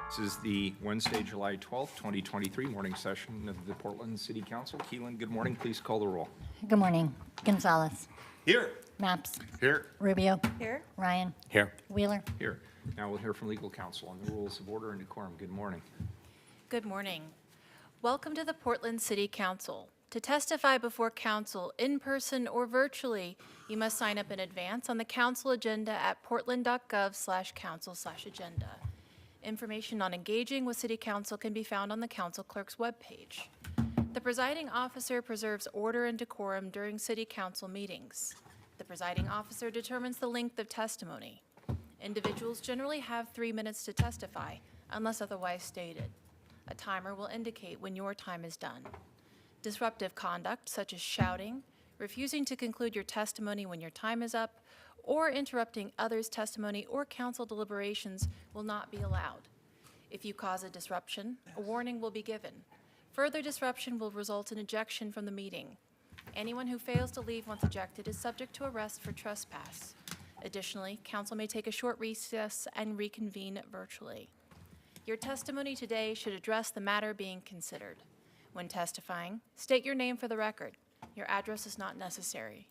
This is the Wednesday, July 12th, 2023 morning session of the Portland City Council. Keelan, good morning. Please call the roll. Good morning. Gonzalez. Here. Maps. Here. Rubio. Here. Ryan. Here. Wheeler. Here. Now we'll hear from legal counsel on the rules of order and decorum. Good morning. Good morning. Welcome to the Portland City Council. To testify before council in person or virtually, you must sign up in advance on the council agenda at portland.gov/council/agenda. Information on engaging with City Council can be found on the council clerk's webpage. The presiding officer preserves order and decorum during City Council meetings. The presiding officer determines the length of testimony. Individuals generally have 3 minutes to testify, unless otherwise stated. A timer will indicate when your time is done. Disruptive conduct, such as shouting, refusing to conclude your testimony when your time is up, or interrupting others' testimony or council deliberations will not be allowed. If you cause a disruption, a warning will be given. Further disruption will result in ejection from the meeting. Anyone who fails to leave once ejected is subject to arrest for trespass. Additionally, council may take a short recess and reconvene virtually. Your testimony today should address the matter being considered. When testifying, state your name for the record. Your address is not necessary.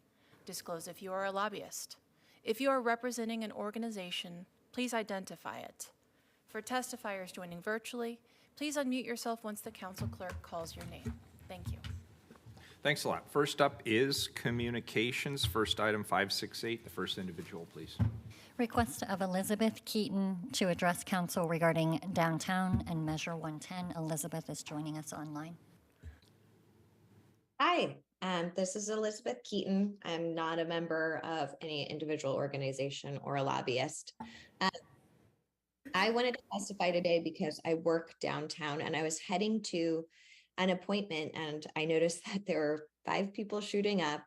Disclose if you are a lobbyist. If you are representing an organization, please identify it. For testifiers joining virtually, please unmute yourself once the council clerk calls your name. Thank you. Thanks a lot. First up is communications. First item 568. The first individual, please. Request of Elizabeth Keaton to address council regarding downtown and Measure 110. Elizabeth is joining us online. Hi, this is Elizabeth Keaton. I'm not a member of any individual organization or a lobbyist. I wanted to testify today because I work downtown and I was heading to an appointment and I noticed that there were 5 people shooting up,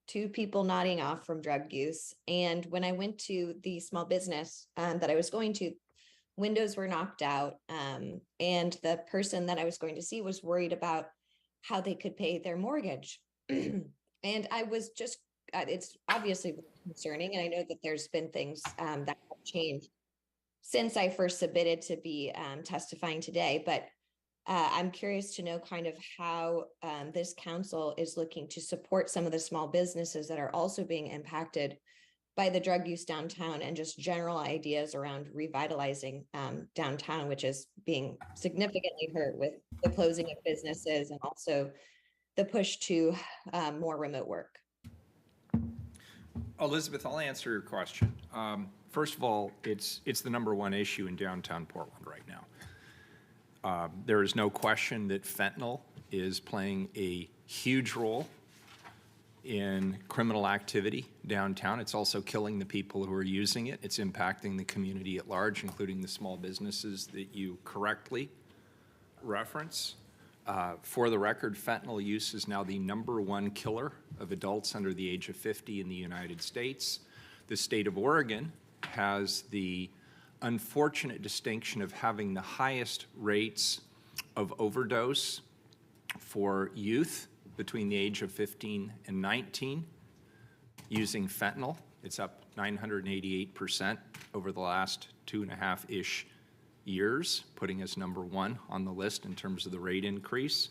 2 people nodding off from drug use. And when I went to the small business that I was going to, windows were knocked out. And the person that I was going to see was worried about how they could pay their mortgage. And I was just, it's obviously concerning. And I know that there's been things that have changed since I first submitted to be testifying today. But I'm curious to know kind of how this council is looking to support some of the small businesses that are also being impacted by the drug use downtown, and just general ideas around revitalizing downtown, which is being significantly hurt with the closing of businesses and also the push to more remote work. Elizabeth, I'll answer your question. First of all, it's the number one issue in downtown Portland right now. There is no question that fentanyl is playing a huge role in criminal activity downtown. It's also killing the people who are using it. It's impacting the community at large, including the small businesses that you correctly reference. For the record, fentanyl use is now the #1 killer of adults under the age of 50 in the United States. The state of Oregon has the unfortunate distinction of having the highest rates of overdose for youth between the age of 15 and 19 using fentanyl. It's up 988% over the last 2.5-ish years, putting us #1 on the list in terms of the rate increase.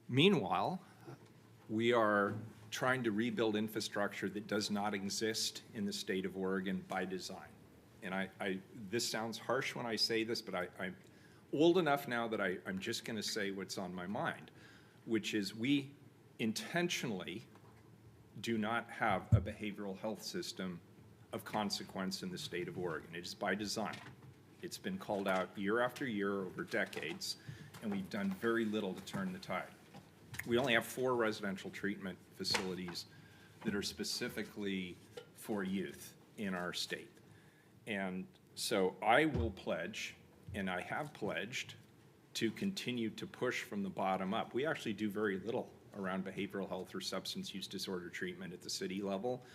Meanwhile, we are trying to rebuild infrastructure that does not exist in the state of Oregon by design. And this sounds harsh when I say this, but I'm old enough now that I'm just going to say what's on my mind, which is we intentionally do not have a behavioral health system of consequence in the state of Oregon. It is by design. It's been called out year after year over decades, and we've done very little to turn the tide. We only have 4 residential treatment facilities that are specifically for youth in our state. And so I will pledge, and I have pledged, to continue to push from the bottom up. We actually do very little around behavioral health or substance use disorder treatment at the city level.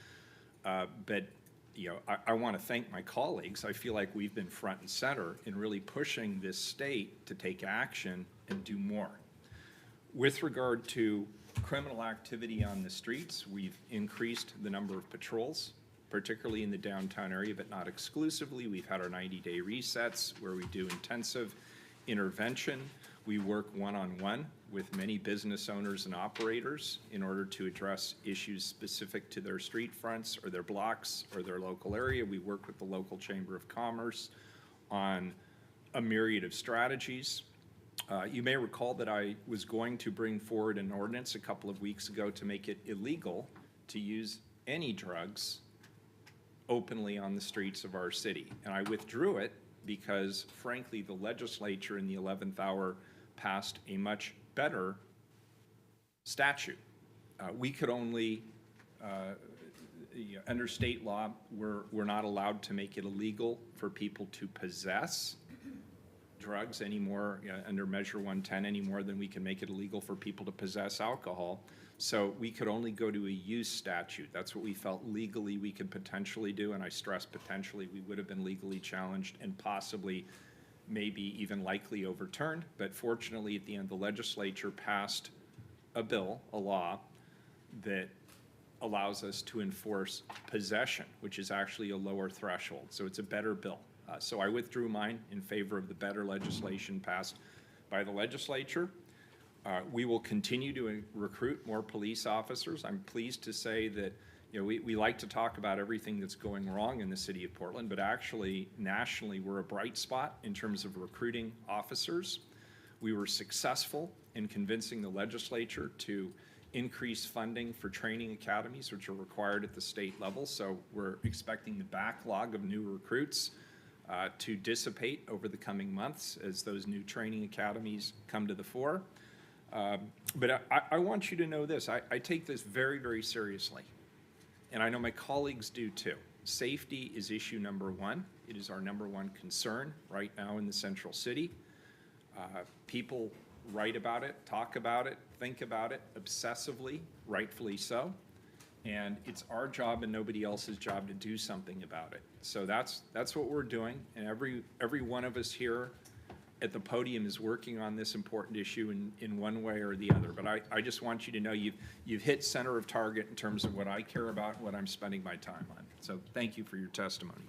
But you know, I want to thank my colleagues. I feel like we've been front and center in really pushing this state to take action and do more. With regard to criminal activity on the streets, we've increased the number of patrols particularly in the downtown area, but not exclusively. We've had our 90-day resets where we do intensive intervention. We work one-on-one with many business owners and operators in order to address issues specific to their street fronts or their blocks or their local area. We work with the local Chamber of Commerce on a myriad of strategies. You may recall that I was going to bring forward an ordinance a couple of weeks ago to make it illegal to use any drugs openly on the streets of our city. And I withdrew it because, frankly, the legislature in the 11th hour passed a much better statute. We could only, under state law, we're not allowed to make it illegal for people to possess drugs anymore, under Measure 110, any more than we can make it illegal for people to possess alcohol. So we could only go to a use statute. That's what we felt legally we could potentially do, and I stress potentially. We would have been legally challenged and possibly, maybe even likely overturned. But fortunately, at the end, the legislature passed a bill, a law, that allows us to enforce possession, which is actually a lower threshold. So it's a better bill. So I withdrew mine in favor of the better legislation passed by the legislature. We will continue to recruit more police officers. I'm pleased to say that, we like to talk about everything that's going wrong in the city of Portland, but actually nationally we're a bright spot in terms of recruiting officers. We were successful in convincing the legislature to increase funding for training academies, which are required at the state level. So we're expecting the backlog of new recruits to dissipate over the coming months as those new training academies come to the fore. But I want you to know this. I take this very, very seriously, and I know my colleagues do too. Safety is issue number one. It is our number one concern right now in the central city. People write about it, talk about it, think about it obsessively, rightfully so. And it's our job and nobody else's job to do something about it. So that's what we're doing, and every one of us here at the podium is working on this important issue in one way or the other. But I just want you to know you've hit center of target in terms of what I care about, what I'm spending my time on. So thank you for your testimony.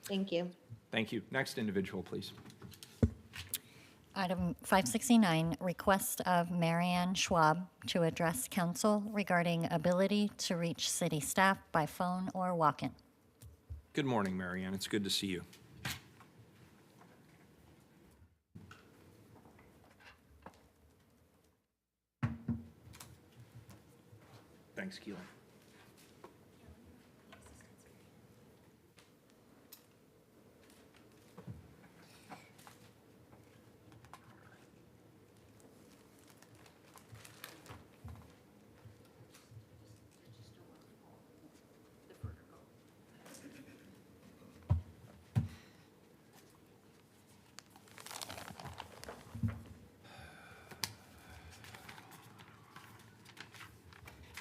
Thank you. Thank you. Next individual, please. Item 569, request of Marianne Schwab to address council regarding ability to reach city staff by phone or walk-in. Good morning, Marianne. It's good to see you. Thanks, Keelan.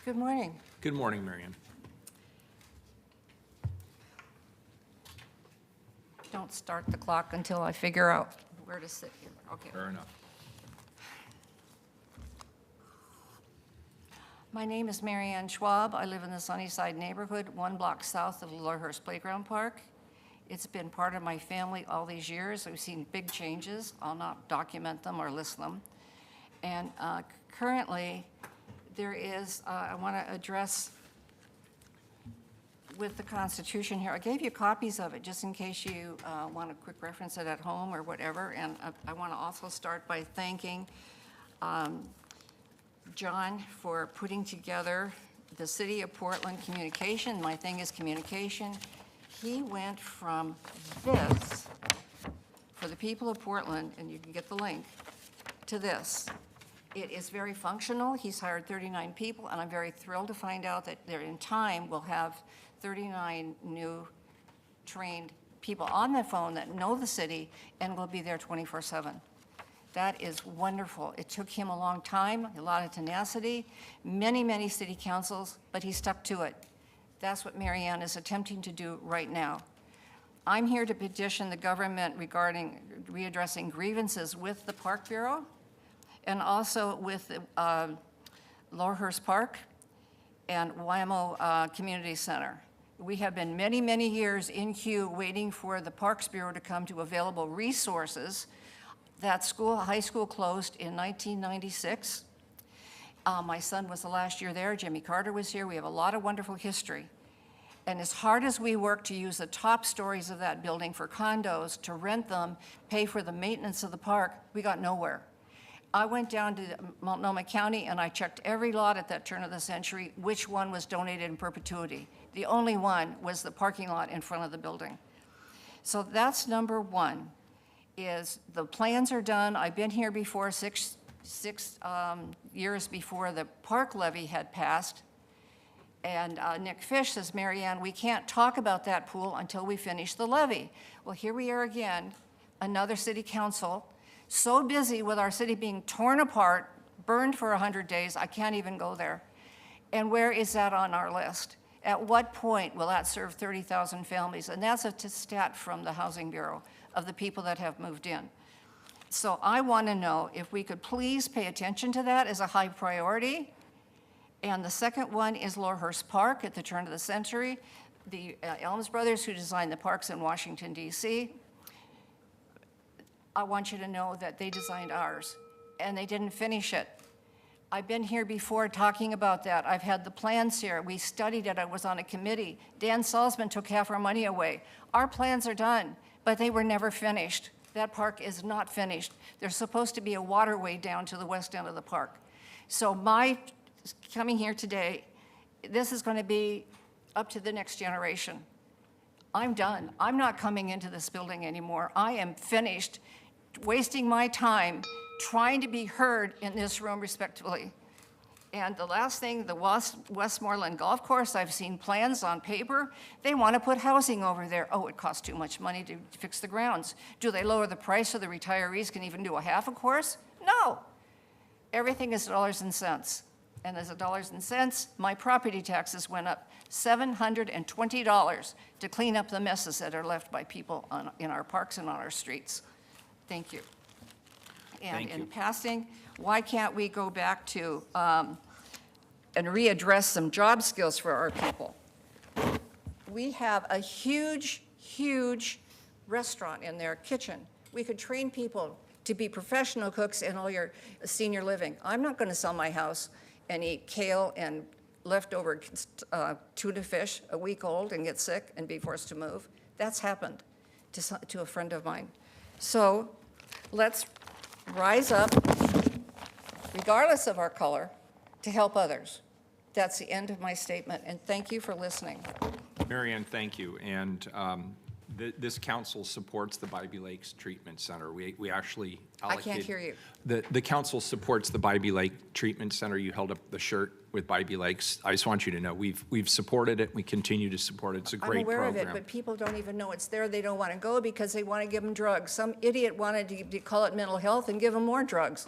Good morning. Good morning, Marianne. Don't start the clock until I figure out where to sit here. Okay. Fair enough. My name is Marianne Schwab. I live in the Sunnyside neighborhood, 1 block south of the Lawhurst Playground Park. It's been part of my family all these years. We've seen big changes. I'll not document them or list them. And currently, there is, I want to address with the Constitution here. I gave you copies of it just in case you want a quick reference it at home or whatever. And I want to also start by thanking John for putting together the City of Portland communication. My thing is communication. He went from this, for the people of Portland, and you can get the link, to this. It is very functional. He's hired 39 people, and I'm very thrilled to find out that they're in time will have 39 new trained people on the phone that know the city and will be there 24/7. That is wonderful. It took him a long time, a lot of tenacity, many, many city councils, but he stuck to it. That's what Marianne is attempting to do right now. I'm here to petition the government regarding readdressing grievances with the Park Bureau and also with Lawhurst Park. and Wymo Community Center. We have been many, many years in queue waiting for the Parks Bureau to come to available resources. That high school closed in 1996. My son was the last year there. Jimmy Carter was here. We have a lot of wonderful history. And as hard as we work to use the top stories of that building for condos, to rent them, pay for the maintenance of the park, we got nowhere. I went down to Multnomah County and I checked every lot at that turn of the century, which one was donated in perpetuity. The only one was the parking lot in front of the building. So that's number one, is the plans are done. I've been here before, six years before the park levy had passed. And Nick Fish says, Mary Ann, we can't talk about that pool until we finish the levy. Well, here we are again, another city council, so busy with our city being torn apart, burned for 100 days, I can't even go there. And where is that on our list? At what point will that serve 30,000 families? And that's a stat from the Housing Bureau of the people that have moved in. So I want to know if we could please pay attention to that as a high priority. And the second one is Lorhurst Park at the turn of the century. The Elms Brothers, who designed the parks in Washington, D.C., I want you to know that they designed ours, and they didn't finish it. I've been here before talking about that. I've had the plans here. We studied it. I was on a committee. Dan Salzman took half our money away. Our plans are done, but they were never finished. That park is not finished. There's supposed to be a waterway down to the west end of the park. So my coming here today, this is going to be up to the next generation. I'm done. I'm not coming into this building anymore. I am finished wasting my time trying to be heard in this room respectfully. And the last thing, the Westmoreland Golf Course, I've seen plans on paper. They want to put housing over there. Oh, it costs too much money to fix the grounds. Do they lower the price so the retirees can even do a half a course? No. Everything is dollars and cents. And as a dollars and cents, my property taxes went up $720 to clean up the messes that are left by people in our parks and on our streets. Thank you. And Thank you. in passing, why can't we go back to and readdress some job skills for our people? We have a huge, huge restaurant in their kitchen. We could train people to be professional cooks in all your senior living. I'm not going to sell my house and eat kale and leftover tuna fish a week old and get sick and be forced to move. That's happened to a friend of mine. So let's rise up, regardless of our color, to help others. That's the end of my statement, and thank you for listening. Mary Ann, thank you. And this council supports the Bybee Lakes Treatment Center. We actually allocated. I can't hear you. The council supports the Bybee Lake Treatment Center. You held up the shirt with Bybee Lakes. I just want you to know, we've supported it. We continue to support it. It's a great program. I'm aware of it, but people don't even know it's there. They don't want to go because they want to give them drugs. Some idiot wanted to call it mental health and give them more drugs.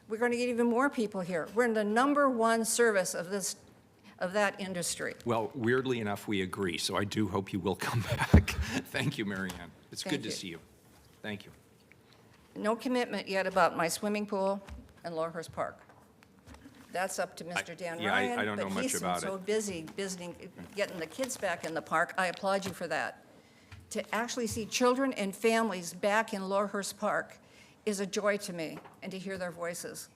We're going to get even more people here. We're in the #1 service of that industry. Well, weirdly enough, we agree, so I do hope you will come back. Thank you, Mary Ann. It's good to see you. Thank you. No commitment yet about my swimming pool and Lorhurst Park. That's up to Mr. Dan yeah, Ryan. I don't know much about But he's so busy getting the kids back in the park. I applaud you for that. To actually see children and families back in Lorhurst Park is a joy to me, and to hear their voices.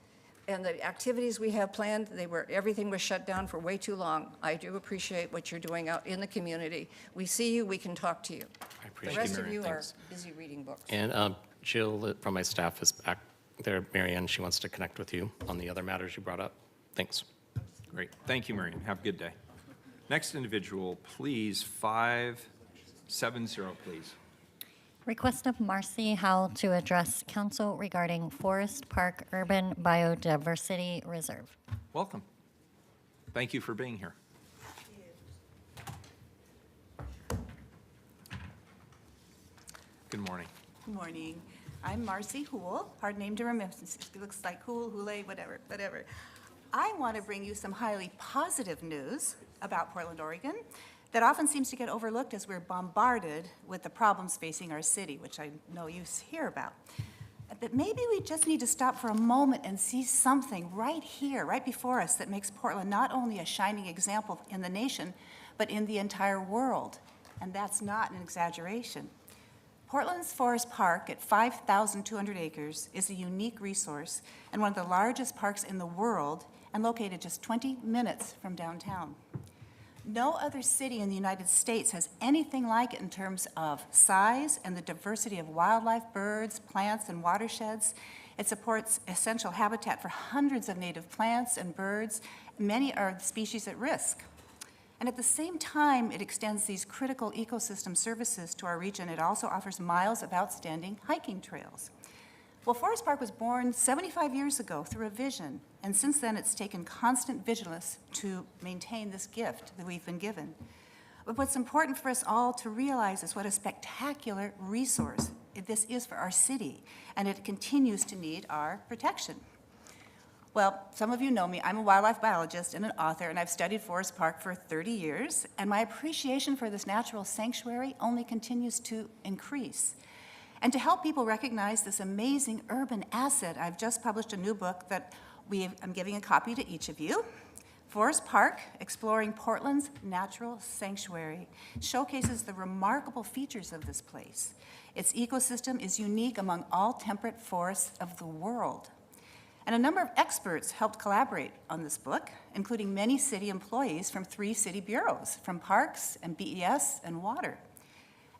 And the activities we have planned, everything was shut down for way too long. I do appreciate what you're doing out in the community. We see you, we can talk to you. I appreciate The rest of Mary you Ann. are busy reading books. And Jill from my staff is back there. Mary Ann, she wants to connect with you on the other matters you brought up. Thanks. Great. Thank you, Mary Ann. Have a good day. Next individual, please, 570, please. Request of Marcy Howell to address council regarding Forest Park Urban Biodiversity Reserve. Welcome. Thank you for being here. Good morning. Good morning. I'm Marcy Houle, hard name to remember. It looks like Houle, Hule, whatever. I want to bring you some highly positive news about Portland, Oregon, that often seems to get overlooked as we're bombarded with the problems facing our city, which I know you hear about. But maybe we just need to stop for a moment and see something right here, right before us, that makes Portland not only a shining example in the nation, but in the entire world. And that's not an exaggeration. Portland's Forest Park at 5,200 acres is a unique resource and one of the largest parks in the world and located just 20 minutes from downtown. No other city in the United States has anything like it in terms of size and the diversity of wildlife, birds, plants, and watersheds. It supports essential habitat for hundreds of native plants and birds. Many are species at risk. And at the same time, it extends these critical ecosystem services to our region. It also offers miles of outstanding hiking trails. Well, Forest Park was born 75 years ago through a vision, and since then it's taken constant vigilance to maintain this gift that we've been given. But what's important for us all to realize is what a spectacular resource this is for our city, and it continues to need our protection. Well, some of you know me. I'm a wildlife biologist and an author, and I've studied Forest Park for 30 years, and my appreciation for this natural sanctuary only continues to increase. And to help people recognize this amazing urban asset, I've just published a new book that I'm giving a copy to each of you. Forest Park, Exploring Portland's Natural Sanctuary, showcases the remarkable features of this place. Its ecosystem is unique among all temperate forests of the world. And a number of experts helped collaborate on this book, including many city employees from 3 city bureaus, from Parks and BES and Water.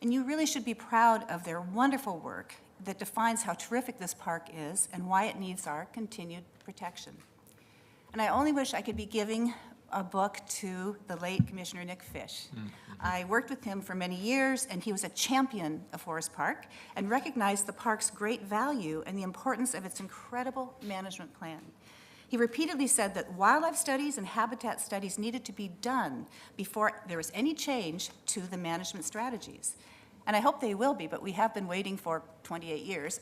And you really should be proud of their wonderful work that defines how terrific this park is and why it needs our continued protection. And I only wish I could be giving a book to the late Commissioner Nick Fish. I worked with him for many years, and he was a champion of Forest Park and recognized the park's great value and the importance of its incredible management plan. He repeatedly said that wildlife studies and habitat studies needed to be done before there was any change to the management strategies. And I hope they will be, but we have been waiting for 28 years.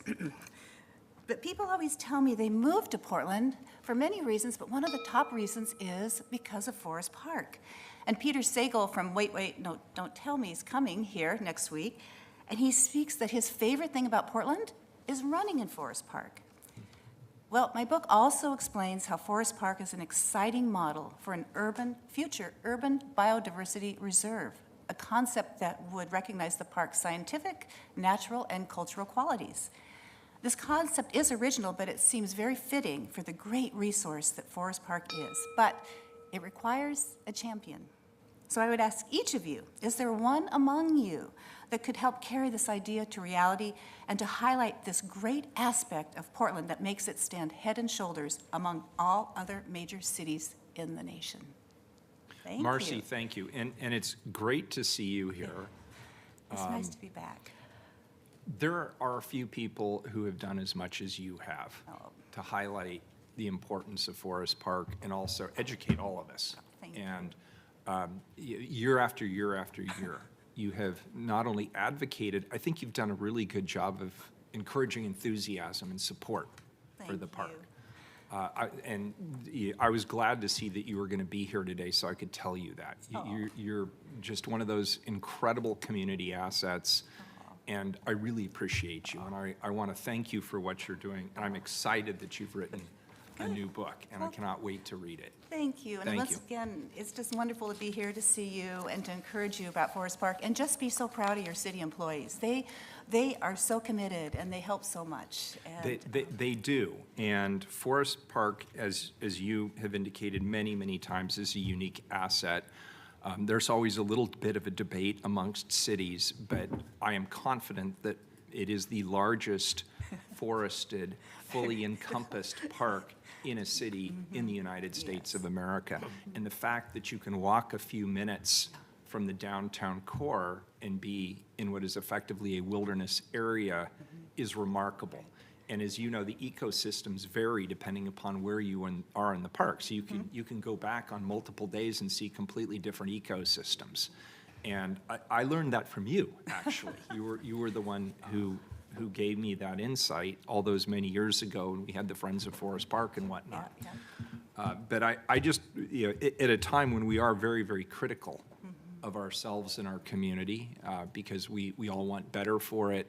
But people always tell me they moved to Portland for many reasons, but one of the top reasons is because of Forest Park. And Peter Sagal from Wait, No, Don't Tell Me is coming here next week, and he speaks that his favorite thing about Portland is running in Forest Park. Well, my book also explains how Forest Park is an exciting model for an future urban biodiversity reserve, a concept that would recognize the park's scientific, natural, and cultural qualities. This concept is original, but it seems very fitting for the great resource that Forest Park is. But it requires a champion. So I would ask each of you, is there one among you that could help carry this idea to reality and to highlight this great aspect of Portland that makes it stand head and shoulders among all other major cities in the nation? Thank Marcy, you. thank you. And it's great to see you here. It's nice to be back. There are a few people who have done as much as you have Oh. to highlight the importance of Forest Park and also educate all of us. Thank you. And year after year after year, you have not only advocated, I think you've done a really good job of encouraging enthusiasm and support for Thank the park. you. I was glad to see that you were going to be here today, so I could tell you that. You're just one of those incredible community assets, and I really appreciate you. And I want to thank you for what you're doing. And I'm excited that you've written a new book, and I cannot wait to read it. Thank you. And Thank once you. again, it's just wonderful to be here to see you and to encourage you about Forest Park and just be so proud of your city employees. They are so committed and they help so much. And They do. And Forest Park, as you have indicated many, many times, is a unique asset. There's always a little bit of a debate amongst cities, but I am confident that it is the largest forested, fully encompassed park in a city in the United States of America. And the fact that you can walk a few minutes from the downtown core and be in what is effectively a wilderness area is remarkable. And as you know, the ecosystems vary depending upon where you are in the park. So you can go back on multiple days and see completely different ecosystems. And I learned that from you, actually. You were the one who gave me that insight all those many years ago, and we had the Friends of Forest Park and whatnot. But I just, at a time when we are very, very critical of ourselves and our community, because we all want better for it,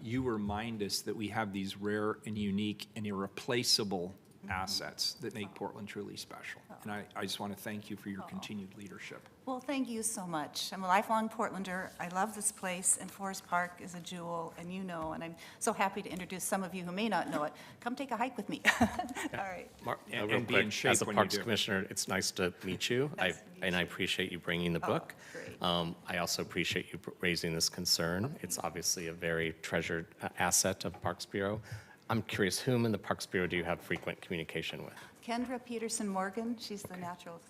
you remind us that we have these rare and unique and irreplaceable assets that make Portland truly special. And I just want to thank you for your continued leadership. Well, thank you so much. I'm a lifelong Portlander. I love this place, and Forest Park is a jewel, and you know, and I'm so happy to introduce some of you who may not know it. Come take a hike with me. All right. And Real be in quick, shape as a when you Parks do. Commissioner, it's nice to meet you. Nice to meet And I you. appreciate you bringing the book. great. I also appreciate you raising this concern. It's obviously a very treasured asset of Parks Bureau. I'm curious, whom in the Parks Bureau do you have frequent communication with? Kendra Peterson Morgan, she's the natural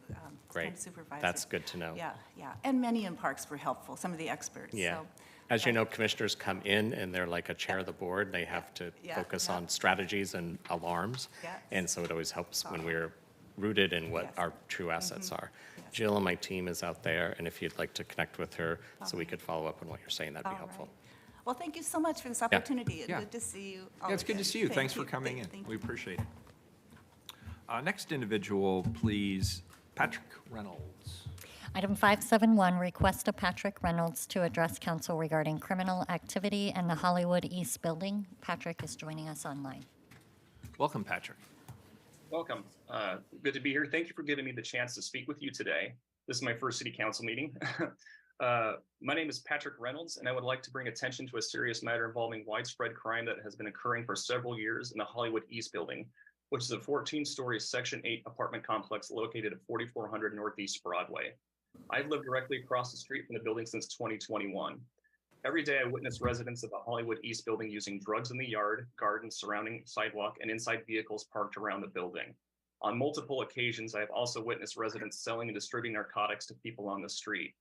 Great. supervisor. That's good to know. Yeah, yeah. And many in Parks were helpful, some of the experts. Yeah. So, As you know, commissioners come in and they're like a chair of the board. They have to Yeah, focus yeah. on strategies and alarms. Yes. And so it always helps when we're rooted in what Yes. our true assets are. Jill and my team is out there, and if you'd like to connect with her so we could follow up on what you're saying, that'd be all helpful. right. Well, thank you so much for this opportunity. It's Yeah. good to see you all Yeah, it's good to again. see you. Thank Thanks for coming in. Thank We you. appreciate it. Next individual, please, Patrick Reynolds. Item 571, request of Patrick Reynolds to address council regarding criminal activity in the Hollywood East Building. Patrick is joining us online. Welcome, Patrick. Welcome. Good to be here. Thank you for giving me the chance to speak with you today. This is my first city council meeting. My name is Patrick Reynolds, and I would like to bring attention to a serious matter involving widespread crime that has been occurring for several years in the Hollywood East Building, which is a 14-story Section 8 apartment complex located at 4400 Northeast Broadway. I've lived directly across the street from the building since 2021. Every day I witness residents of the Hollywood East Building using drugs in the yard, garden, surrounding sidewalk, and inside vehicles parked around the building. On multiple occasions, I have also witnessed residents selling and distributing narcotics to people on the street.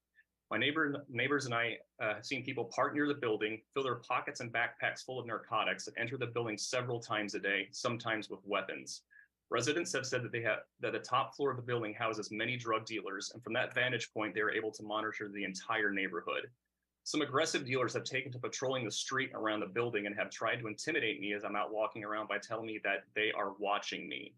My neighbors and I have seen people park near the building, fill their pockets and backpacks full of narcotics, and enter the building several times a day, sometimes with weapons. Residents have said that the top floor of the building houses many drug dealers, and from that vantage point, they are able to monitor the entire neighborhood. Some aggressive dealers have taken to patrolling the street around the building and have tried to intimidate me as I'm out walking around by telling me that they are watching me.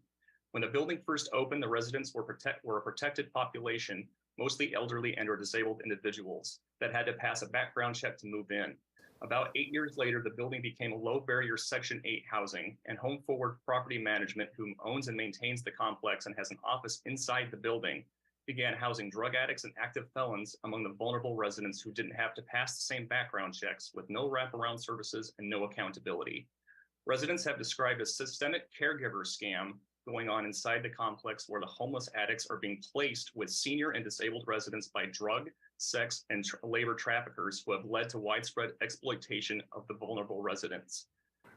When the building first opened, the residents were a protected population, mostly elderly and or disabled individuals that had to pass a background check to move in. About 8 years later, the building became a low barrier Section 8 housing, and Home Forward Property Management, whom owns and maintains the complex and has an office inside the building, began housing drug addicts and active felons among the vulnerable residents who didn't have to pass the same background checks, with no wraparound services and no accountability. Residents have described a systemic caregiver scam going on inside the complex, where the homeless addicts are being placed with senior and disabled residents by drug, sex, and labor traffickers who have led to widespread exploitation of the vulnerable residents.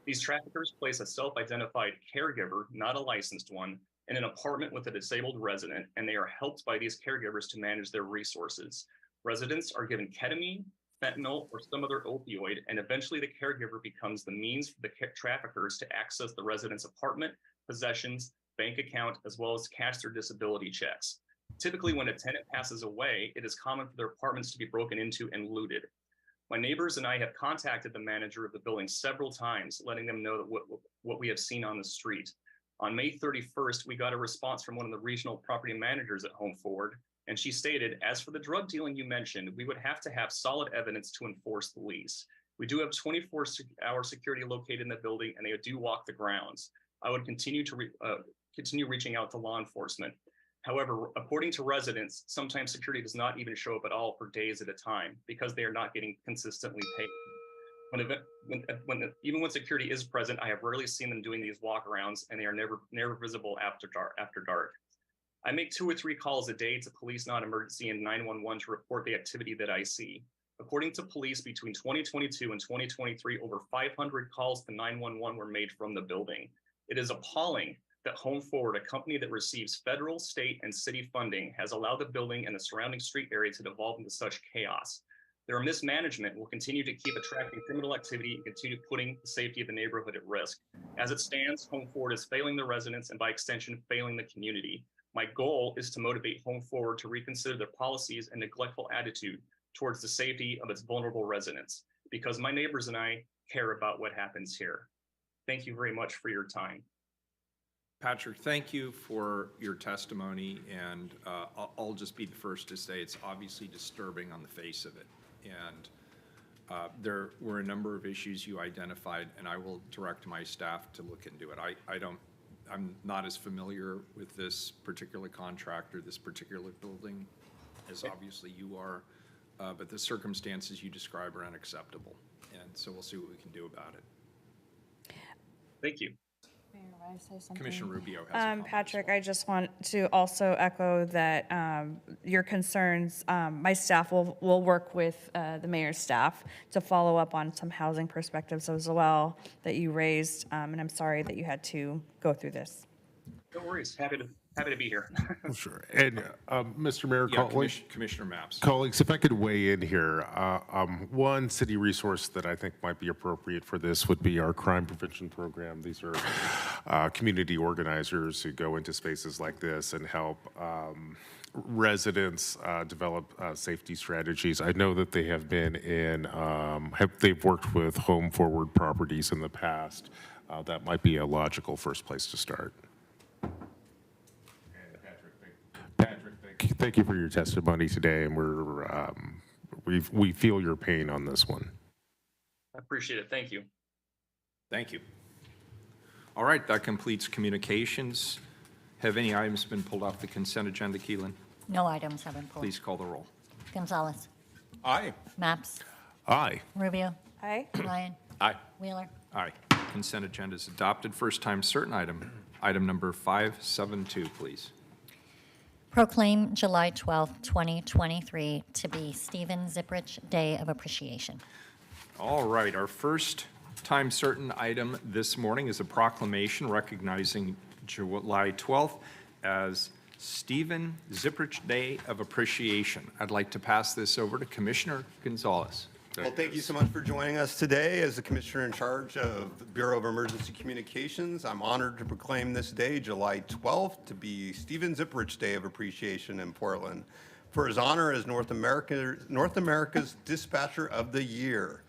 These traffickers place a self-identified caregiver, not a licensed one, in an apartment with a disabled resident, and they are helped by these caregivers to manage their resources. Residents are given ketamine, fentanyl, or some other opioid, and eventually the caregiver becomes the means for the traffickers to access the resident's apartment, possessions, bank account, as well as cash their disability checks. Typically, when a tenant passes away, it is common for their apartments to be broken into and looted. My neighbors and I have contacted the manager of the building several times, letting them know that what we have seen on the street. On May 31st, we got a response from one of the regional property managers at Home Forward, and she stated, as for the drug dealing you mentioned, we would have to have solid evidence to enforce the lease. We do have 24-hour security located in the building, and they do walk the grounds. I would continue reaching out to law enforcement. However, according to residents, sometimes security does not even show up at all for days at a time because they are not getting consistently paid. Even when security is present, I have rarely seen them doing these walkarounds, and they are never visible after dark. I make 2 or 3 calls a day to police non-emergency and 911 to report the activity that I see. According to police, between 2022 and 2023, over 500 calls to 911 were made from the building. It is appalling that Home Forward, a company that receives federal, state, and city funding, has allowed the building and the surrounding street area to devolve into such chaos. Their mismanagement will continue to keep attracting criminal activity and continue putting the safety of the neighborhood at risk. As it stands, Home Forward is failing the residents and by extension, failing the community. My goal is to motivate Home Forward to reconsider their policies and neglectful attitude towards the safety of its vulnerable residents, because my neighbors and I care about what happens here. Thank you very much for your time. Patrick, thank you for your testimony, and I'll just be the first to say it's obviously disturbing on the face of it. And There were a number of issues you identified, and I will direct my staff to look into it. I'm not as familiar with this particular contractor, this particular building, as obviously you are, but the circumstances you describe are unacceptable, and so we'll see what we can do about it. Thank you. Commissioner Rubio has a comment as Patrick, well. I just want to also echo that your concerns, my staff will work with the mayor's staff to follow up on some housing perspectives as well that you raised, and I'm sorry that you had to go through this. No worries. Happy to be here. Sure. And Mr. Mayor, Yeah, colleagues, Commissioner Maps. if I could weigh in here, one city resource that I think might be appropriate for this would be our crime prevention program. These are community organizers who go into spaces like this and help residents develop safety strategies. I know that they have been in, they've worked with Home Forward Properties in the past. That might be a logical first place to start. Patrick, thank you for your testimony today, and we feel your pain on this one. I appreciate it. Thank you. Thank you. All right, that completes communications. Have any items been pulled off the consent agenda, Keelan? No items have been pulled. Please call the roll. Gonzalez. Aye. Maps. Aye. Rubio. Aye. Ryan. Aye. Wheeler. Aye. Consent agenda is adopted. First time certain item. Item number 572, please. Proclaim July 12th, 2023 to be Stephen Zipperich Day of Appreciation. All right, our first time certain item this morning is a proclamation recognizing July 12th as Stephen Zipperich Day of Appreciation. I'd like to pass this over to Commissioner Gonzalez. Well, thank you so much for joining us today. As the Commissioner in charge of the Bureau of Emergency Communications, I'm honored to proclaim this day, July 12th, to be Stephen Zipperich Day of Appreciation in Portland for his honor as North America's Dispatcher of the Year.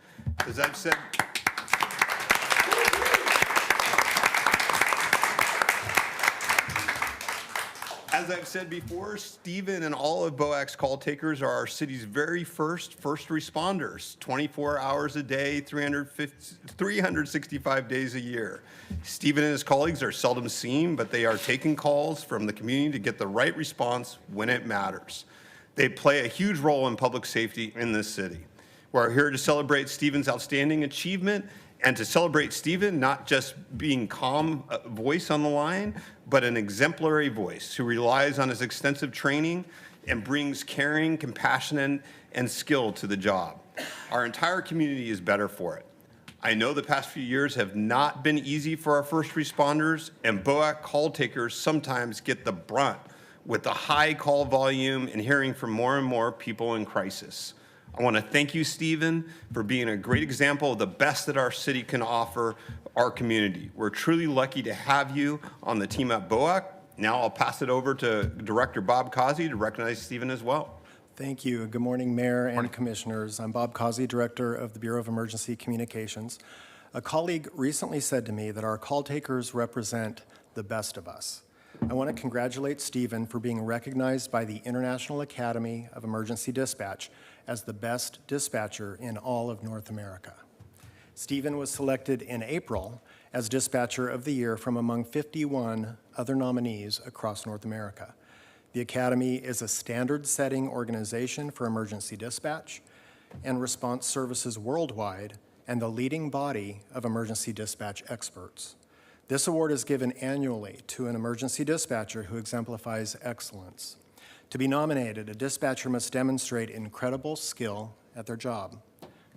As I've said, before, Stephen and all of BOAC's call takers are our city's very first responders, 24 hours a day, 365 days a year. Stephen and his colleagues are seldom seen, but they are taking calls from the community to get the right response when it matters. They play a huge role in public safety in this city. We're here to celebrate Stephen's outstanding achievement and to celebrate Stephen not just being calm voice on the line, but an exemplary voice who relies on his extensive training and brings caring, compassion, and skill to the job. Our entire community is better for it. I know the past few years have not been easy for our first responders, and BOAC call takers sometimes get the brunt with the high call volume and hearing from more and more people in crisis. I want to thank you, Stephen, for being a great example of the best that our city can offer our community. We're truly lucky to have you on the team at BOAC. Now I'll pass it over to Director Bob Causey to recognize Stephen as well. Thank you. Good morning, Mayor and Commissioners. I'm Bob Causey, Director of the Bureau of Emergency Communications. A colleague recently said to me that our call takers represent the best of us. I want to congratulate Stephen for being recognized by the International Academy of Emergency Dispatch as the best dispatcher in all of North America. Stephen was selected in April as Dispatcher of the Year from among 51 other nominees across North America. The Academy is a standard-setting organization for emergency dispatch and response services worldwide and the leading body of emergency dispatch experts. This award is given annually to an emergency dispatcher who exemplifies excellence. To be nominated, a dispatcher must demonstrate incredible skill at their job,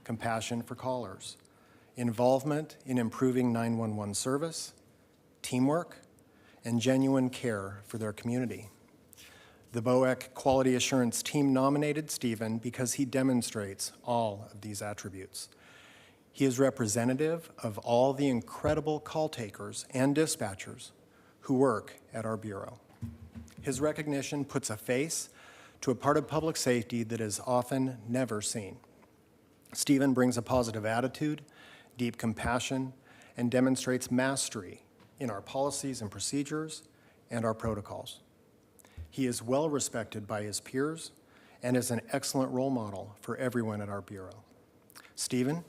compassion for callers, involvement in improving 911 service, teamwork, and genuine care for their community. The BOAC Quality Assurance Team nominated Stephen because he demonstrates all of these attributes. He is representative of all the incredible call takers and dispatchers who work at our Bureau. His recognition puts a face to a part of public safety that is often never seen. Stephen brings a positive attitude, deep compassion, and demonstrates mastery in our policies and procedures and our protocols. He is well respected by his peers and is an excellent role model for everyone at our Bureau. Stephen,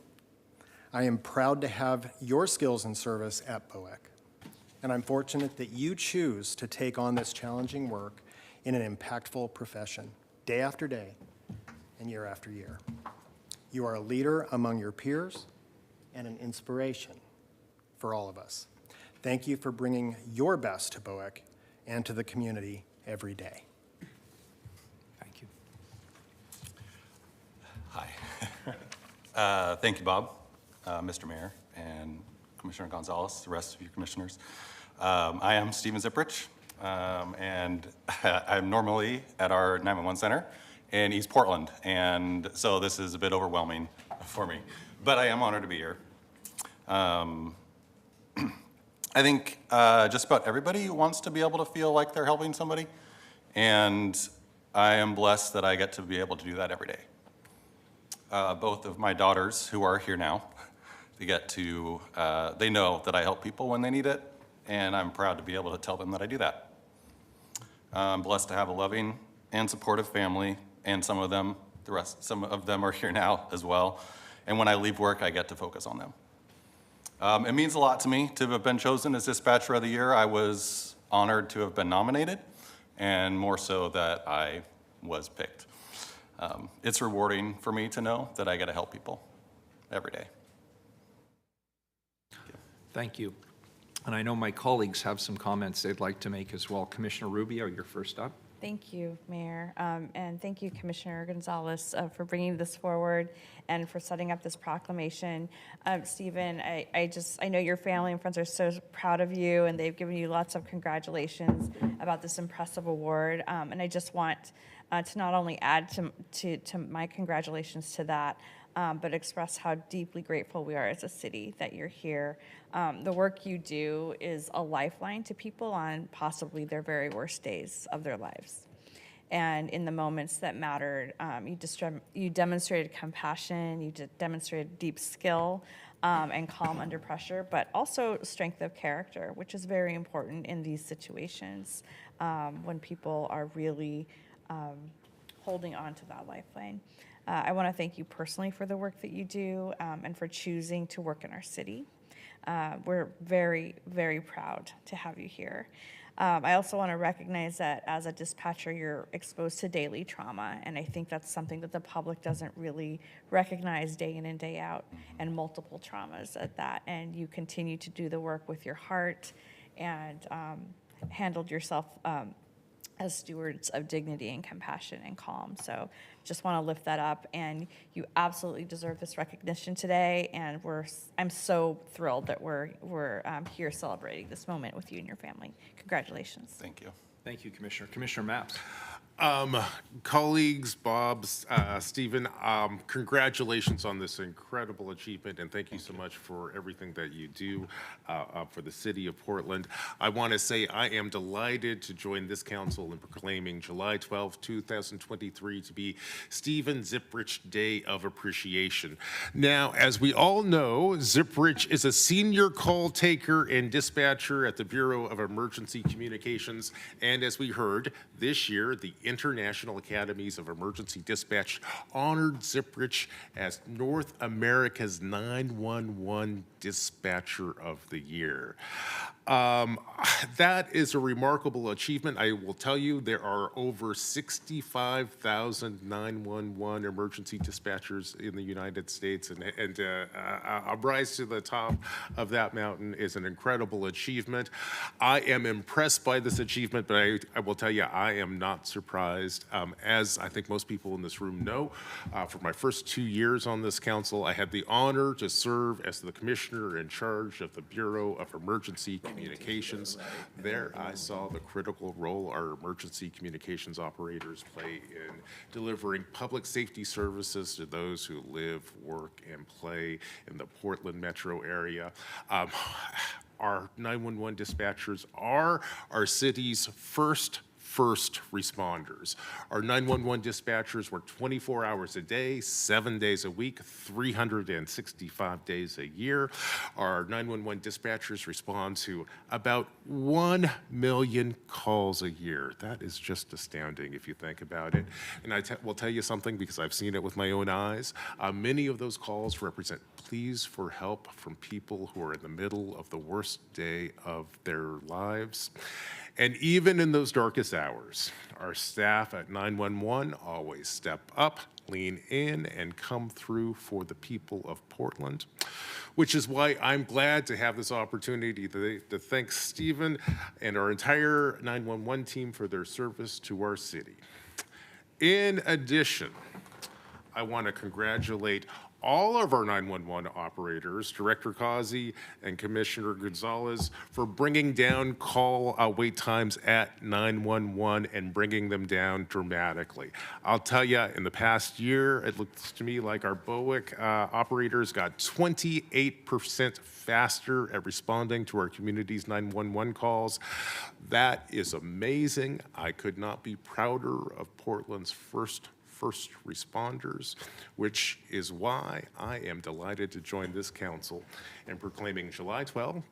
I am proud to have your skills and service at BOEC, and I'm fortunate that you choose to take on this challenging work in an impactful profession, day after day and year after year. You are a leader among your peers and an inspiration for all of us. Thank you for bringing your best to BOEC and to the community every day. Thank you. Hi. Thank you, Bob, Mr. Mayor, and Commissioner Gonzalez, the rest of you commissioners. I am Stephen Zipperich, and I'm normally at our 911 center in East Portland, and so this is a bit overwhelming for me, but I am honored to be here. I think just about everybody wants to be able to feel like they're helping somebody, and I am blessed that I get to be able to do that every day. Both of my daughters, who are here now, they know that I help people when they need it, and I'm proud to be able to tell them that I do that. I'm blessed to have a loving and supportive family, and some of them are here now as well. And when I leave work, I get to focus on them. It means a lot to me to have been chosen as Dispatcher of the Year. I was honored to have been nominated, and more so that I was picked. It's rewarding for me to know that I get to help people every day. Thank you. And I know my colleagues have some comments they'd like to make as well. Commissioner Rubio, you're first up. Thank you, Mayor, and thank you, Commissioner Gonzalez, for bringing this forward and for setting up this proclamation. Stephen, I know your family and friends are so proud of you, and they've given you lots of congratulations about this impressive award. And I just want to not only add to my congratulations to that, but express how deeply grateful we are as a city that you're here. The work you do is a lifeline to people on possibly their very worst days of their lives. And in the moments that mattered, you demonstrated compassion, you demonstrated deep skill and calm under pressure, but also strength of character, which is very important in these situations when people are really holding on to that lifeline. I want to thank you personally for the work that you do and for choosing to work in our city. We're very, very proud to have you here. I also want to recognize that as a dispatcher, you're exposed to daily trauma, and I think that's something that the public doesn't really recognize day in and day out, and multiple traumas at that. And you continue to do the work with your heart and handled yourself as stewards of dignity and compassion and calm. So just want to lift that up, and you absolutely deserve this recognition today, and I'm so thrilled that we're here celebrating this moment with you and your family. Congratulations. Thank you. Thank you, Commissioner. Commissioner Mapps. Colleagues, Bob, Stephen, congratulations on this incredible achievement, and thank you so much for everything that you do for the city of Portland. I want to say I am delighted to join this council in proclaiming July 12, 2023 to be Stephen Zipperich Day of Appreciation. Now, as we all know, Zipperich is a senior call taker and dispatcher at the Bureau of Emergency Communications, and as we heard, this year, the International Academies of Emergency Dispatch honored Zipperich as North America's 911 Dispatcher of the Year. That is a remarkable achievement. I will tell you, there are over 65,000 911 emergency dispatchers in the United States, and a rise to the top of that mountain is an incredible achievement. I am impressed by this achievement, but I will tell you, I am not surprised. As I think most people in this room know, for my first 2 years on this council, I had the honor to serve as the commissioner in charge of the Bureau of Emergency Communications. There, I saw the critical role our emergency communications operators play in delivering public safety services to those who live, work, and play in the Portland metro area. Our 911 dispatchers are our city's first first responders. Our 911 dispatchers work 24 hours a day, 7 days a week, 365 days a year. Our 911 dispatchers respond to about 1 million calls a year. That is just astounding if you think about it. And I will tell you something because I've seen it with my own eyes. Many of those calls represent pleas for help from people who are in the middle of the worst day of their lives. And even in those darkest hours, our staff at 911 always step up, lean in, and come through for the people of Portland, which is why I'm glad to have this opportunity to thank Stephen and our entire 911 team for their service to our city. In addition, I want to congratulate all of our 911 operators, Director Causey and Commissioner Gonzalez, for bringing down call wait times at 911 and bringing them down dramatically. I'll tell you, in the past year, it looks to me like our BOIC operators got 28% faster at responding to our community's 911 calls. That is amazing. I could not be prouder of Portland's first responders, which is why I am delighted to join this council in proclaiming July 12,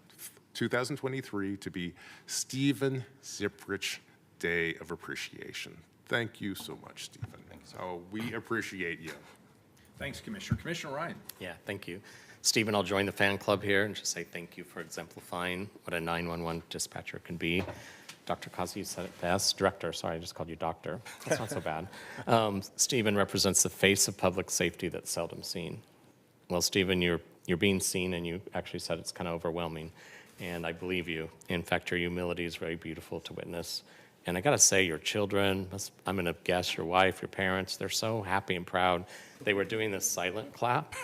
2023 to be Stephen Zipperich Day of Appreciation. Thank you so much, Stephen. So we appreciate you. Thanks, Commissioner. Commissioner Ryan. Yeah, thank you. Stephen, I'll join the fan club here and just say thank you for exemplifying what a 911 dispatcher can be. Dr. Causey, you said it best. Director, sorry, I just called you doctor. That's not so bad. Stephen represents the face of public safety that's seldom seen. Well, Stephen, you're being seen, and you actually said it's kind of overwhelming, and I believe you. In fact, your humility is very beautiful to witness. And I gotta say, your children, I'm gonna guess your wife, your parents, they're so happy and proud. They were doing this silent clap.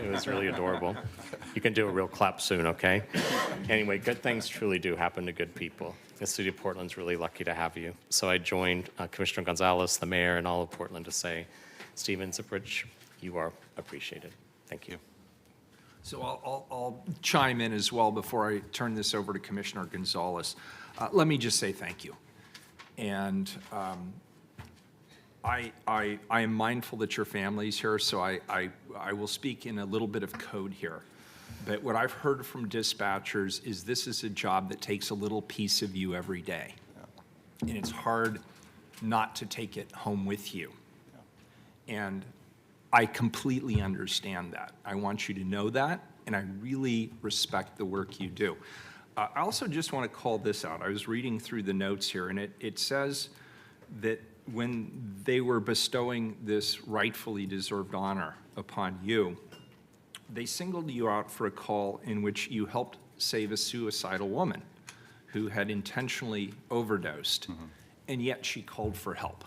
It was really adorable. You can do a real clap soon, okay? Anyway, good things truly do happen to good people. The city of Portland's really lucky to have you. So I joined Commissioner Gonzalez, the mayor, and all of Portland to say, Stephen Zipperich, you are appreciated. Thank you. So I'll chime in as well before I turn this over to Commissioner Gonzalez. Let me just say thank you. And I am mindful that your family's here, so I will speak in a little bit of code here. But what I've heard from dispatchers is this is a job that takes a little piece of you every day. And it's hard not to take it home with you. And I completely understand that. I want you to know that, and I really respect the work you do. I also just want to call this out. I was reading through the notes here, and it says that when they were bestowing this rightfully deserved honor upon you, they singled you out for a call in which you helped save a suicidal woman who had intentionally overdosed, and yet she called for help.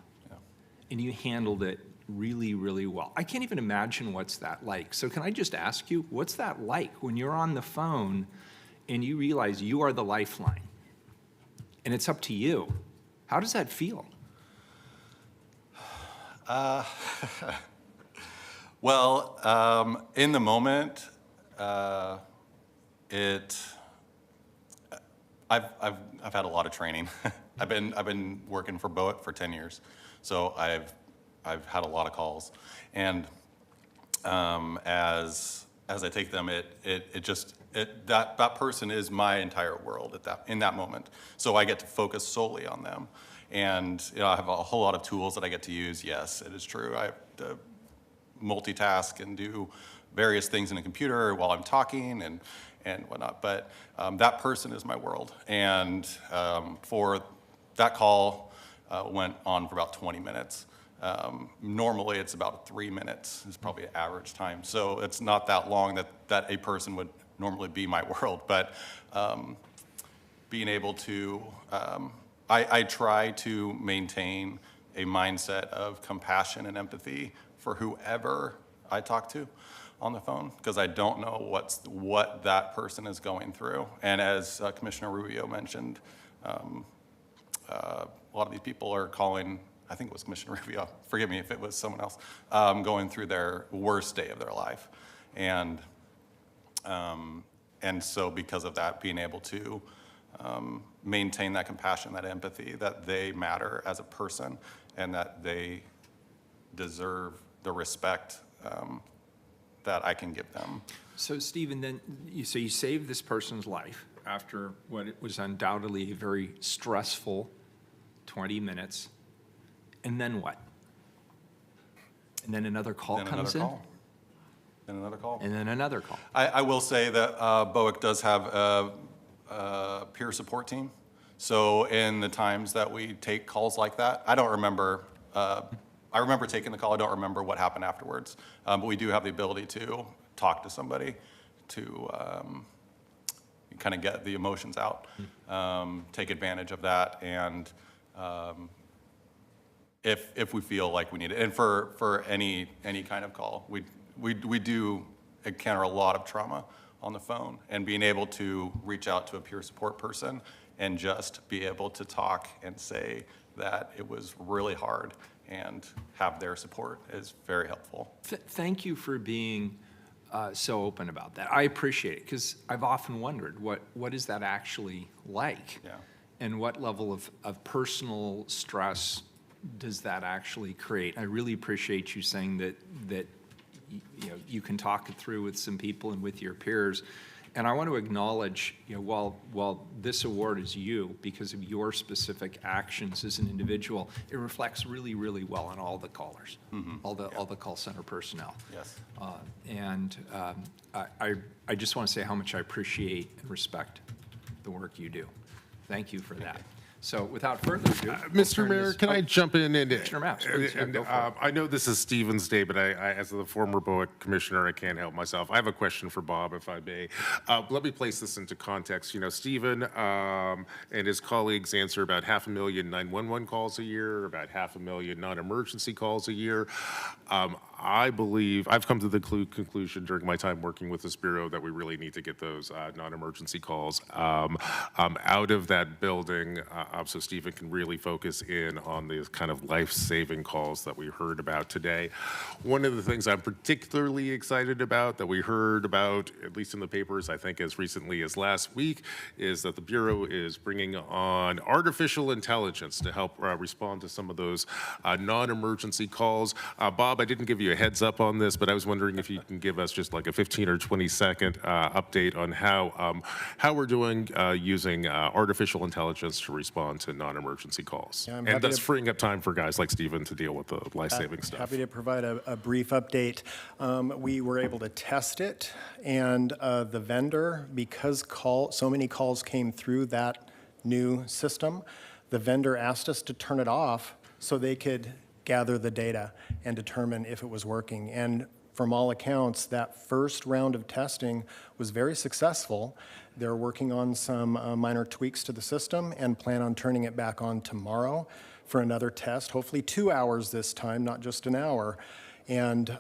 And you handled it really, really well. I can't even imagine what's that like. So can I just ask you, what's that like when you're on the phone and you realize you are the lifeline and it's up to you? How does that feel? Well, in the moment, I've had a lot of training. I've been working for BOIC for 10 years, so I've had a lot of calls, and as I take them, that person is my entire world in that moment. So I get to focus solely on them, and I have a whole lot of tools that I get to use. Yes, it is true. I have to multitask and do various things in a computer while I'm talking and whatnot. But that person is my world, and for that call went on for about 20 minutes. Normally it's about 3 minutes is probably an average time. So it's not that long that a person would normally be my world, but being able to, I try to maintain a mindset of compassion and empathy for whoever I talk to on the phone, because I don't know what that person is going through. And as Commissioner Rubio mentioned, a lot of these people are calling, I think it was Commissioner Rubio, forgive me if it was someone else, going through their worst day of their life. And so because of that, being able to maintain that compassion, that empathy, that they matter as a person and that they deserve the respect that I can give them. So Stephen, then, you saved this person's life after what it was undoubtedly a very stressful 20 minutes. And then what? And then another call Then comes another in? call. Then another call. And then another call. I will say that BOIC does have a peer support team. So in the times that we take calls like that, I don't remember, I remember taking the call, I don't remember what happened afterwards. But we do have the ability to talk to somebody to kind of get the emotions out, take advantage of that, and if we feel like we need it. And for any kind of call, we do encounter a lot of trauma on the phone, and being able to reach out to a peer support person and just be able to talk and say that it was really hard and have their support is very helpful. Thank you for being so open about that. I appreciate it, because I've often wondered, what is that actually like? Yeah. And what level of personal stress does that actually create? I really appreciate you saying that you can talk it through with some people and with your peers. And I want to acknowledge, while this award is you because of your specific actions as an individual, it reflects really, really well on all the callers, all the call center personnel. Yes. I just want to say how much I appreciate and respect the work you do. Thank you for that. So without further ado, Mr. Mayor, can I jump in? Commissioner Maps, please, yeah, go for it. I know this is Stephen's day, but I, as the former BOIC commissioner, I can't help myself. I have a question for Bob, if I may. Let me place this into context. Stephen and his colleagues answer about 500,000 911 calls a year, about 500,000 non-emergency calls a year. I believe, I've come to the conclusion during my time working with this bureau that we really need to get those non-emergency calls out of that building so Stephen can really focus in on the kind of life-saving calls that we heard about today. One of the things I'm particularly excited about that we heard about, at least in the papers, I think as recently as last week, is that the Bureau is bringing on artificial intelligence to help respond to some of those non-emergency calls. Bob, I didn't give you a heads up on this, but I was wondering if you can give us just like a 15 or 20 second update on how we're doing using artificial intelligence to respond to non-emergency calls, Yeah, and thus freeing up time for guys like Stephen to deal with the life-saving stuff. Happy to provide a brief update. We were able to test it, and the vendor, because so many calls came through that new system, the vendor asked us to turn it off so they could gather the data and determine if it was working. And from all accounts, that first round of testing was very successful. They're working on some minor tweaks to the system and plan on turning it back on tomorrow for another test, hopefully 2 hours this time, not just an hour, and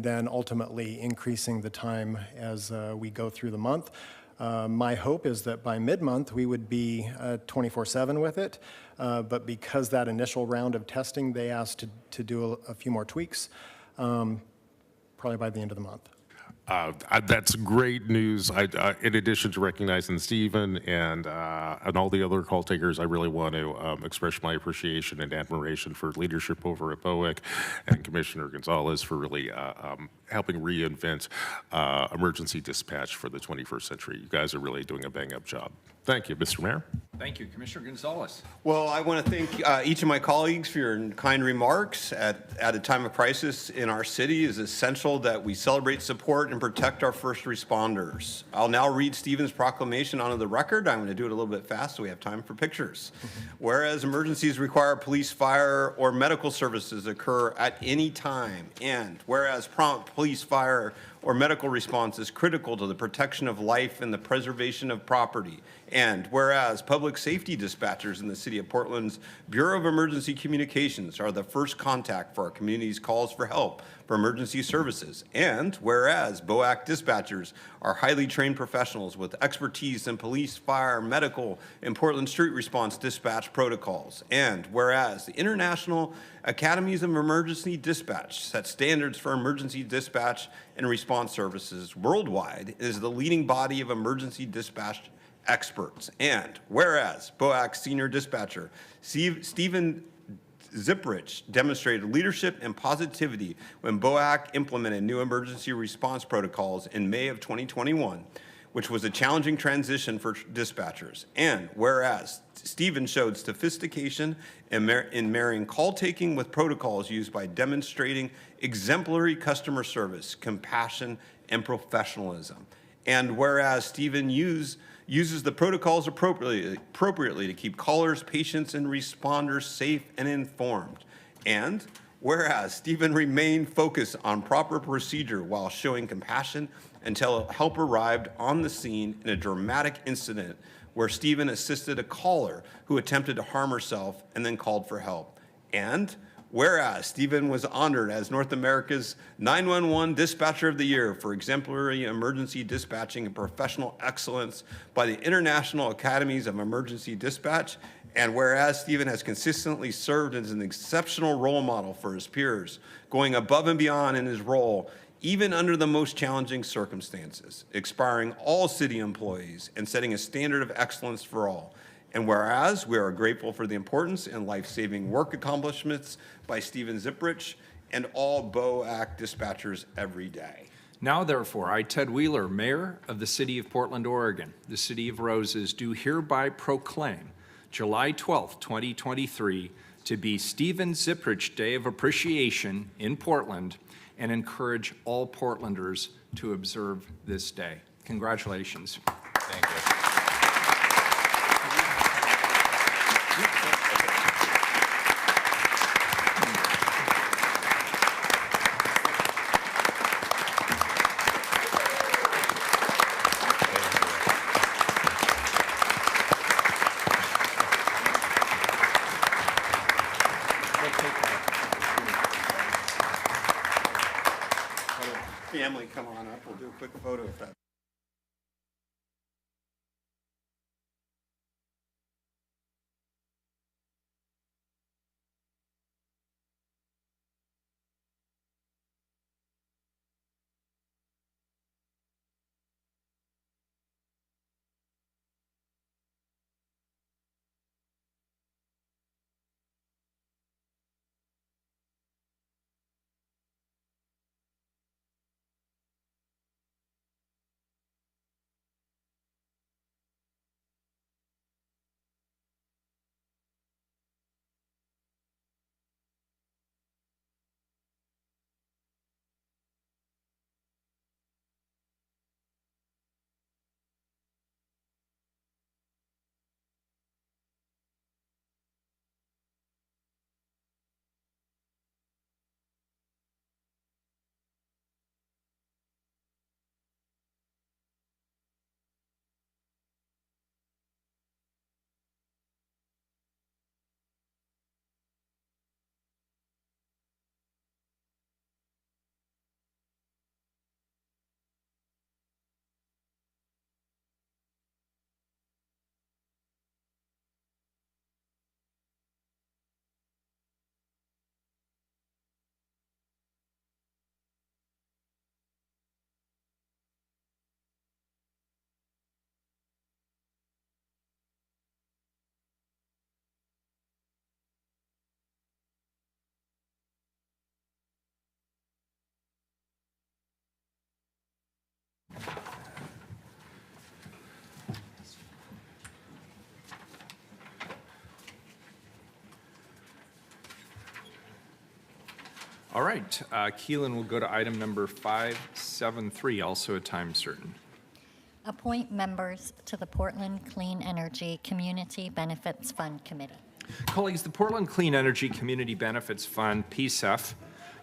then ultimately increasing the time as we go through the month. My hope is that by mid-month, we would be 24/7 with it, but because that initial round of testing, they asked to do a few more tweaks, probably by the end of the month. That's great news. In addition to recognizing Stephen and all the other call takers, I really want to express my appreciation and admiration for leadership over at BOIC and Commissioner Gonzalez for really helping reinvent emergency dispatch for the 21st century. You guys are really doing a bang-up job. Thank you, Mr. Mayor. Thank you, Commissioner Gonzalez. Well, I want to thank each of my colleagues for your kind remarks. At a time of crisis in our city, it is essential that we celebrate, support, and protect our first responders. I'll now read Stephen's proclamation onto the record. I'm going to do it a little bit fast so we have time for pictures. Whereas emergencies require police, fire, or medical services occur at any time, and whereas prompt police, fire, or medical response is critical to the protection of life and the preservation of property. And whereas public safety dispatchers in the City of Portland's Bureau of Emergency Communications are the first contact for our community's calls for help for emergency services. And whereas BOAC dispatchers are highly trained professionals with expertise in police, fire, medical, and Portland street response dispatch protocols. And whereas the International Academies of Emergency Dispatch set standards for emergency dispatch and response services worldwide, is the leading body of emergency dispatch experts. And whereas BOAC Senior Dispatcher Stephen Zipperich demonstrated leadership and positivity when BOAC implemented new emergency response protocols in May of 2021, which was a challenging transition for dispatchers. And whereas Stephen showed sophistication in marrying call taking with protocols used by demonstrating exemplary customer service, compassion, and professionalism. And whereas Stephen uses the protocols appropriately to keep callers, patients, and responders safe and informed. And whereas Stephen remained focused on proper procedure while showing compassion until help arrived on the scene in a dramatic incident where Stephen assisted a caller who attempted to harm herself and then called for help. And whereas Stephen was honored as North America's 911 Dispatcher of the Year for exemplary emergency dispatching and professional excellence by the International Academies of Emergency Dispatch, and whereas Stephen has consistently served as an exceptional role model for his peers, going above and beyond in his role, even under the most challenging circumstances, inspiring all city employees and setting a standard of excellence for all. And whereas we are grateful for the importance and life-saving work accomplishments by Stephen Zipperich and all BOAC dispatchers every day. Now, therefore, I, Ted Wheeler, Mayor of the City of Portland, Oregon, the City of Roses, do hereby proclaim July 12th, 2023 to be Stephen Zipperich Day of Appreciation in Portland and encourage all Portlanders to observe this day. Congratulations. Thank you. Family, come on up. We'll do a quick photo of that. All right, Keelan will go to item number 573, also a time certain. Appoint members to the Portland Clean Energy Community Benefits Fund Committee. Colleagues, the Portland Clean Energy Community Benefits Fund, PCEF,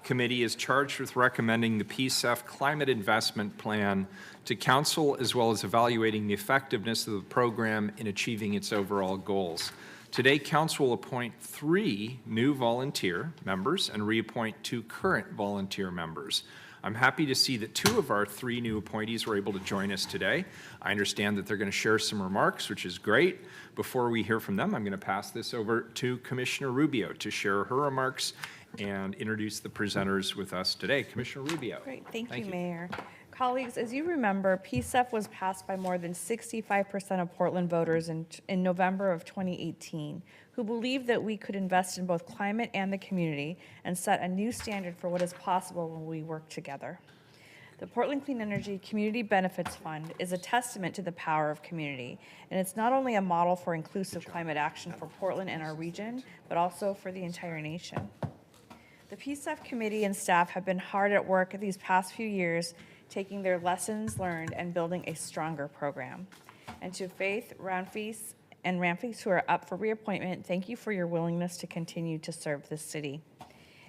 Committee is charged with recommending the PCEF Climate Investment Plan to Council, as well as evaluating the effectiveness of the program in achieving its overall goals. Today, Council will appoint 3 new volunteer members and reappoint 2 current volunteer members. I'm happy to see that 2 of our 3 new appointees were able to join us today. I understand that they're going to share some remarks, which is great. Before we hear from them, I'm going to pass this over to Commissioner Rubio to share her remarks and introduce the presenters with us today. Commissioner Rubio. Great, thank you, Mayor. Colleagues, as you remember, PSEF was passed by more than 65% of Portland voters in November of 2018, who believed that we could invest in both climate and the community and set a new standard for what is possible when we work together. The Portland Clean Energy Community Benefits Fund is a testament to the power of community, and it's not only a model for inclusive climate action for Portland and our region, but also for the entire nation. The PSEF committee and staff have been hard at work these past few years, taking their lessons learned and building a stronger program. And to Faith, Ramfis, and Ramfis who are up for reappointment, thank you for your willingness to continue to serve this city.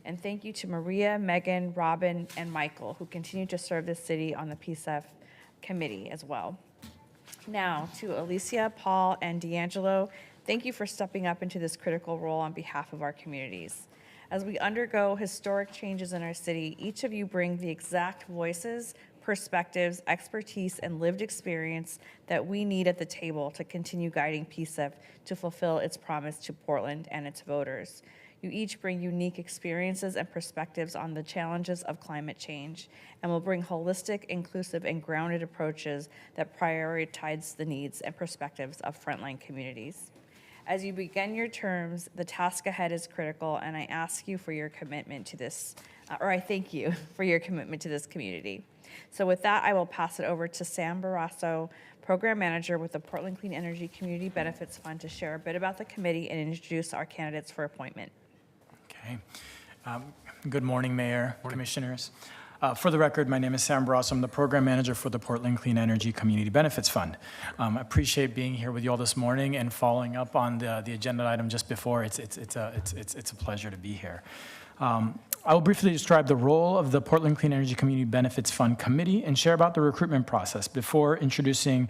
And thank you to Maria, Megan, Robin, and Michael, who continue to serve this city on the PSEF committee as well. Now, to Alicia, Paul, and D'Angelo, thank you for stepping up into this critical role on behalf of our communities. As we undergo historic changes in our city, each of you bring the exact voices, perspectives, expertise, and lived experience that we need at the table to continue guiding PSEF to fulfill its promise to Portland and its voters. You each bring unique experiences and perspectives on the challenges of climate change and will bring holistic, inclusive, and grounded approaches that prioritize the needs and perspectives of frontline communities. As you begin your terms, the task ahead is critical, and I ask you for your commitment to this, or I thank you for your commitment to this community. So with that, I will pass it over to Sam Barrasso, Program Manager with the Portland Clean Energy Community Benefits Fund, to share a bit about the committee and introduce our candidates for appointment. Okay. Good morning, Mayor, Commissioners. For the record, my name is Sam Barrasso. I'm the Program Manager for the Portland Clean Energy Community Benefits Fund. I appreciate being here with you all this morning and following up on the agenda item just before. It's a pleasure to be here. I will briefly describe the role of the Portland Clean Energy Community Benefits Fund Committee and share about the recruitment process before introducing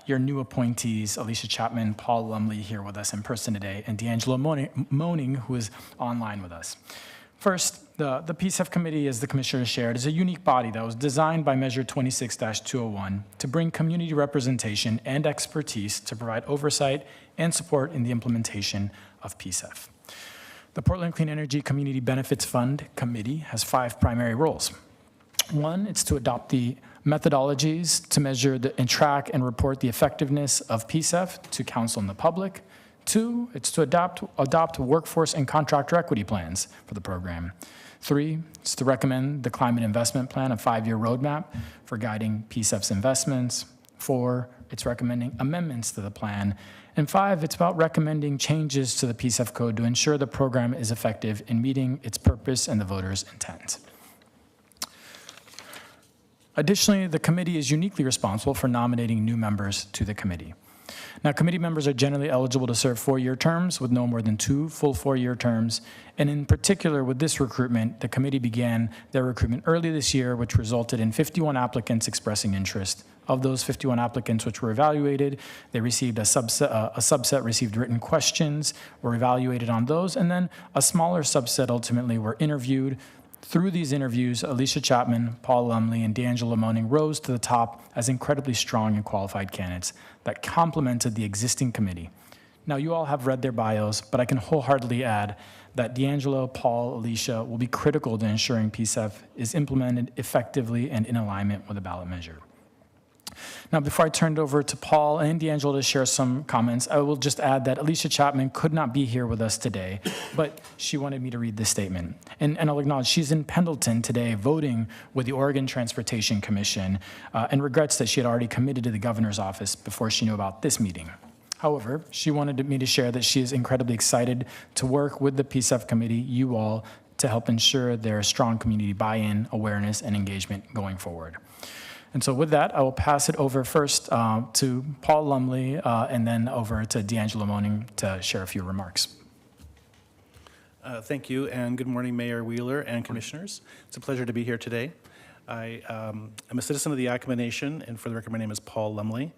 your new appointees, Alicia Chapman, Paul Lumley here with us in person today, and D'Angelo Moaning, who is online with us. First, the PSEF Committee, as the Commissioner shared, is a unique body that was designed by Measure 26-201 to bring community representation and expertise to provide oversight and support in the implementation of PSEF. The Portland Clean Energy Community Benefits Fund Committee has 5 primary roles. One, it's to adopt the methodologies to measure and track and report the effectiveness of PSEF to council and the public. 2, it's to adopt workforce and contractor equity plans for the program. 3, it's to recommend the climate investment plan, a 5-year roadmap for guiding PSEF's investments. 4, it's recommending amendments to the plan. And 5, it's about recommending changes to the PSEF code to ensure the program is effective in meeting its purpose and the voters' intent. Additionally, the committee is uniquely responsible for nominating new members to the committee. Now, committee members are generally eligible to serve 4-year terms with no more than 2 full 4-year terms. And in particular, with this recruitment, the committee began their recruitment early this year, which resulted in 51 applicants expressing interest. Of those 51 applicants which were evaluated, they received a subset received written questions, were evaluated on those, and then a smaller subset ultimately were interviewed. Through these interviews, Alicia Chapman, Paul Lumley, and D'Angelo Moaning rose to the top as incredibly strong and qualified candidates that complemented the existing committee. Now, you all have read their bios, but I can wholeheartedly add that D'Angelo, Paul, Alicia will be critical to ensuring PSEF is implemented effectively and in alignment with the ballot measure. Now, before I turn it over to Paul and D'Angelo to share some comments, I will just add that Alicia Chapman could not be here with us today, but she wanted me to read this statement. And I'll acknowledge she's in Pendleton today voting with the Oregon Transportation Commission and regrets that she had already committed to the governor's office before she knew about this meeting. However, she wanted me to share that she is incredibly excited to work with the PSEF committee, you all, to help ensure there is strong community buy-in, awareness, and engagement going forward. And so with that, I will pass it over first to Paul Lumley and then over to D'Angelo Moaning to share a few remarks. Thank you, and good morning, Mayor Wheeler and Commissioners. It's a pleasure to be here today. I am a citizen of the Yakima Nation, and for the record, my name is Paul Lumley.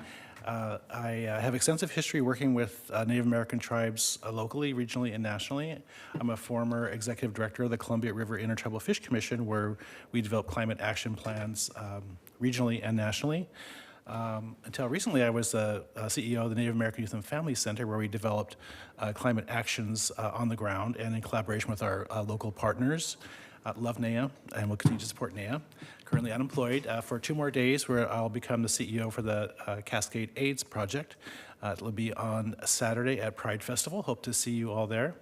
I have extensive history working with Native American tribes locally, regionally, and nationally. I'm a former executive director of the Columbia River Intertribal Fish Commission, where we develop climate action plans regionally and nationally. Until recently, I was a CEO of the Native American Youth and Family Center, where we developed climate actions on the ground and in collaboration with our local partners. love NAIA and will continue to support NAIA. Currently unemployed for 2 more days where I'll become the CEO for the Cascade AIDS Project. It'll be on Saturday at Pride Festival. Hope to see you all there.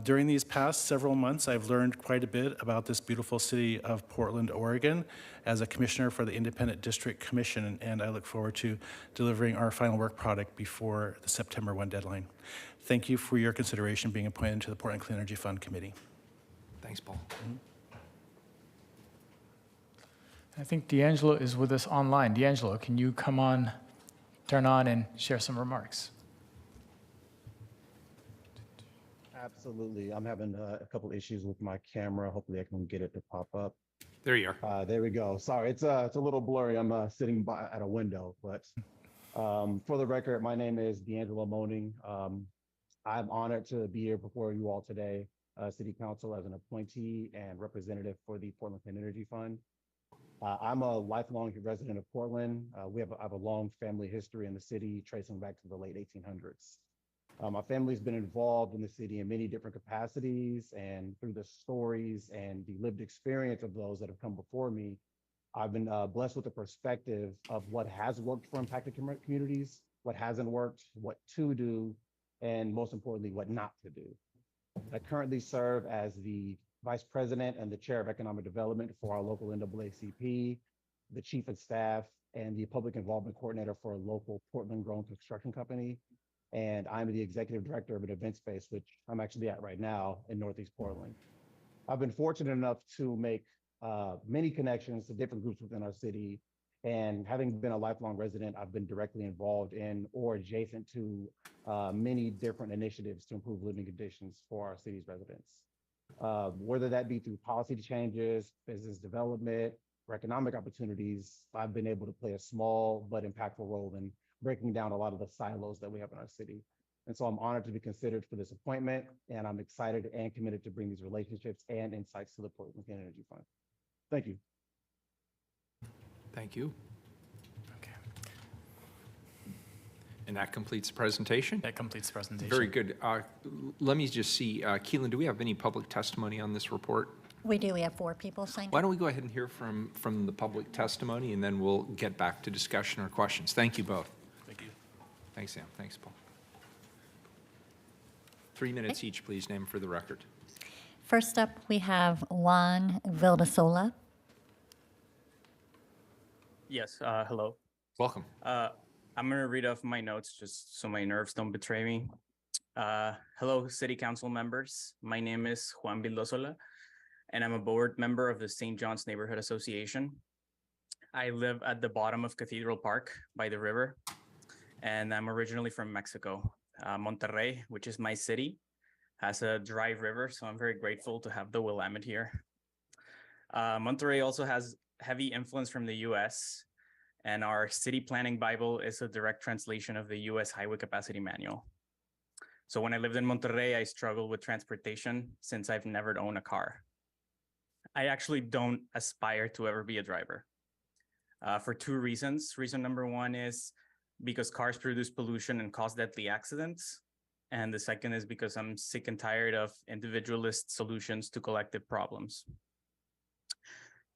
During these past several months, I've learned quite a bit about this beautiful city of Portland, Oregon, as a commissioner for the Independent District Commission, and I look forward to delivering our final work product before the September 1 deadline. Thank you for your consideration being appointed to the Portland Clean Energy Fund Committee. Thanks, Paul. I think D'Angelo is with us online. D'Angelo, can you come on, turn on, and share some remarks? Absolutely. I'm having a couple issues with my camera. Hopefully I can get it to pop up. There you are. There we go. Sorry, it's a little blurry. I'm sitting at a window, but for the record, my name is D'Angelo Moaning. I'm honored to be here before you all today, City Council, as an appointee and representative for the Portland Clean Energy Fund. I'm a lifelong resident of Portland. I have a long family history in the city, tracing back to the late 1800s. My family's been involved in the city in many different capacities, and through the stories and the lived experience of those that have come before me, I've been blessed with the perspective of what has worked for impacted communities, what hasn't worked, what to do, and most importantly, what not to do. I currently serve as the Vice President and the Chair of Economic Development for our local NAACP, the Chief of Staff, and the Public Involvement Coordinator for a local Portland-grown construction company. And I'm the Executive Director of an event space, which I'm actually at right now in Northeast Portland. I've been fortunate enough to make many connections to different groups within our city. And having been a lifelong resident, I've been directly involved in or adjacent to many different initiatives to improve living conditions for our city's residents. Whether that be through policy changes, business development, or economic opportunities, I've been able to play a small but impactful role in breaking down a lot of the silos that we have in our city. And so I'm honored to be considered for this appointment, and I'm excited and committed to bring these relationships and insights to the Portland Clean Energy Fund. Thank you. Thank you. Okay. And that completes the presentation? That completes the presentation. Very good. Let me just see, Keelan, do we have any public testimony on this report? We do. We have 4 people signed Why up. don't we go ahead and hear from the public testimony, and then we'll get back to discussion or questions. Thank you both. Thank you. Thanks, Sam. Thanks, Paul. 3 minutes each, please, name for the record. First up, we have Juan Vildasola. Yes, hello. Welcome. I'm going to read off my notes just so my nerves don't betray me. Hello, City Council members. My name is Juan Vildasola, and I'm a board member of the St. John's Neighborhood Association. I live at the bottom of Cathedral Park by the river, and I'm originally from Mexico. Monterrey, which is my city, has a dry river, so I'm very grateful to have the Willamette here. Monterrey also has heavy influence from the US, and our city planning Bible is a direct translation of the US Highway Capacity Manual. So when I lived in Monterrey, I struggled with transportation since I've never owned a car. I actually don't aspire to ever be a driver for 2 reasons. Reason number 1 is because cars produce pollution and cause deadly accidents. And the second is because I'm sick and tired of individualist solutions to collective problems.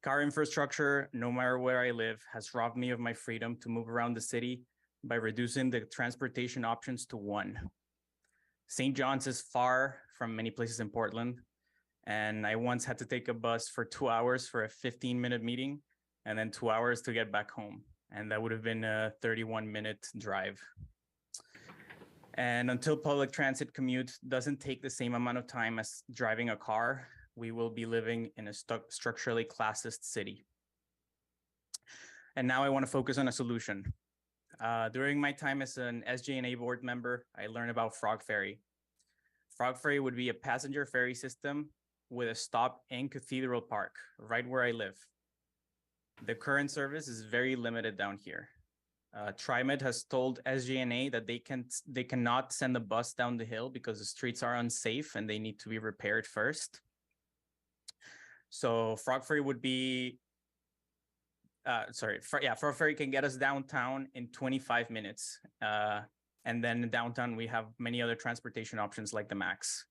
Car infrastructure, no matter where I live, has robbed me of my freedom to move around the city by reducing the transportation options to 1. St. John's is far from many places in Portland, and I once had to take a bus for 2 hours for a 15-minute meeting and then 2 hours to get back home. And that would have been a 31-minute drive. And until public transit commute doesn't take the same amount of time as driving a car, we will be living in a structurally classist city. And now I want to focus on a solution. During my time as an SJ&A board member, I learned about Frog Ferry. Frog Ferry would be a passenger ferry system with a stop in Cathedral Park, right where I live. The current service is very limited down here. TriMet has told SJ&A that they cannot send a bus down the hill because the streets are unsafe and they need to be repaired first. So Frog Ferry would be, Frog Ferry can get us downtown in 25 minutes. And then in downtown, we have many other transportation options like the MAX.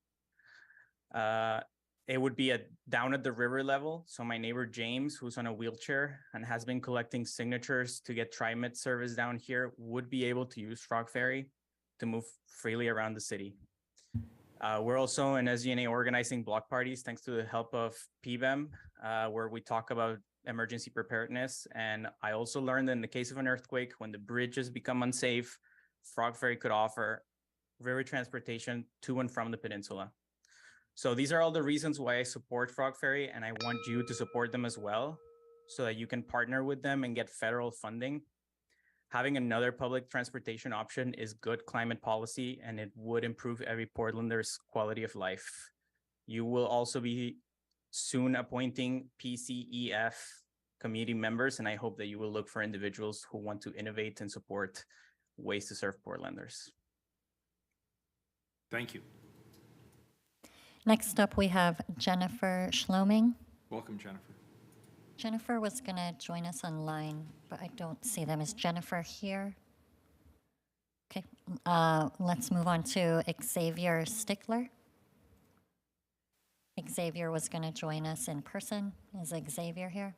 It would be down at the river level. So my neighbor James, who's on a wheelchair and has been collecting signatures to get TriMet service down here, would be able to use Frog Ferry to move freely around the city. We're also in SGNA organizing block parties thanks to the help of PBEM, where we talk about emergency preparedness. And I also learned that in the case of an earthquake, when the bridges become unsafe, Frog Ferry could offer river transportation to and from the peninsula. So these are all the reasons why I support Frog Ferry, and I want you to support them as well so that you can partner with them and get federal funding. Having another public transportation option is good climate policy, and it would improve every Portlander's quality of life. You will also be soon appointing PCEF committee members, and I hope that you will look for individuals who want to innovate and support ways to serve Portlanders. Thank you. Next up, we have Jennifer Schloming. Welcome, Jennifer. Jennifer was going to join us online, but I don't see them. Is Jennifer here? Okay, let's move on to Xavier Stickler. Xavier was going to join us in person. Is Xavier here?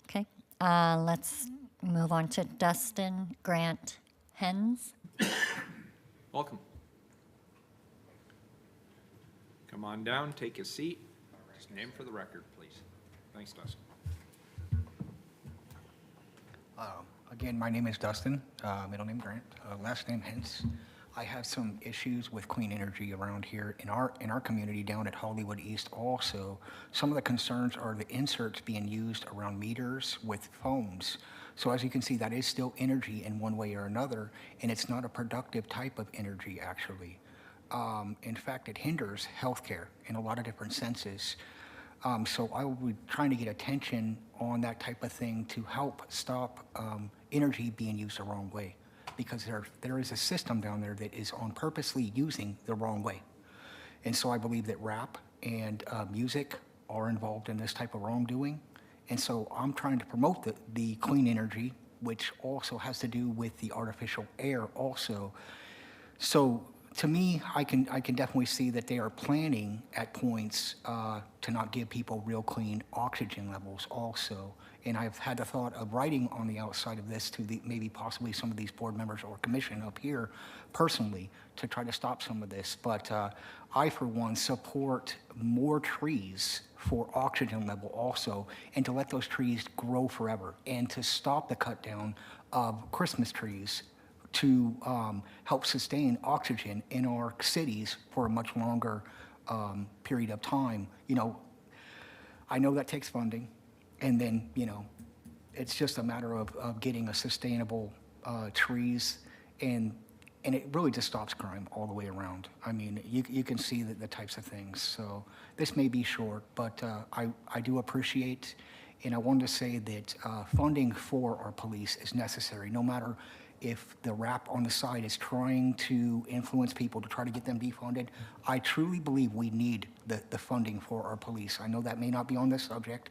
Okay, let's move on to Dustin Grant Hens. Welcome. Come on down, take a seat. Just name for the record, please. Thanks, Dustin. Again, my name is Dustin, middle name Grant, last name Hens. I have some issues with clean energy around here in our community down at Hollywood East also. Some of the concerns are the inserts being used around meters with phones. So as you can see, that is still energy in one way or another, and it's not a productive type of energy actually. In fact, it hinders healthcare in a lot of different senses. So I will be trying to get attention on that type of thing to help stop energy being used the wrong way, because there is a system down there that is on purposely using the wrong way. And so I believe that rap and music are involved in this type of wrongdoing. And so I'm trying to promote the clean energy, which also has to do with the artificial air also. So to me, I can definitely see that they are planning at points to not give people real clean oxygen levels also. And I've had the thought of writing on the outside of this to maybe possibly some of these board members or commission up here personally to try to stop some of this. But I, for one, support more trees for oxygen level also, and to let those trees grow forever, and to stop the cut down of Christmas trees to help sustain oxygen in our cities for a much longer period of time. You know, I know that takes funding, and then, you know, it's just a matter of getting a sustainable trees, and it really just stops crime all the way around. I mean, you can see the types of things. So this may be short, but I do appreciate, and I wanted to say that funding for our police is necessary, no matter if the rap on the side is trying to influence people to try to get them defunded. I truly believe we need the funding for our police. I know that may not be on this subject,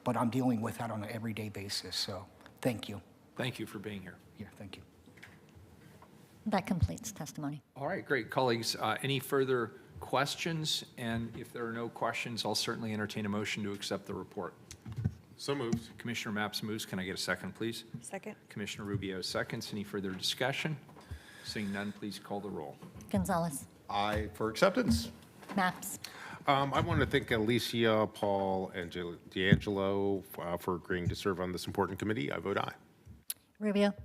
but I'm dealing with that on an everyday basis. So thank you. Thank you for being here. Yeah, thank you. That completes testimony. All right, great. Colleagues, any further questions? And if there are no questions, I'll certainly entertain a motion to accept the report. So moved. Commissioner Mapps moves. Can I get a second, please? Second. Commissioner Rubio seconds. Any further discussion? Seeing none, please call the roll. Gonzalez. Aye for acceptance. Maps. I want to thank Alicia, Paul, and D'Angelo for agreeing to serve on this important committee. I vote aye. Rubio.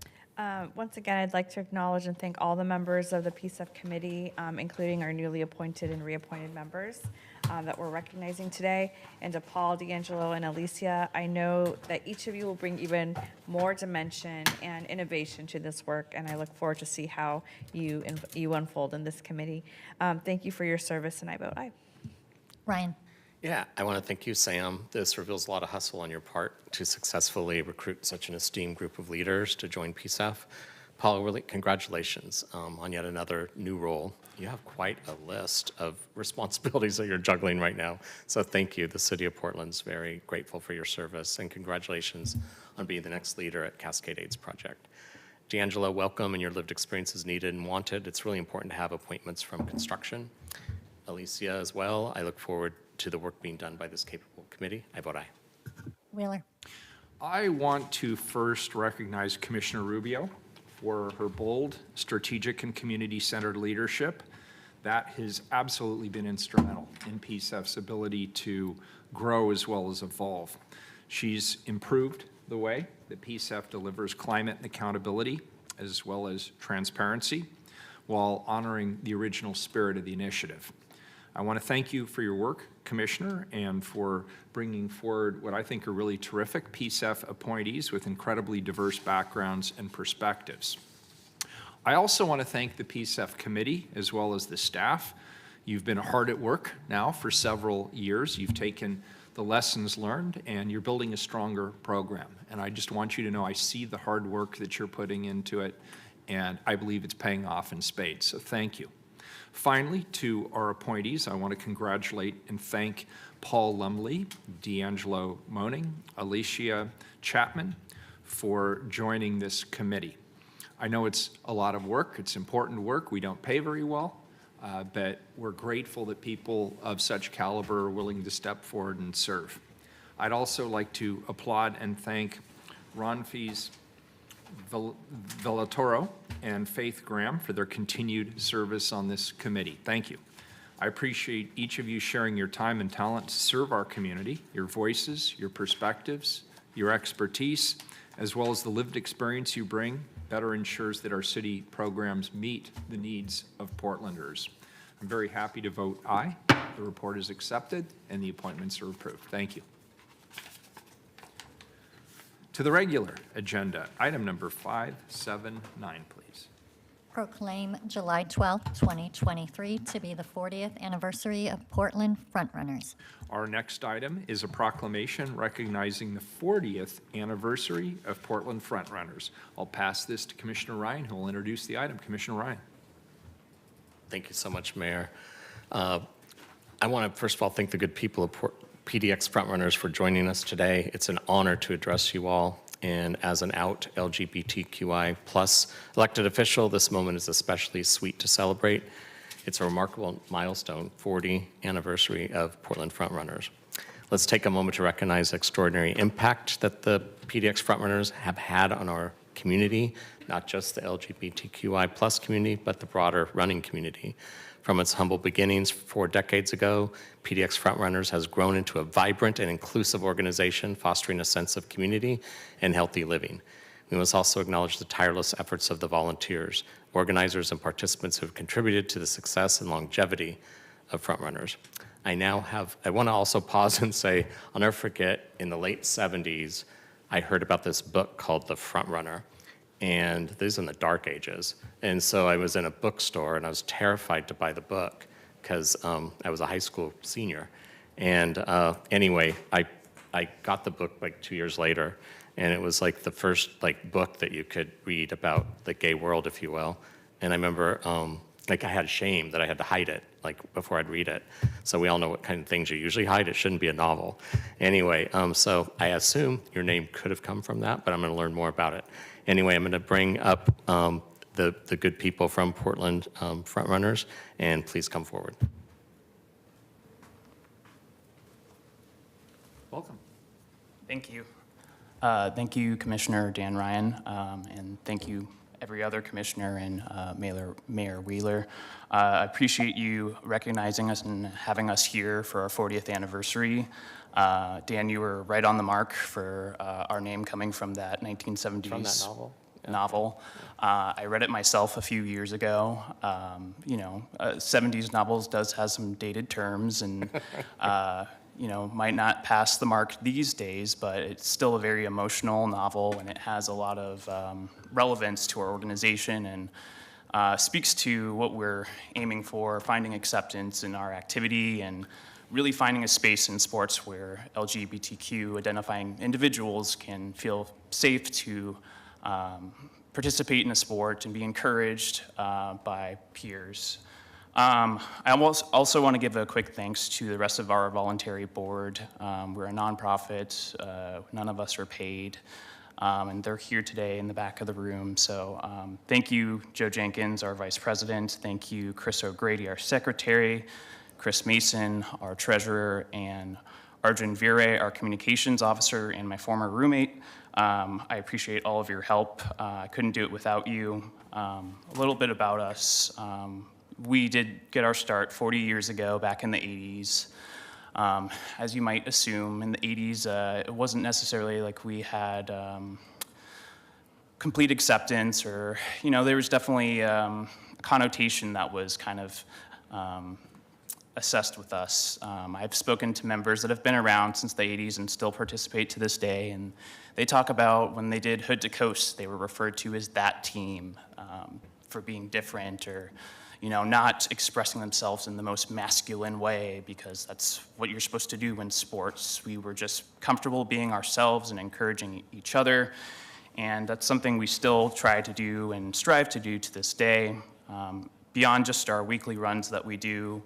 Once again, I'd like to acknowledge and thank all the members of the PSEF committee, including our newly appointed and reappointed members that we're recognizing today. And to Paul, D'Angelo, and Alicia, I know that each of you will bring even more dimension and innovation to this work, and I look forward to see how you unfold in this committee. Thank you for your service, and I vote aye. Ryan. Yeah, I want to thank you, Sam. This reveals a lot of hustle on your part to successfully recruit such an esteemed group of leaders to join PSEF. Paul, really congratulations on yet another new role. You have quite a list of responsibilities that you're juggling right now. So thank you. The City of Portland's very grateful for your service, and congratulations on being the next leader at Cascade AIDS Project. D'Angelo, welcome, and your lived experience is needed and wanted. It's really important to have appointments from construction. Alicia as well. I look forward to the work being done by this capable committee. I vote aye. Wheeler. I want to first recognize Commissioner Rubio for her bold, strategic, and community-centered leadership. That has absolutely been instrumental in PSEF's ability to grow as well as evolve. She's improved the way that PSEF delivers climate and accountability as well as transparency while honoring the original spirit of the initiative. I want to thank you for your work, Commissioner, and for bringing forward what I think are really terrific PSEF appointees with incredibly diverse backgrounds and perspectives. I also want to thank the PSEF committee as well as the staff. You've been hard at work now for several years. You've taken the lessons learned and you're building a stronger program. And I just want you to know I see the hard work that you're putting into it, and I believe it's paying off in spades. So thank you. Finally, to our appointees, I want to congratulate and thank Paul Lumley, D'Angelo Moaning, Alicia Chapman for joining this committee. I know it's a lot of work. It's important work. We don't pay very well, but we're grateful that people of such caliber are willing to step forward and serve. I'd also like to applaud and thank Ron Fees Villatoro and Faith Graham for their continued service on this committee. Thank you. I appreciate each of you sharing your time and talent to serve our community. Your voices, your perspectives, your expertise, as well as the lived experience you bring better ensures that our city programs meet the needs of Portlanders. I'm very happy to vote aye. The report is accepted and the appointments are approved. Thank you. To the regular agenda, item number 579, please. Proclaim July 12th, 2023 to be the 40th anniversary of Portland Frontrunners. Our next item is a proclamation recognizing the 40th anniversary of Portland Frontrunners. I'll pass this to Commissioner Ryan, who will introduce the item. Commissioner Ryan. Thank you so much, Mayor. I want to first of all thank the good people of PDX Frontrunners for joining us today. It's an honor to address you all. And as an out LGBTQI plus elected official, this moment is especially sweet to celebrate. It's a remarkable milestone, 40th anniversary of Portland Frontrunners. Let's take a moment to recognize the extraordinary impact that the PDX Frontrunners have had on our community, not just the LGBTQI plus community, but the broader running community. From its humble beginnings 4 decades ago, PDX Frontrunners has grown into a vibrant and inclusive organization fostering a sense of community and healthy living. We must also acknowledge the tireless efforts of the volunteers, organizers, and participants who have contributed to the success and longevity of Frontrunners. I want to also pause and say, I'll never forget, in the late 70s, I heard about this book called The Frontrunner. And this is in the dark ages. And so I was in a bookstore and I was terrified to buy the book because I was a high school senior. And anyway, I got the book like 2 years later, and it was like the first book that you could read about the gay world, if you will. And I remember I had shame that I had to hide it before I'd read it. So we all know what kind of things you usually hide. It shouldn't be a novel. Anyway, so I assume your name could have come from that, but I'm going to learn more about it. Anyway, I'm going to bring up the good people from Portland Frontrunners, and please come forward. Welcome. Thank you. Thank you, Commissioner Dan Ryan, and thank you every other commissioner and Mayor Wheeler. I appreciate you recognizing us and having us here for our 40th anniversary. Dan, you were right on the mark for our name coming from that 1970s From that novel? novel. I read it myself a few years ago. 70s novels does have some dated terms and might not pass the mark these days, but it's still a very emotional novel and it has a lot of relevance to our organization and speaks to what we're aiming for, finding acceptance in our activity and really finding a space in sports where LGBTQ identifying individuals can feel safe to participate in a sport and be encouraged by peers. I also want to give a quick thanks to the rest of our voluntary board. We're a nonprofit, none of us are paid, and they're here today in the back of the room. So thank you, Joe Jenkins, our vice president. Thank you, Chris O'Grady, our secretary. Chris Mason, our treasurer, and Arjun Vire, our communications officer, and my former roommate. I appreciate all of your help. I couldn't do it without you. A little bit about us. We did get our start 40 years ago, back in the 80s. As you might assume, in the 80s, it wasn't necessarily like we had complete acceptance, or, there was definitely a connotation that was kind of assessed with us. I've spoken to members that have been around since the 80s and still participate to this day, and they talk about when they did Hood to Coast, they were referred to as that team for being different, or not expressing themselves in the most masculine way, because that's what you're supposed to do in sports. We were just comfortable being ourselves and encouraging each other, and that's something we still try to do and strive to do to this day. Beyond just our weekly runs that we do,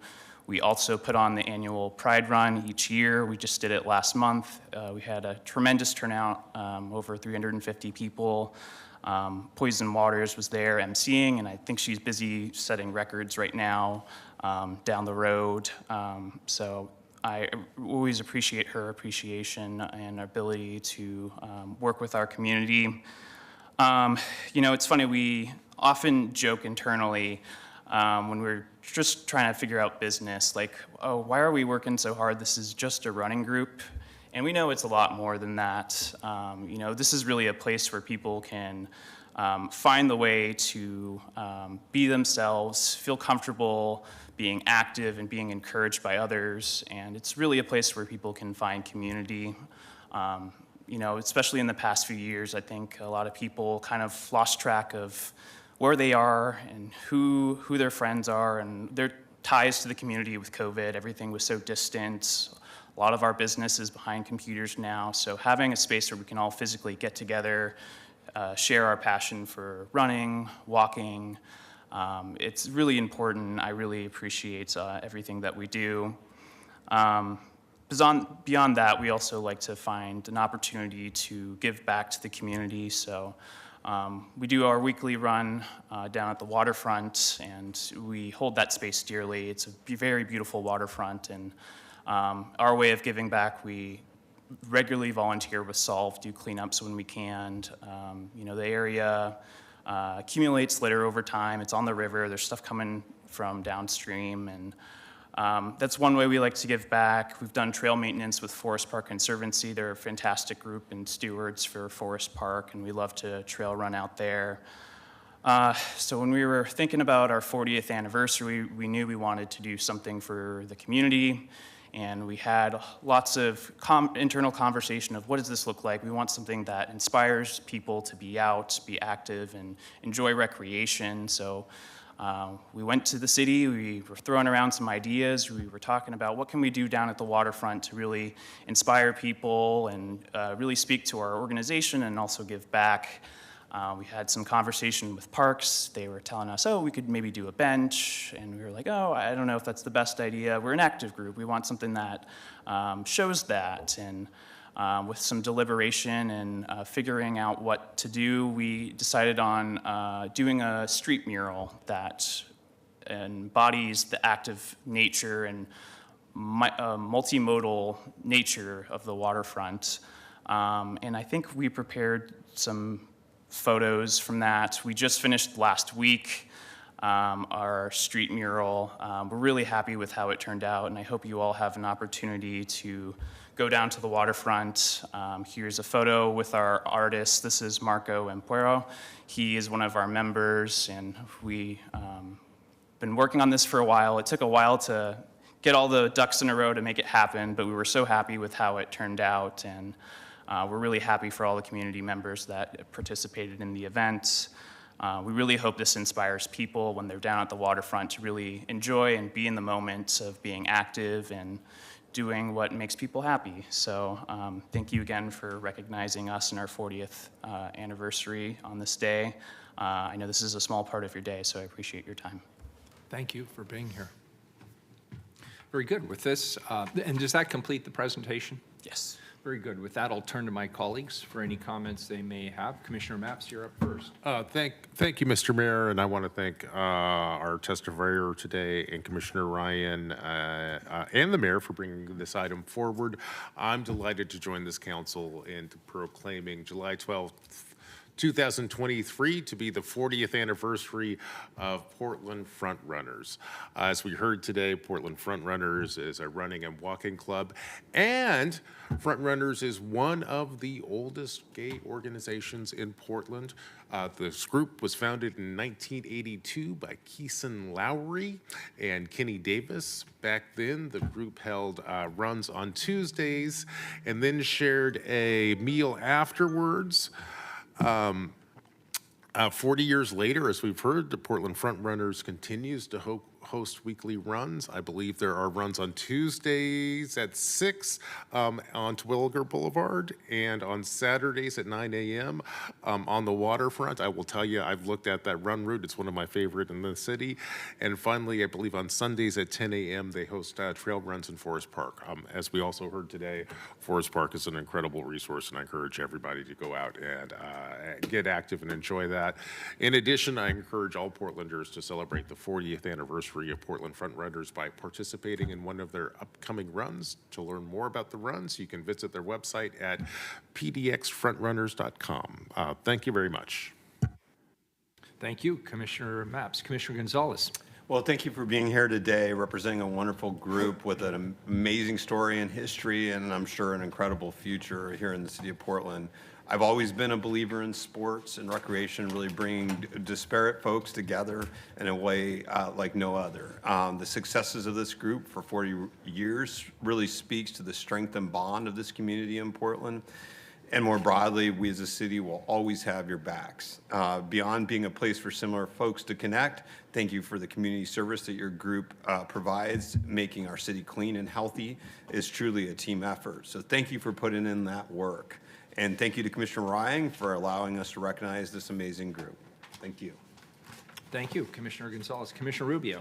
we also put on the annual Pride Run each year. We just did it last month. We had a tremendous turnout, over 350 people. Poison Waters was there emceeing, and I think she's busy setting records right now down the road. So I always appreciate her appreciation and our ability to work with our community. It's funny, we often joke internally when we're just trying to figure out business, like, oh, why are we working so hard? This is just a running group. And we know it's a lot more than that. This is really a place where people can find the way to be themselves, feel comfortable being active and being encouraged by others. And it's really a place where people can find community. Especially in the past few years, I think a lot of people kind of lost track of where they are and who their friends are and their ties to the community with COVID. Everything was so distant. A lot of our business is behind computers now, so having a space where we can all physically get together, share our passion for running, walking, it's really important. I really appreciate everything that we do. Beyond that, we also like to find an opportunity to give back to the community. So we do our weekly run down at the waterfront, and we hold that space dearly. It's a very beautiful waterfront, and our way of giving back, we regularly volunteer with Solve, do cleanups when we can. The area accumulates litter over time. It's on the river. There's stuff coming from downstream, and that's one way we like to give back. We've done trail maintenance with Forest Park Conservancy. They're a fantastic group and stewards for Forest Park, and we love to trail run out there. So when we were thinking about our 40th anniversary, we knew we wanted to do something for the community. And we had lots of internal conversation of what does this look like? We want something that inspires people to be out, be active, and enjoy recreation. So we went to the city, we were throwing around some ideas, we were talking about what can we do down at the waterfront to really inspire people and really speak to our organization and also give back. We had some conversation with Parks. They were telling us, oh, we could maybe do a bench. And we were like, oh, I don't know if that's the best idea. We're an active group. We want something that shows that. And with some deliberation and figuring out what to do, we decided on doing a street mural that embodies the active nature and multimodal nature of the waterfront. And I think we prepared some photos from that. We just finished last week our street mural. We're really happy with how it turned out, and I hope you all have an opportunity to go down to the waterfront. Here's a photo with our artist. This is Marco Empuero. He is one of our members, and we been working on this for a while. It took a while to get all the ducks in a row to make it happen, but we were so happy with how it turned out, and we're really happy for all the community members that participated in the event. We really hope this inspires people when they're down at the waterfront to really enjoy and be in the moment of being active and doing what makes people happy. So thank you again for recognizing us in our 40th anniversary on this day. I know this is a small part of your day, so I appreciate your time. Thank you for being here. Very good. With this, and does that complete the presentation? Yes. Very good. With that, I'll turn to my colleagues for any comments they may have. Commissioner Maps, you're up first. Thank you, Mr. Mayor, and I want to thank our testifier today and Commissioner Ryan and the mayor for bringing this item forward. I'm delighted to join this council in proclaiming July 12th, 2023 to be the 40th anniversary of Portland Front Runners. As we heard today, Portland Front Runners is a running and walking club, and Front Runners is one of the oldest gay organizations in Portland. This group was founded in 1982 by Keeson Lowry and Kenny Davis. Back then, the group held runs on Tuesdays and then shared a meal afterwards. 40 years later, as we've heard, the Portland Front Runners continues to host weekly runs. I believe there are runs on Tuesdays at 6 on Terwilliger Boulevard and on Saturdays at 9 a.m. On the waterfront. I will tell you, I've looked at that run route. It's one of my favorite in the city. And finally, I believe on Sundays at 10 a.m. they host trail runs in Forest Park. As we also heard today, Forest Park is an incredible resource, and I encourage everybody to go out and get active and enjoy that. In addition, I encourage all Portlanders to celebrate the 40th anniversary of Portland Front Runners by participating in one of their upcoming runs. To learn more about the runs, you can visit their website at pdxfrontrunners.com. Thank you very much. Thank you, Commissioner Maps. Commissioner Gonzalez. Well, thank you for being here today, representing a wonderful group with an amazing story and history, and I'm sure an incredible future here in the city of Portland. I've always been a believer in sports and recreation, really bringing disparate folks together in a way like no other. The successes of this group for 40 years really speaks to the strength and bond of this community in Portland. And more broadly, we as a city will always have your backs. Beyond being a place for similar folks to connect, thank you for the community service that your group provides. Making our city clean and healthy is truly a team effort. So thank you for putting in that work. And thank you to Commissioner Ryan for allowing us to recognize this amazing group. Thank you. Thank you, Commissioner Gonzalez. Commissioner Rubio.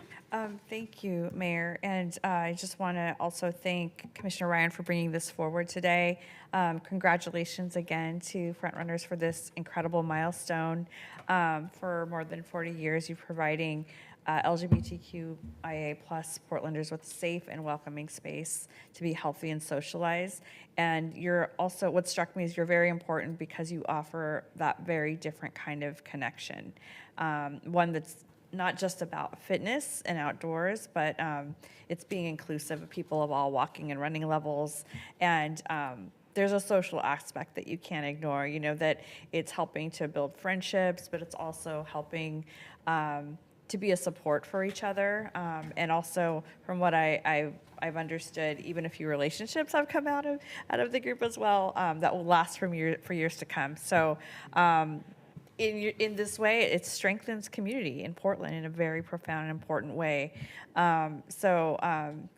Thank you, Mayor. And I just want to also thank Commissioner Ryan for bringing this forward today. Congratulations again to Front Runners for this incredible milestone. For more than 40 years, you're providing LGBTQIA+ Portlanders with a safe and welcoming space to be healthy and socialize. And you're also, what struck me is you're very important because you offer that very different kind of connection. One that's not just about fitness and outdoors, but it's being inclusive of people of all walking and running levels. And there's a social aspect that you can't ignore, you know, that it's helping to build friendships, but it's also helping to be a support for each other. And also, from what I've understood, even a few relationships have come out of the group as well that will last for years to come. So in this way, it strengthens community in Portland in a very profound and important way. You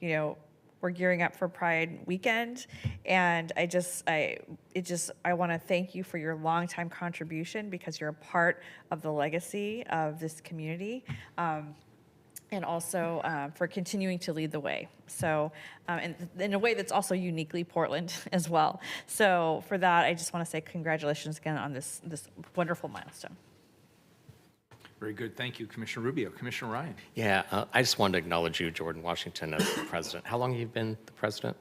know, we're gearing up for Pride weekend, and I want to thank you for your longtime contribution because you're a part of the legacy of this community, and also for continuing to lead the way. So, and in a way that's also uniquely Portland as well. So for that, I just want to say congratulations again on this wonderful milestone. Very good. Thank you, Commissioner Rubio. Commissioner Ryan. Yeah, I just wanted to acknowledge you, Jordan Washington, as the president. How long have you been the president?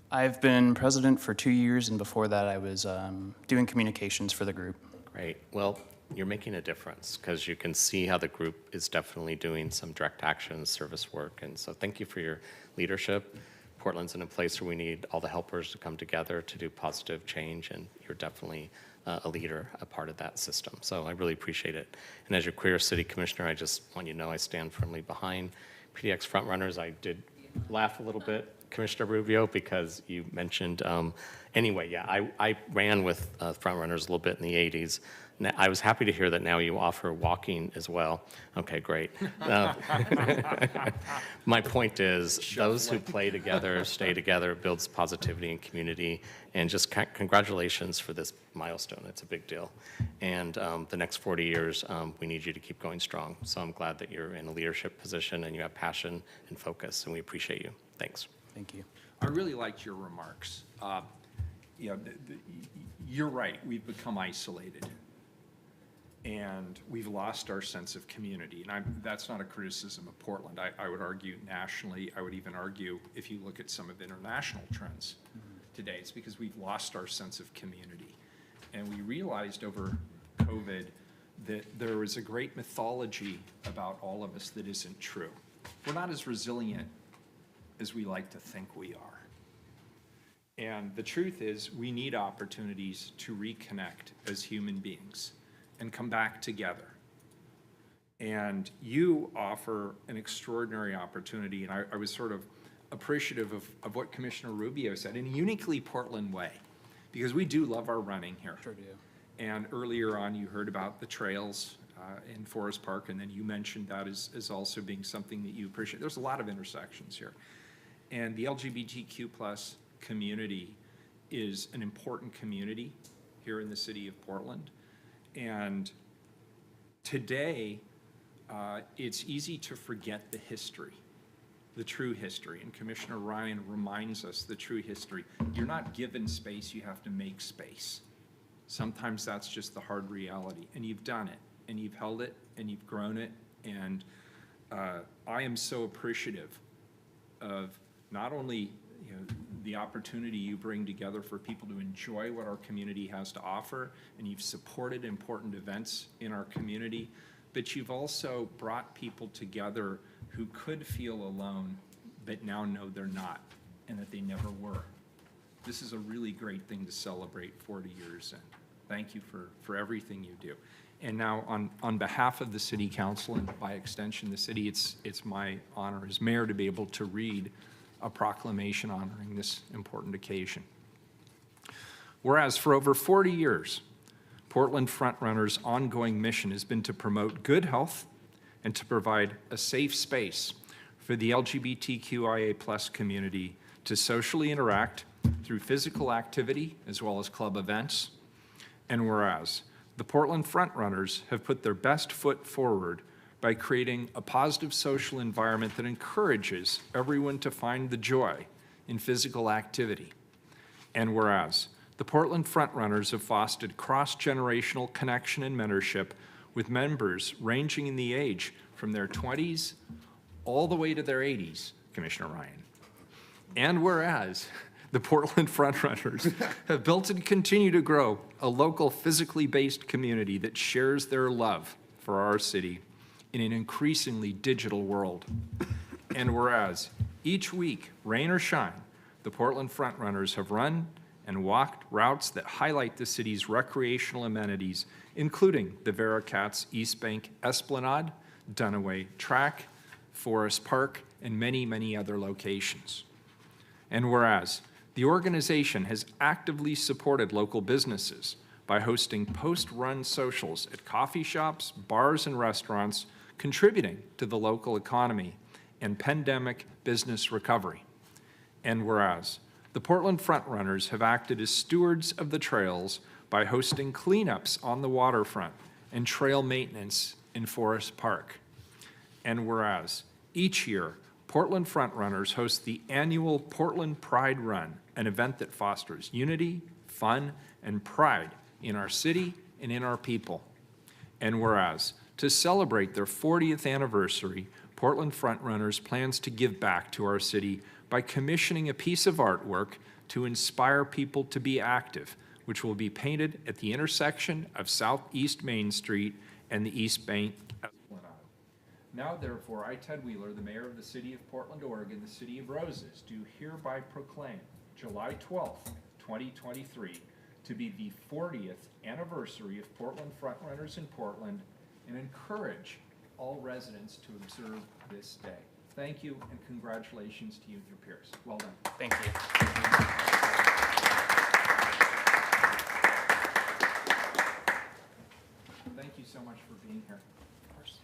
I've been president for 2 years, and before that I was doing communications for the group. Great. Well, you're making a difference because you can see how the group is definitely doing some direct action service work. And so thank you for your leadership. Portland's in a place where we need all the helpers to come together to do positive change, and you're definitely a leader, a part of that system. So I really appreciate it. And as your queer city commissioner, I just want you to know I stand firmly behind PDX Front Runners. I did laugh a little bit, Commissioner Rubio, because you mentioned, anyway, yeah, I ran with Front Runners a little bit in the 80s. I was happy to hear that now you offer walking as well. Okay, great. My point is, those who play together, stay together, builds positivity and community, and just congratulations for this milestone. It's a big deal. And the next 40 years, we need you to keep going strong. So I'm glad that you're in a leadership position and you have passion and focus, and we appreciate you. Thanks. Thank you. I really liked your remarks. you're right, we've become isolated. And we've lost our sense of community. And that's not a criticism of Portland. I would argue nationally, I would even argue if you look at some of the international trends today, it's because we've lost our sense of community. And we realized over COVID that there was a great mythology about all of us that isn't true. We're not as resilient as we like to think we are. And the truth is, we need opportunities to reconnect as human beings and come back together. And you offer an extraordinary opportunity, and I was sort of appreciative of what Commissioner Rubio said in a uniquely Portland way, because we do love our running here. Sure do. And earlier on, you heard about the trails in Forest Park, and then you mentioned that as also being something that you appreciate. There's a lot of intersections here. And the LGBTQ+ community is an important community here in the city of Portland. And today, it's easy to forget the history, the true history. And Commissioner Ryan reminds us the true history. You're not given space, you have to make space. Sometimes that's just the hard reality. And you've done it, and you've held it, and you've grown it. And I am so appreciative of not only the opportunity you bring together for people to enjoy what our community has to offer, and you've supported important events in our community, but you've also brought people together who could feel alone, but now know they're not, and that they never were. This is a really great thing to celebrate 40 years, and thank you for everything you do. And now, on behalf of the City Council, and by extension the city, it's my honor as mayor to be able to read a proclamation honoring this important occasion. Whereas for over 40 years, Portland Frontrunner's ongoing mission has been to promote good health and to provide a safe space for the LGBTQIA+ community to socially interact through physical activity as well as club events. And whereas the Portland Frontrunners have put their best foot forward by creating a positive social environment that encourages everyone to find the joy in physical activity. And whereas the Portland Frontrunners have fostered cross-generational connection and mentorship with members ranging in the age from their 20s all the way to their 80s, Commissioner Ryan. And whereas the Portland Frontrunners have built and continue to grow a local physically based community that shares their love for our city in an increasingly digital world. And whereas each week, rain or shine, the Portland Frontrunners have run and walked routes that highlight the city's recreational amenities, including the Veracats East Bank Esplanade, Dunaway Track, Forest Park, and many, many other locations. And whereas the organization has actively supported local businesses by hosting post-run socials at coffee shops, bars, and restaurants, contributing to the local economy and pandemic business recovery. And whereas the Portland Frontrunners have acted as stewards of the trails by hosting cleanups on the waterfront and trail maintenance in Forest Park. And whereas each year, Portland Frontrunners host the annual Portland Pride Run, an event that fosters unity, fun, and pride in our city and in our people. And whereas to celebrate their 40th anniversary, Portland Frontrunners plans to give back to our city by commissioning a piece of artwork to inspire people to be active, which will be painted at the intersection of Southeast Main Street and the East Bank Esplanade. Now, therefore, I, Ted Wheeler, the mayor of the city of Portland, Oregon, the city of Roses, do hereby proclaim July 12th, 2023, to be the 40th anniversary of Portland Frontrunners in Portland, and encourage all residents to observe this day. Thank you, and congratulations to you and your peers. Well done. Thank you. Thank you so much for being here. Of course.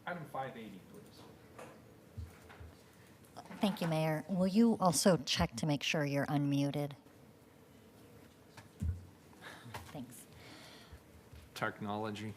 Item 580, please. Thank you, Mayor. Will you also check to make sure you're unmuted? Thanks. Technology.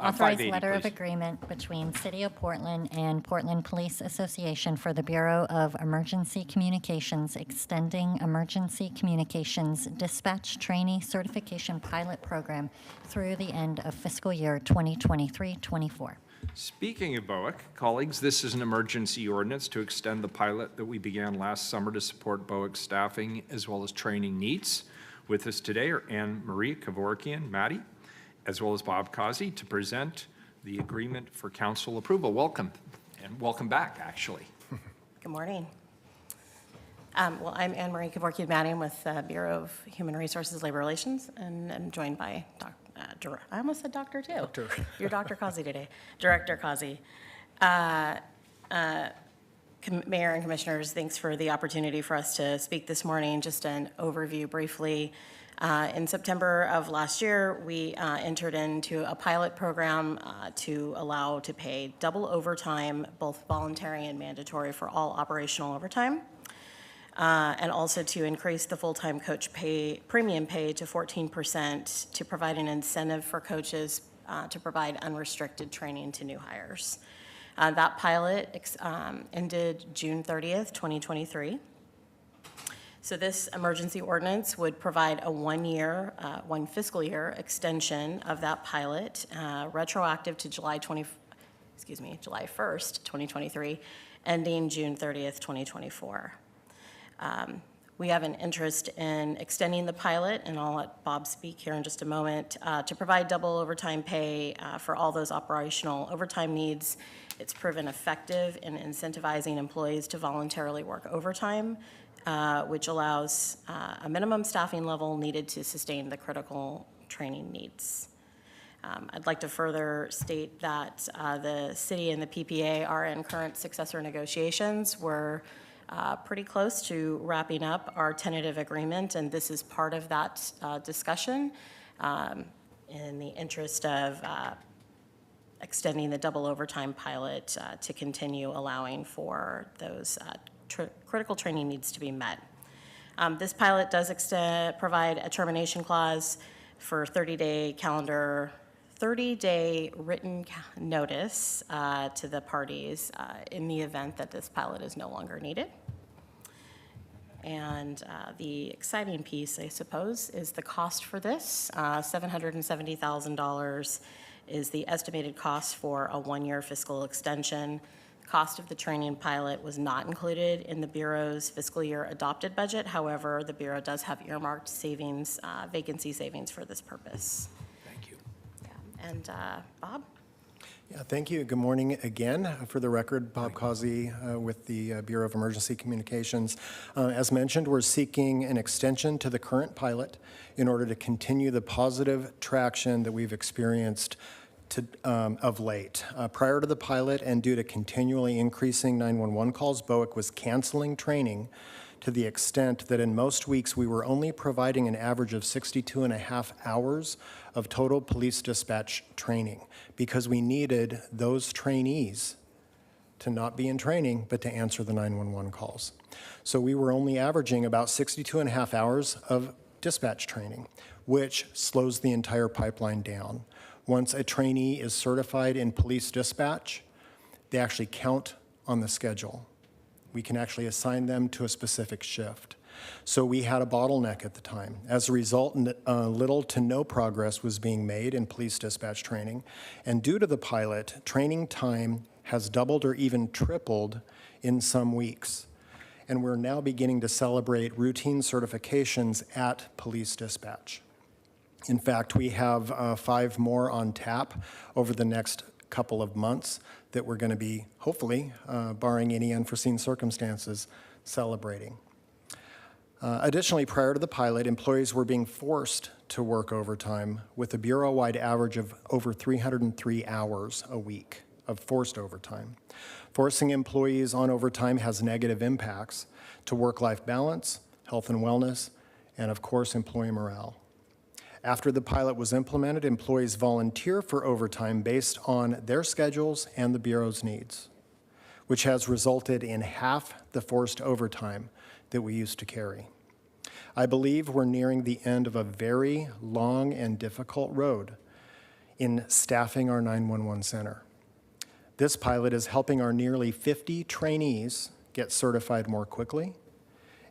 Authorize 580, letter of please. agreement between City of Portland and Portland Police Association for the Bureau of Emergency Communications extending Emergency Communications Dispatch Trainee Certification Pilot Program through the end of fiscal year 2023-24. Speaking of BOEC, colleagues, this is an emergency ordinance to extend the pilot that we began last summer to support BOEC staffing as well as training needs. With us today are Anne Marie Kevorkian, Maddie, as well as Bob Causey to present the agreement for council approval. Welcome, and welcome back, actually. Good morning. Well, I'm Anne Marie Kevorkian Maddie. I'm with the Bureau of Human Resources Labor Relations, and I'm joined by I almost said doctor too. You're Dr. Causey today, Director Causey. Mayor and Commissioners, thanks for the opportunity for us to speak this morning. Just an overview briefly. In September of last year, we entered into a pilot program to allow to pay double overtime, both voluntary and mandatory for all operational overtime, and also to increase the full-time coach premium pay to 14% to provide an incentive for coaches to provide unrestricted training to new hires. That pilot ended June 30th, 2023. So this emergency ordinance would provide a one fiscal year extension of that pilot, retroactive to July 1st, 2023, ending June 30th, 2024. We have an interest in extending the pilot, and I'll let Bob speak here in just a moment, to provide double overtime pay for all those operational overtime needs. It's proven effective in incentivizing employees to voluntarily work overtime, which allows a minimum staffing level needed to sustain the critical training needs. I'd like to further state that the city and the PPA are in current successor negotiations. We're pretty close to wrapping up our tentative agreement, and this is part of that discussion in the interest of extending the double overtime pilot to continue allowing for those critical training needs to be met. This pilot does provide a termination clause for 30-day written notice to the parties in the event that this pilot is no longer needed. And the exciting piece, I suppose, is the cost for this. $770,000 is the estimated cost for a one-year fiscal extension. Cost of the training pilot was not included in the Bureau's fiscal year adopted budget. However, the Bureau does have earmarked savings, vacancy savings for this purpose. Thank you. Yeah. And Bob? Yeah, thank you. Good morning again. For the record, Bob Causey with the Bureau of Emergency Communications. As mentioned, we're seeking an extension to the current pilot in order to continue the positive traction that we've experienced of late. Prior to the pilot and due to continually increasing 911 calls, BOEC was canceling training to the extent that in most weeks we were only providing an average of 62.5 hours of total police dispatch training because we needed those trainees to not be in training but to answer the 911 calls. So we were only averaging about 62.5 hours of dispatch training, which slows the entire pipeline down. Once a trainee is certified in police dispatch, they actually count on the schedule. We can actually assign them to a specific shift. So we had a bottleneck at the time. As a result, little to no progress was being made in police dispatch training. And due to the pilot, training time has doubled or even tripled in some weeks. And we're now beginning to celebrate routine certifications at police dispatch. In fact, we have 5 more on tap over the next couple of months that we're going to be, hopefully, barring any unforeseen circumstances, celebrating. Additionally, prior to the pilot, employees were being forced to work overtime with a bureau-wide average of over 303 hours a week of forced overtime. Forcing employees on overtime has negative impacts to work-life balance, health and wellness, and of course, employee morale. After the pilot was implemented, employees volunteer for overtime based on their schedules and the Bureau's needs, which has resulted in half the forced overtime that we used to carry. I believe we're nearing the end of a very long and difficult road in staffing our 911 center. This pilot is helping our nearly 50 trainees get certified more quickly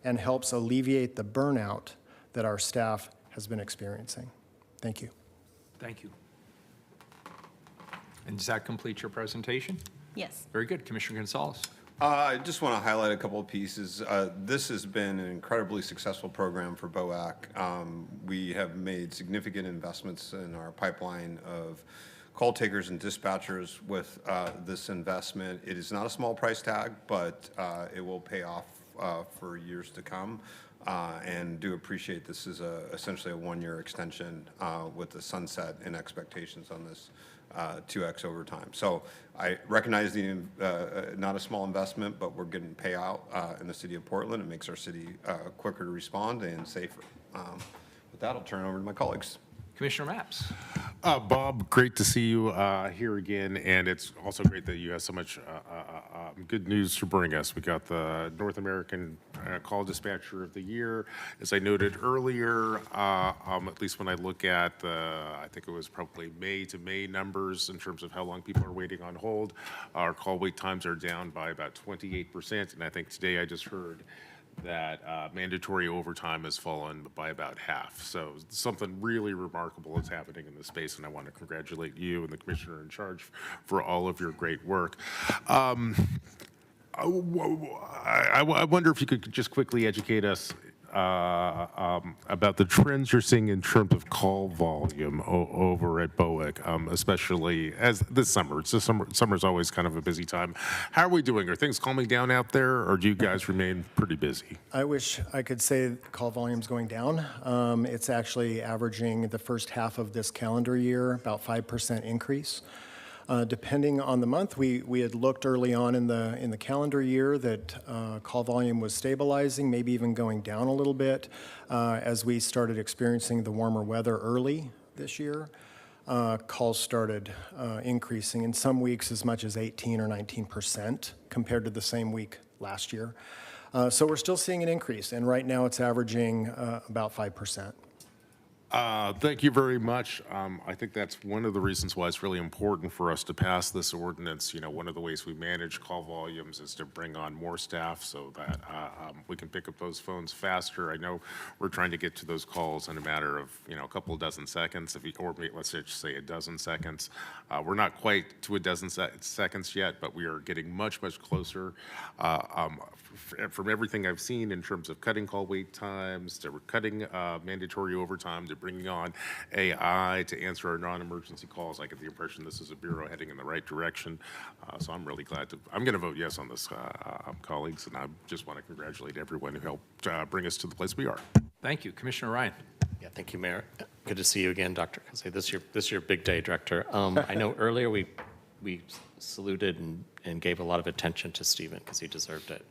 and helps alleviate the burnout that our staff has been experiencing. Thank you. Thank you. And does that complete your presentation? Yes. Very good. Commissioner Gonzalez. I just want to highlight a couple of pieces. This has been an incredibly successful program for BOAC. We have made significant investments in our pipeline of call takers and dispatchers with this investment. It is not a small price tag, but it will pay off for years to come. And do appreciate this is essentially a one-year extension with the sunset and expectations on this 2x over time. So I recognize the not a small investment, but we're getting payout in the city of Portland. It makes our city quicker to respond and safer. With that, I'll turn it over to my colleagues. Commissioner Mapps. Bob, great to see you here again, and it's also great that you have so much good news to bring us. We got the North American Call Dispatcher of the Year. As I noted earlier, at least when I look at the, I think it was probably May to May numbers in terms of how long people are waiting on hold, our call wait times are down by about 28%, and I think today I just heard that mandatory overtime has fallen by about half. So something really remarkable is happening in this space, and I want to congratulate you and the commissioner in charge for all of your great work. I wonder if you could just quickly educate us about the trends you're seeing in terms of call volume over at BOAC, especially as this summer. It's summer's always kind of a busy time. How are we doing? Are things calming down out there, or do you guys remain pretty busy? I wish I could say call volume's going down. It's actually averaging the first half of this calendar year, about 5% increase. Depending on the month, we had looked early on in the calendar year that call volume was stabilizing, maybe even going down a little bit as we started experiencing the warmer weather early this year. Calls started increasing in some weeks as much as 18 or 19% compared to the same week last year. So we're still seeing an increase, and right now it's averaging about 5%. Thank you very much. I think that's one of the reasons why it's really important for us to pass this ordinance. You know, one of the ways we manage call volumes is to bring on more staff so that we can pick up those phones faster. I know we're trying to get to those calls in a matter of, you know, a couple of dozen seconds, or let's just say a dozen seconds. We're not quite to a dozen seconds yet, but we are getting much, much closer. From everything I've seen in terms of cutting call wait times, to cutting mandatory overtime, to bringing on AI to answer our non-emergency calls, I get the impression this is a bureau heading in the right direction. So I'm really glad I'm going to vote yes on this, colleagues, and I just want to congratulate everyone who helped bring us to the place we are. Thank you. Commissioner Ryan. Yeah, thank you, Mayor. Good to see you again, Dr. Kase. This is your big day, Director. I know earlier we saluted and gave a lot of attention to Stephen because he deserved it.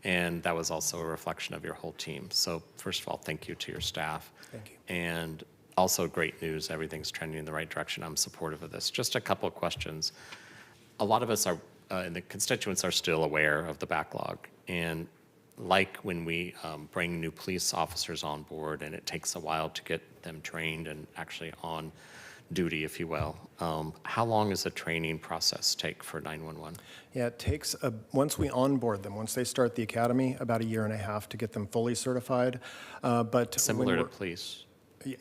And that was also a reflection of your whole team. So first of all, thank you to your staff. Thank you. And also great news, everything's trending in the right direction. I'm supportive of this. Just a couple of questions. A lot of us are, and the constituents are still aware of the backlog. And like when we bring new police officers on board and it takes a while to get them trained and actually on duty, if you will. How long does the training process take for 911? Yeah, it takes, once we onboard them, once they start the academy, about a year and a half to get them fully certified. But similar to police?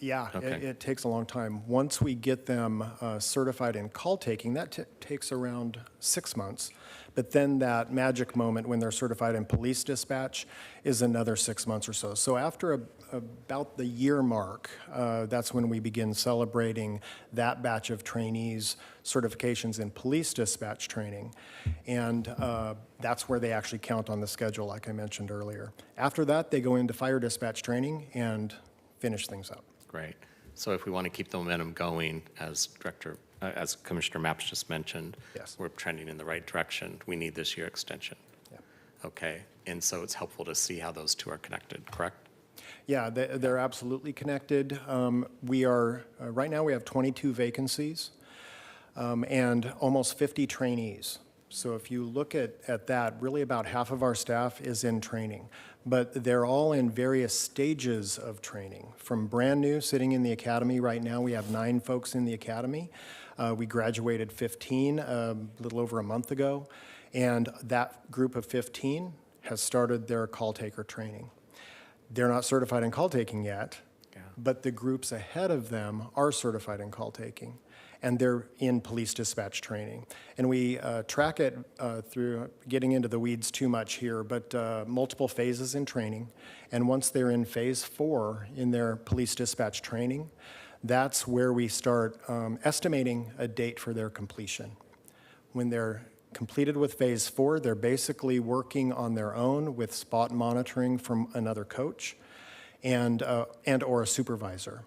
Yeah, okay. It takes a long time. Once we get them certified in call taking, that takes around 6 months. But then that magic moment when they're certified in police dispatch is another 6 months or so. So after about the year mark, that's when we begin celebrating that batch of trainees' certifications in police dispatch training. And that's where they actually count on the schedule, like I mentioned earlier. After that, they go into fire dispatch training and finish things up. Great. So if we want to keep the momentum going, as Commissioner Mapps just mentioned, yes, we're trending in the right direction. We need this year extension. Yeah. Okay. And so it's helpful to see how those two are connected, correct? Yeah, they're absolutely connected. We are, right now we have 22 vacancies and almost 50 trainees. So if you look at that, really about half of our staff is in training. But they're all in various stages of training. From brand new, sitting in the academy right now, we have 9 folks in the academy. We graduated 15 a little over a month ago. And that group of 15 has started their call taker training. They're not certified in call taking yet, but the groups ahead of them are certified in call taking, and they're in police dispatch training. And we track it through getting into the weeds too much here, but multiple phases in training. And once they're in phase 4 in their police dispatch training, that's where we start estimating a date for their completion. When they're completed with phase 4, they're basically working on their own with spot monitoring from another coach and or a supervisor.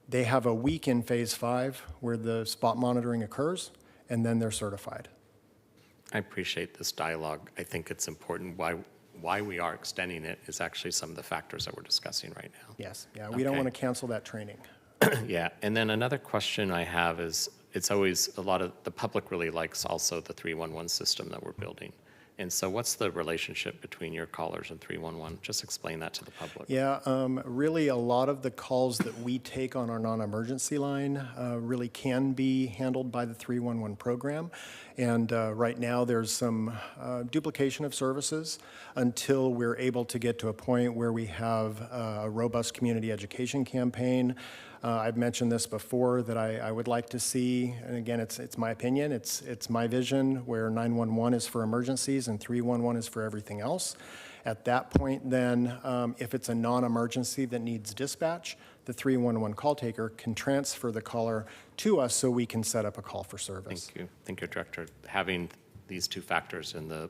They have a week in phase 5 where the spot monitoring occurs, and then they're certified. I appreciate this dialogue. I think it's important. Why we are extending it is actually some of the factors that we're discussing right now. Yes, yeah, we don't want to cancel that training. Yeah, and then another question I have is, it's always a lot of, the public really likes also the 311 system that we're building. And so what's the relationship between your callers and 311? Just explain that to the public. Yeah, really a lot of the calls that we take on our non-emergency line really can be handled by the 311 program. And right now there's some duplication of services until we're able to get to a point where we have a robust community education campaign. I've mentioned this before that I would like to see, and again, it's my opinion, it's my vision, where 911 is for emergencies and 311 is for everything else. At that point, then, if it's a non-emergency that needs dispatch, the 311 call taker can transfer the caller to us so we can set up a call for service. Thank you. Thank you, Director. Having these 2 factors in the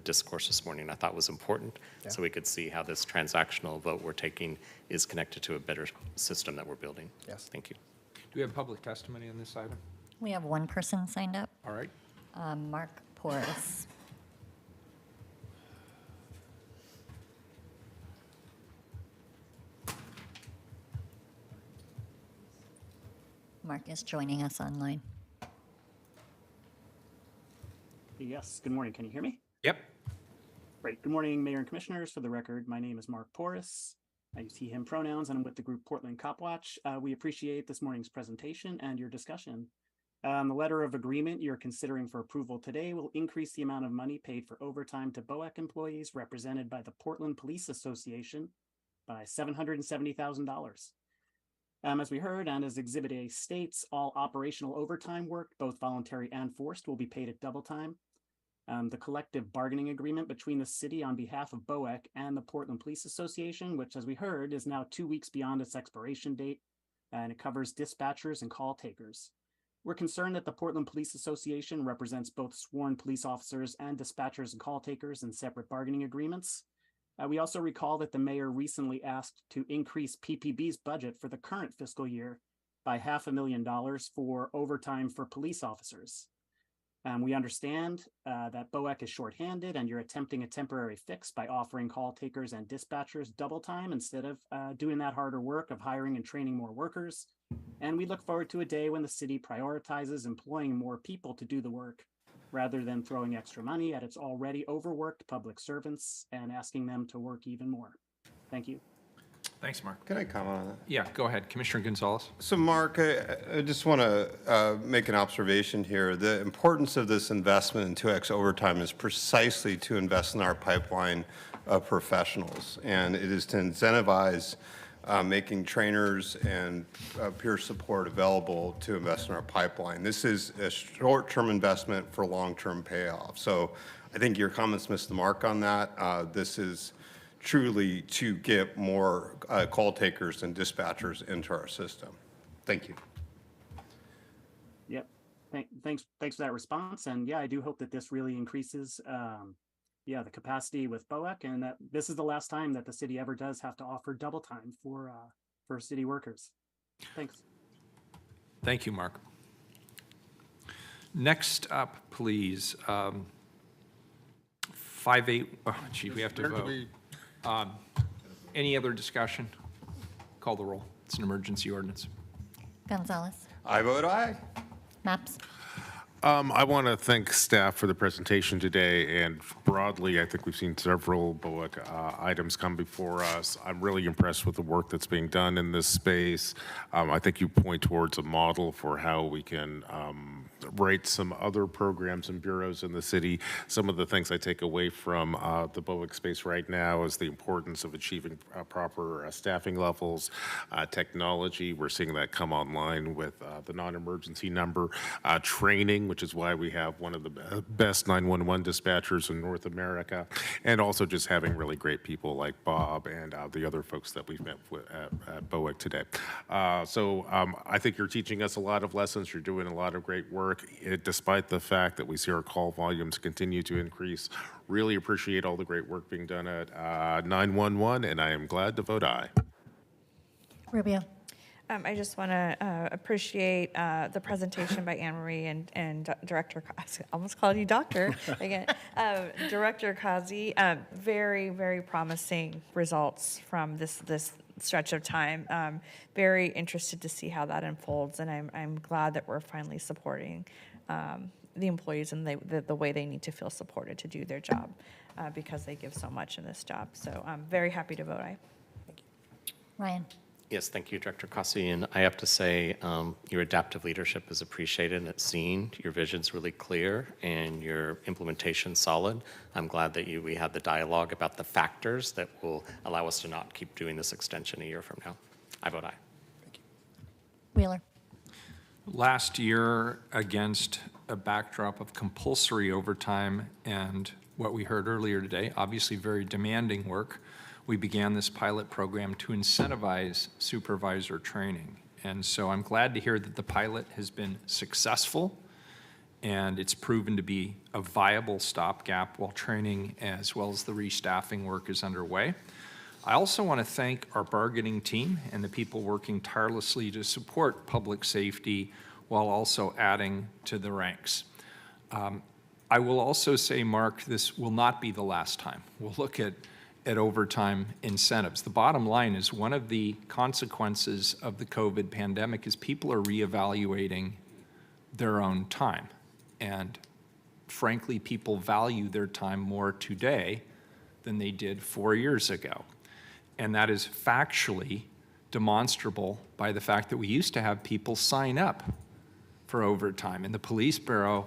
discourse this morning I thought was important, so we could see how this transactional vote we're taking is connected to a better system that we're building. Yes. Thank you. Do we have public testimony on this item? We have 1 person signed up, All right. Mark Porras. Mark is joining us online. Yes, good morning. Can you hear me? Yep. Great. Good morning, Mayor and Commissioners. For the record, my name is Mark Porras. I use he, him pronouns, and I'm with the group Portland Cop Watch. We appreciate this morning's presentation and your discussion. The letter of agreement you're considering for approval today will increase the amount of money paid for overtime to BOEC employees represented by the Portland Police Association by $770,000. As we heard, and as Exhibit A states, all operational overtime work, both voluntary and forced, will be paid at double time. The collective bargaining agreement between the city on behalf of BOEC and the Portland Police Association, which, as we heard, is now 2 weeks beyond its expiration date, and it covers dispatchers and call takers. We're concerned that the Portland Police Association represents both sworn police officers and dispatchers and call takers in separate bargaining agreements. We also recall that the mayor recently asked to increase PPB's budget for the current fiscal year by $500,000 for overtime for police officers. We understand that BOEC is shorthanded and you're attempting a temporary fix by offering call takers and dispatchers double time instead of doing that harder work of hiring and training more workers. And we look forward to a day when the city prioritizes employing more people to do the work rather than throwing extra money at its already overworked public servants and asking them to work even more. Thank you. Thanks, Mark. Can I comment on that? Yeah, go ahead. Commissioner Gonzalez. So Mark, I just want to make an observation here. The importance of this investment in 2X overtime is precisely to invest in our pipeline of professionals. And it is to incentivize making trainers and peer support available to invest in our pipeline. This is a short-term investment for long-term payoff. So I think your comments missed the mark on that. This is truly to get more call takers and dispatchers into our system. Thank you. Yep. Thanks for that response. And yeah, I do hope that this really increases the capacity with BOEC, and that this is the last time that the city ever does have to offer double time for city workers. Thanks. Thank you, Mark. Next up, please, 5-8, oh, gee, we have to vote. Any other discussion? Call the roll. It's an emergency ordinance. Gonzalez. I vote aye. Maps. I want to thank staff for the presentation today, and broadly, I think we've seen several BOIC items come before us. I'm really impressed with the work that's being done in this space. I think you point towards a model for how we can rate some other programs and bureaus in the city. Some of the things I take away from the BOIC space right now is the importance of achieving proper staffing levels, technology. We're seeing that come online with the non-emergency number, training, which is why we have one of the best 911 dispatchers in North America, and also just having really great people like Bob and the other folks that we've met with at BOIC today. So I think you're teaching us a lot of lessons. You're doing a lot of great work, despite the fact that we see our call volumes continue to increase. Really appreciate all the great work being done at 911, and I am glad to vote aye. Rubio. I just want to appreciate the presentation by Anne Marie and Director, I almost called you Doctor again, Director Kazi. Very, very promising results from this stretch of time. Very interested to see how that unfolds, and I'm glad that we're finally supporting the employees and the way they need to feel supported to do their job because they give so much in this job. So I'm very happy to vote aye. Thank you. Ryan. Yes, thank you, Director Cossey. And I have to say, your adaptive leadership is appreciated and it's seen. Your vision's really clear and your implementation solid. I'm glad that we had the dialogue about the factors that will allow us to not keep doing this extension a year from now. I vote aye. Thank you. Wheeler. Last year, against a backdrop of compulsory overtime and what we heard earlier today, obviously very demanding work, we began this pilot program to incentivize supervisor training. And so I'm glad to hear that the pilot has been successful and it's proven to be a viable stopgap while training as well as the restaffing work is underway. I also want to thank our bargaining team and the people working tirelessly to support public safety while also adding to the ranks. I will also say, Mark, this will not be the last time. We'll look at overtime incentives. The bottom line is one of the consequences of the COVID pandemic is people are reevaluating their own time. And frankly, people value their time more today than they did 4 years ago. And that is factually demonstrable by the fact that we used to have people sign up for overtime. In the police bureau,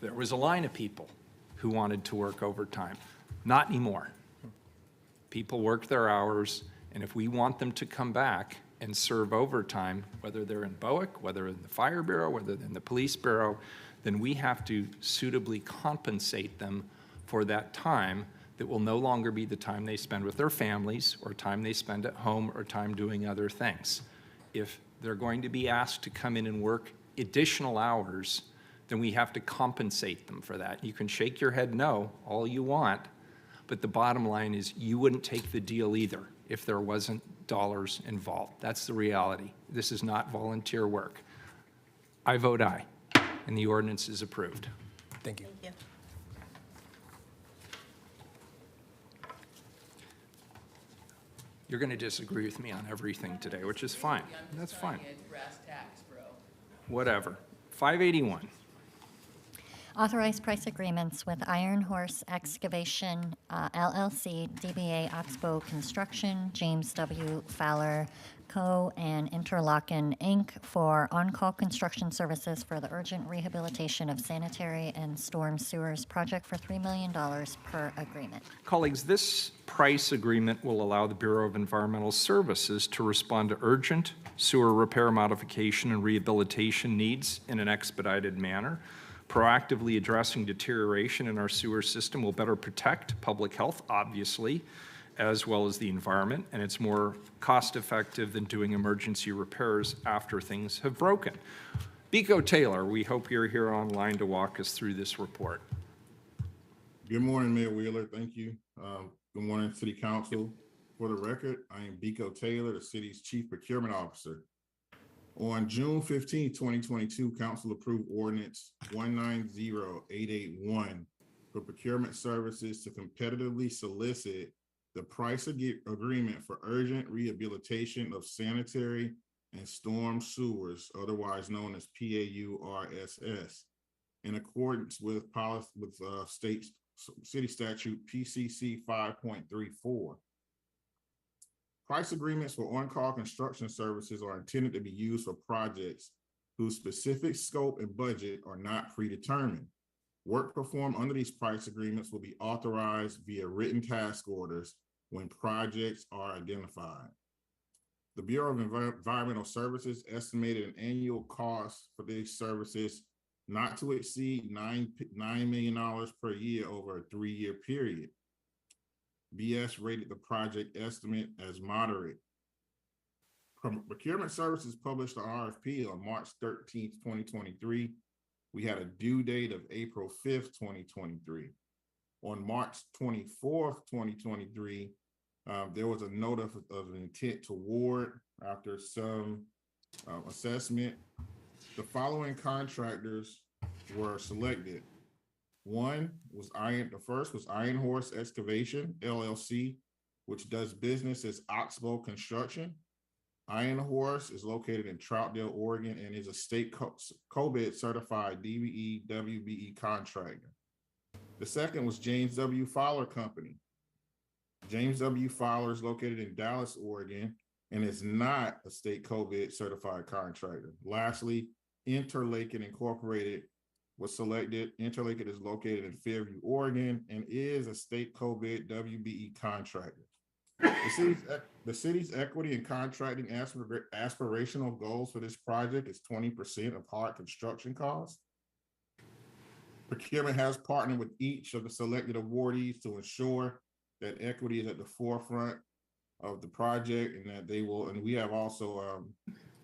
there was a line of people who wanted to work overtime. Not anymore. People work their hours, and if we want them to come back and serve overtime, whether they're in BOIC, whether in the Fire Bureau, whether in the Police Bureau, then we have to suitably compensate them for that time that will no longer be the time they spend with their families or time they spend at home or time doing other things. If they're going to be asked to come in and work additional hours, then we have to compensate them for that. You can shake your head no all you want, but the bottom line is you wouldn't take the deal either if there wasn't dollars involved. That's the reality. This is not volunteer work. I vote aye, and the ordinance is approved. Thank you. Thank you. You're going to disagree with me on everything today, which is fine. That's fine. Whatever. 581. Authorized price agreements with Iron Horse Excavation, LLC, DBA Oxbow Construction, James W. Fowler Co., and Interlochen, Inc. for on-call construction services for the urgent rehabilitation of sanitary and storm sewers project for $3 million per agreement. Colleagues, this price agreement will allow the Bureau of Environmental Services to respond to urgent sewer repair, modification, and rehabilitation needs in an expedited manner. Proactively addressing deterioration in our sewer system will better protect public health, obviously, as well as the environment, and it's more cost-effective than doing emergency repairs after things have broken. Biko Taylor, we hope you're here online to walk us through this report. Good morning, Mayor Wheeler. Thank you. Good morning, City Council. For the record, I am Biko Taylor, the city's Chief Procurement Officer. On June 15, 2022, Council approved Ordinance 190881 for procurement services to competitively solicit the price agreement for urgent rehabilitation of sanitary and storm sewers, otherwise known as PAURSS. in accordance with policy with city statute PCC 5.34. Price agreements for on-call construction services are intended to be used for projects whose specific scope and budget are not predetermined. Work performed under these price agreements will be authorized via written task orders when projects are identified. The Bureau of Environmental Services estimated an annual cost for these services not to exceed $9 million per year over a 3-year period. BS rated the project estimate as moderate. Procurement Services published the RFP on March 13th, 2023. We had a due date of April 5th, 2023. On March 24th, 2023, there was a note of an intent to award after some assessment. The following contractors were selected. The first was Iron Horse Excavation, LLC, which does business as Oxbow Construction. Iron Horse is located in Troutdale, Oregon, and is a state COVID certified DBE WBE contractor. The second was James W. Fowler Company. James W. Fowler is located in Dallas, Oregon, and is not a state COVID certified contractor. Lastly, Interlaken Incorporated was selected. Interlaken is located in Fairview, Oregon, and is a state COVID WBE contractor. The city's equity and contracting aspirational goals for this project is 20% of hard construction costs. Procurement has partnered with each of the selected awardees to ensure that equity is at the forefront of the project, and that they will, and we have also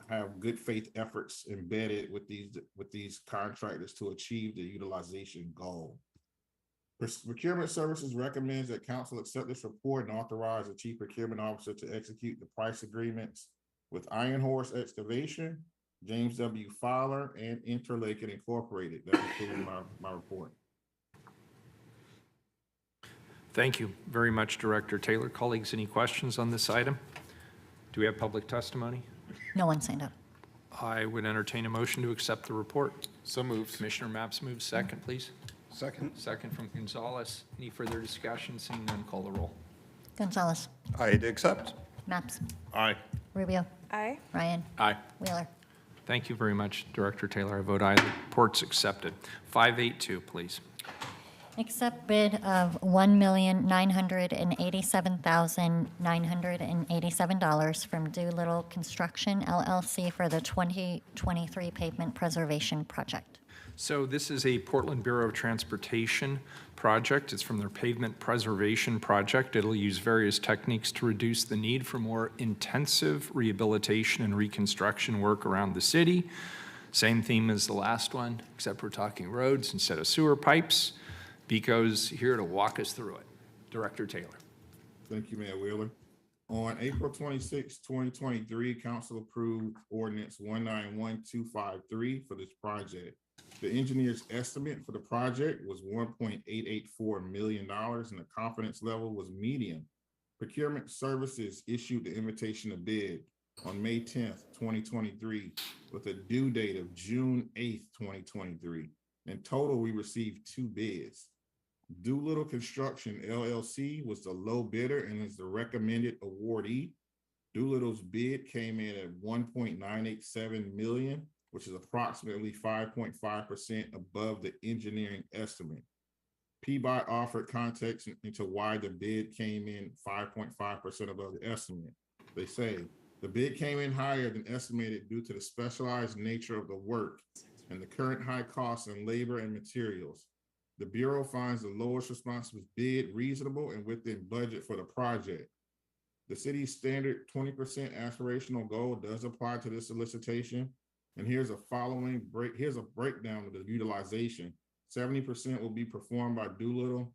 have good faith efforts embedded with these contractors to achieve the utilization goal. Procurement Services recommends that council accept this report and authorize the chief procurement officer to execute the price agreements with Iron Horse Excavation, James W. Fowler, and Interlaken Incorporated. That concludes my report. Thank you very much, Director Taylor. Colleagues, any questions on this item? Do we have public testimony? No one signed up. I would entertain a motion to accept the report. So moved. Commissioner Maps moves second, please. Second. Second from Gonzalez. Any further discussion? Seeing none, call the roll. Gonzalez. I accept. Maps. Aye. Rubio. Aye. Ryan. Aye. Wheeler. Thank you very much, Director Taylor. I vote aye. The report's accepted. 582, please. Accept bid of $1,987,987 from Doolittle Construction LLC for the 2023 pavement preservation project. So this is a Portland Bureau of Transportation project. It's from their pavement preservation project. It'll use various techniques to reduce the need for more intensive rehabilitation and reconstruction work around the city. Same theme as the last one, except we're talking roads instead of sewer pipes. Bico's here to walk us through it. Director Taylor. Thank you, Mayor Wheeler. On April 26, 2023, council approved ordinance 191253 for this project. The engineer's estimate for the project was $1.884 million, and the confidence level was medium. Procurement Services issued the invitation to bid on May 10th, 2023, with a due date of June 8th, 2023. In total, we received 2 bids. Doolittle Construction LLC was the low bidder and is the recommended awardee. Doolittle's bid came in at $1.987 million, which is approximately 5.5% above the engineering estimate. PBOT offered context into why the bid came in 5.5% above the estimate. They say the bid came in higher than estimated due to the specialized nature of the work and the current high costs in labor and materials. The Bureau finds the lowest responsive bid reasonable and within budget for the project. The city's standard 20% aspirational goal does apply to this solicitation. And here's a breakdown of the utilization. 70% will be performed by Doolittle,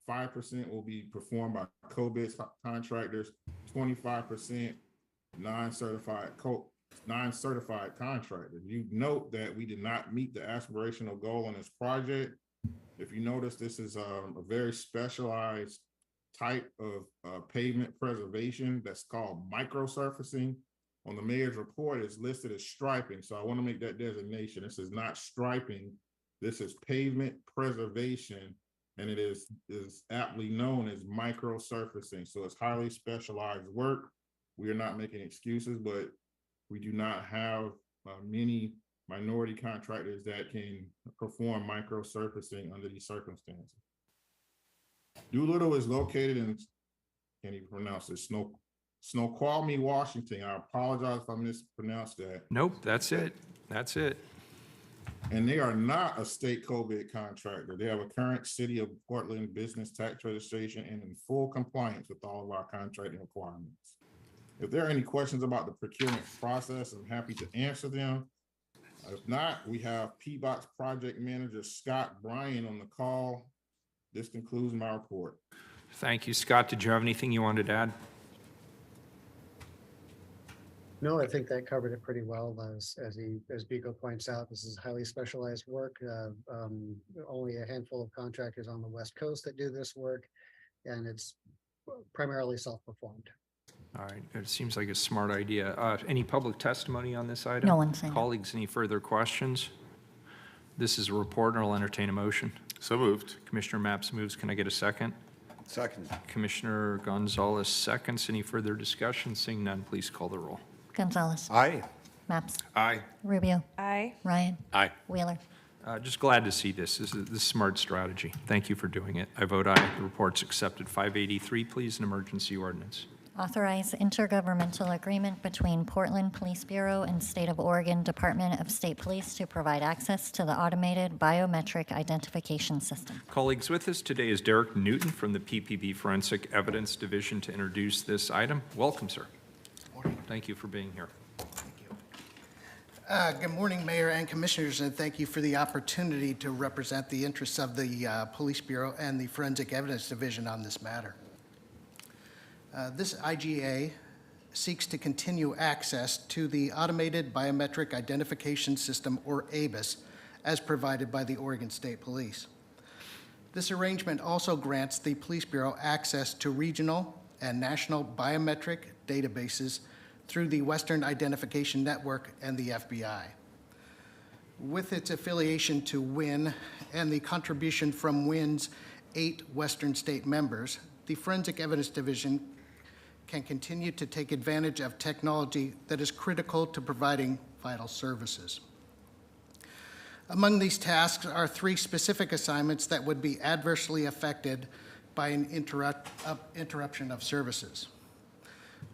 5% will be performed by COVID contractors, 25% non-certified contractors. You note that we did not meet the aspirational goal on this project. If you notice, this is a very specialized type of pavement preservation that's called microsurfacing. On the mayor's report, it's listed as striping. So I want to make that designation. This is not striping. This is pavement preservation, and it is aptly known as microsurfacing. So it's highly specialized work. We are not making excuses, but we do not have many minority contractors that can perform microsurfacing under these circumstances. Doolittle is located in, can't even pronounce it, Snoqualmie, Washington. I apologize if I mispronounced that. Nope, that's it. That's it. And they are not a state COVID contractor. They have a current City of Portland business tax registration and in full compliance with all of our contracting requirements. If there are any questions about the procurement process, I'm happy to answer them. If not, we have PBOT's project manager, Scott Bryan, on the call. This concludes my report. Thank you, Scott. Did you have anything you wanted to add? No, I think that covered it pretty well. As Biko points out, this is highly specialized work. Only a handful of contractors on the West Coast that do this work, and it's primarily self-performed. All right, it seems like a smart idea. Any public testimony on this item? No one signed up. Colleagues, any further questions? This is a report, and I'll entertain a motion. So moved. Commissioner Mapps moves. Can I get a second? Second. Commissioner Gonzalez seconds. Any further discussion? Seeing none, please call the roll. Gonzalez. Aye. Maps. Aye. Rubio. Aye. Ryan. Aye. Wheeler. Just glad to see this. This is smart strategy. Thank you for doing it. I vote aye. The report's accepted. 583, please, an emergency ordinance. Authorize intergovernmental agreement between Portland Police Bureau and State of Oregon Department of State Police to provide access to the automated biometric identification system. Colleagues, with us today is Derek Newton from the PPB Forensic Evidence Division to introduce this item. Welcome, sir. Morning. Thank you for being here. Thank you. Good morning, Mayor and Commissioners, and thank you for the opportunity to represent the interests of the Police Bureau and the Forensic Evidence Division on this matter. This IGA seeks to continue access to the Automated Biometric Identification System, or ABIS, as provided by the Oregon State Police. This arrangement also grants the Police Bureau access to regional and national biometric databases through the Western Identification Network and the FBI. With its affiliation to WIN and the contribution from WIN's 8 Western state members, the Forensic Evidence Division can continue to take advantage of technology that is critical to providing vital services. Among these tasks are 3 specific assignments that would be adversely affected by an interruption of services.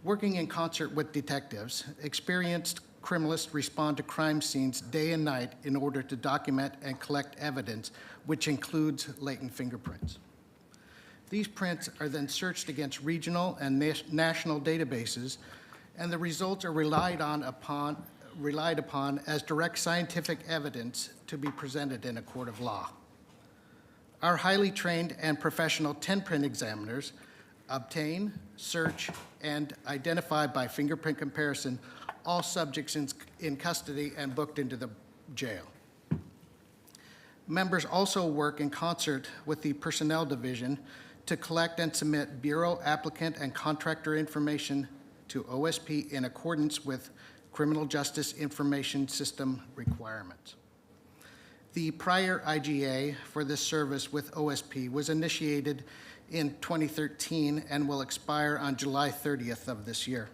Working in concert with detectives, experienced criminalists respond to crime scenes day and night in order to document and collect evidence, which includes latent fingerprints. These prints are then searched against regional and national databases, and the results are relied upon as direct scientific evidence to be presented in a court of law. Our highly trained and professional 10-print examiners obtain, search, and identify by fingerprint comparison all subjects in custody and booked into the jail. Members also work in concert with the Personnel Division to collect and submit Bureau applicant and contractor information to OSP in accordance with Criminal Justice Information System requirements. The prior IGA for this service with OSP was initiated in 2013 and will expire on July 30th of this year.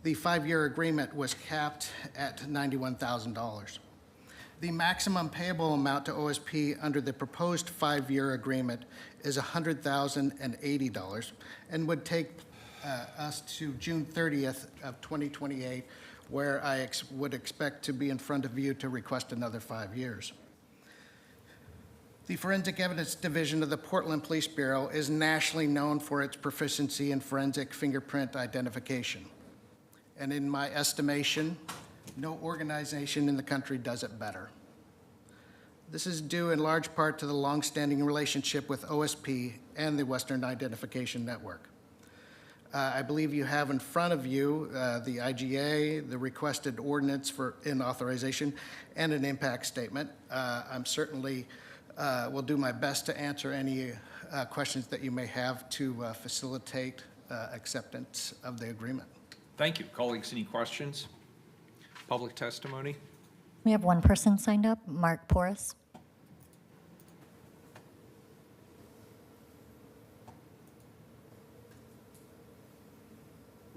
The 5-year agreement was capped at $91,000. The maximum payable amount to OSP under the proposed 5-year agreement is $100,080 and would take us to June 30th of 2028, where I would expect to be in front of you to request another 5 years. The Forensic Evidence Division of the Portland Police Bureau is nationally known for its proficiency in forensic fingerprint identification. And in my estimation, no organization in the country does it better. This is due in large part to the longstanding relationship with OSP and the Western Identification Network. I believe you have in front of you the IGA, the requested ordinance in authorization, and an impact statement. I'm certainly will do my best to answer any questions that you may have to facilitate acceptance of the agreement. Thank you. Colleagues, any questions? Public testimony? We have one person signed up, Mark Porras.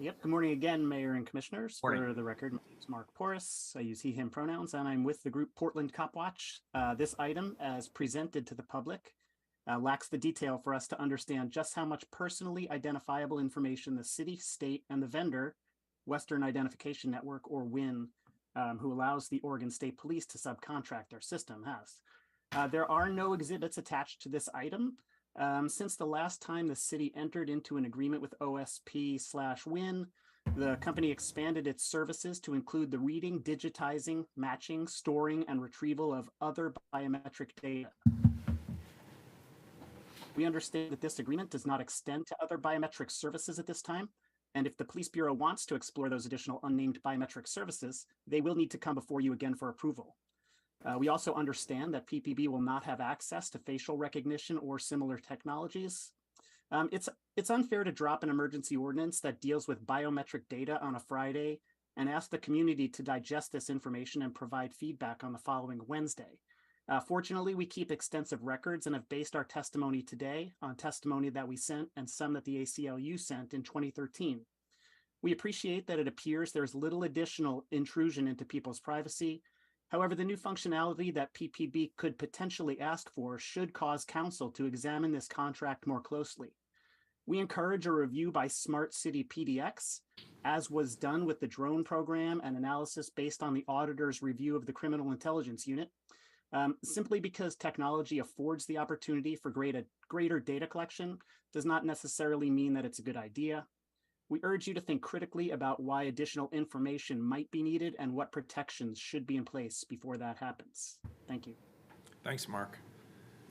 Yep. Good morning again, Mayor and Commissioners. Morning. For the record, my name is Mark Porras. I use he, him pronouns, and I'm with the group Portland Cop Watch. This item, as presented to the public, lacks the detail for us to understand just how much personally identifiable information the city, state, and the vendor, Western Identification Network, or WIN, who allows the Oregon State Police to subcontract their system, has. There are no exhibits attached to this item. Since the last time the city entered into an agreement with OSP/WIN, the company expanded its services to include the reading, digitizing, matching, storing, and retrieval of other biometric data. We understand that this agreement does not extend to other biometric services at this time, and if the Police Bureau wants to explore those additional unnamed biometric services, they will need to come before you again for approval. We also understand that PPB will not have access to facial recognition or similar technologies. It's unfair to drop an emergency ordinance that deals with biometric data on a Friday and ask the community to digest this information and provide feedback on the following Wednesday. Fortunately, we keep extensive records and have based our testimony today on testimony that we sent and some that the ACLU sent in 2013. We appreciate that it appears there's little additional intrusion into people's privacy. However, the new functionality that PPB could potentially ask for should cause council to examine this contract more closely. We encourage a review by Smart City PDX, as was done with the drone program and analysis based on the auditor's review of the Criminal Intelligence Unit. Simply because technology affords the opportunity for greater data collection does not necessarily mean that it's a good idea. We urge you to think critically about why additional information might be needed and what protections should be in place before that happens. Thank you. Thanks, Mark.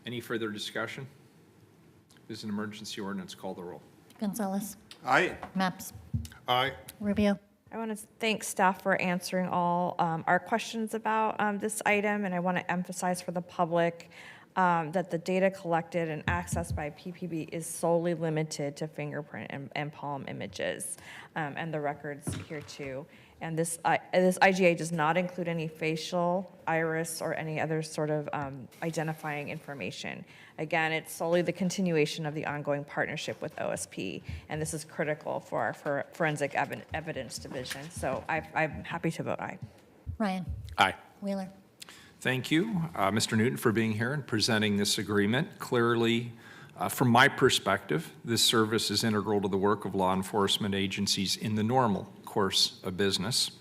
Any further discussion? This is an emergency ordinance. Call the roll. Gonzalez. Aye. Maps. Aye. Rubio. I want to thank staff for answering all our questions about this item, and I want to emphasize for the public that the data collected and accessed by PPB is solely limited to fingerprint and palm images, and the records here too. And this IGA does not include any facial, iris, or any other sort of identifying information. Again, it's solely the continuation of the ongoing partnership with OSP, and this is critical for our forensic evidence division. So I'm happy to vote aye. Ryan. Aye. Wheeler. Thank you, Mr. Newton, for being here and presenting this agreement. Clearly, from my perspective, this service is integral to the work of law enforcement agencies in the normal course of business.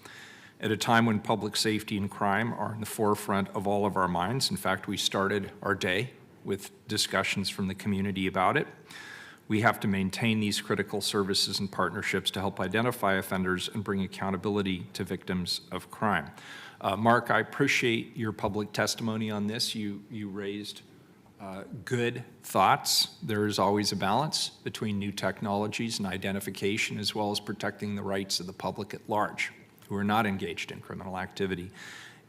At a time when public safety and crime are in the forefront of all of our minds. In fact, we started our day with discussions from the community about it. We have to maintain these critical services and partnerships to help identify offenders and bring accountability to victims of crime. Mark, I appreciate your public testimony on this. You raised good thoughts. There is always a balance between new technologies and identification, as well as protecting the rights of the public at large who are not engaged in criminal activity.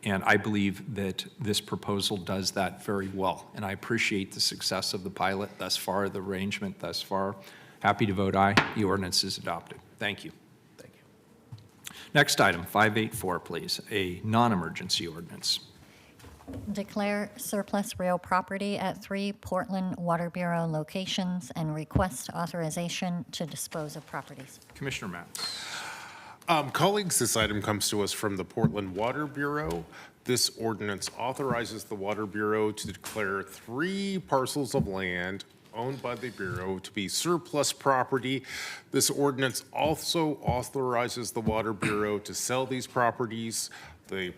And I believe that this proposal does that very well. And I appreciate the success of the pilot thus far, the arrangement thus far. Happy to vote aye. The ordinance is adopted. Thank you. Thank you. Next item, 584, please, a non-emergency ordinance. Declare surplus real property at 3 Portland Water Bureau locations and request authorization to dispose of properties. Commissioner Matz. Colleagues, this item comes to us from the Portland Water Bureau. This ordinance authorizes the Water Bureau to declare 3 parcels of land owned by the Bureau to be surplus property. This ordinance also authorizes the Water Bureau to sell these properties. The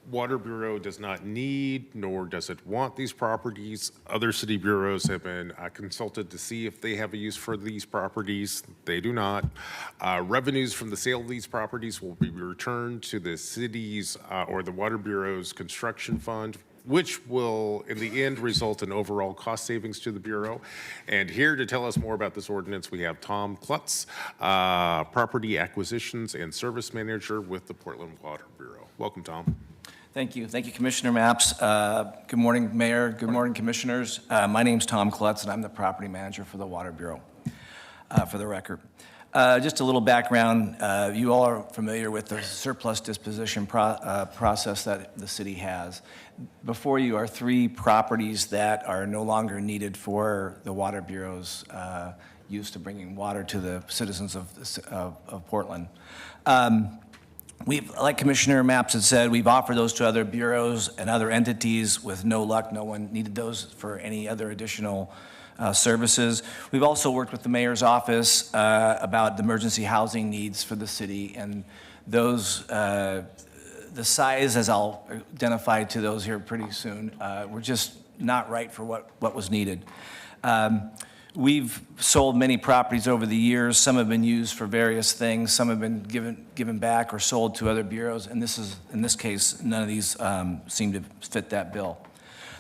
Water Bureau does not need, nor does it want these properties. Other city bureaus have been consulted to see if they have a use for these properties. They do not. Revenues from the sale of these properties will be returned to the city's or the Water Bureau's construction fund, which will, in the end, result in overall cost savings to the Bureau. And here to tell us more about this ordinance, we have Tom Klutz, Property Acquisitions and Service Manager with the Portland Water Bureau. Welcome, Tom. Thank you. Thank you, Commissioner Maps. Good morning, Mayor. Good morning, Commissioners. My name's Tom Klutz, and I'm the Property Manager for the Water Bureau, for the record. Just a little background. You all are familiar with the surplus disposition process that the city has. Before you are 3 properties that are no longer needed for the Water Bureau's used to bringing water to the citizens of Portland. We've, like Commissioner Mapps had said, we've offered those to other bureaus and other entities with no luck. No one needed those for any other additional services. We've also worked with the mayor's office about the emergency housing needs for the city, and those, the size, as I'll identify to those here pretty soon, were just not right for what was needed. We've sold many properties over the years. Some have been used for various things. Some have been given back or sold to other bureaus. And in this case, none of these seem to fit that bill.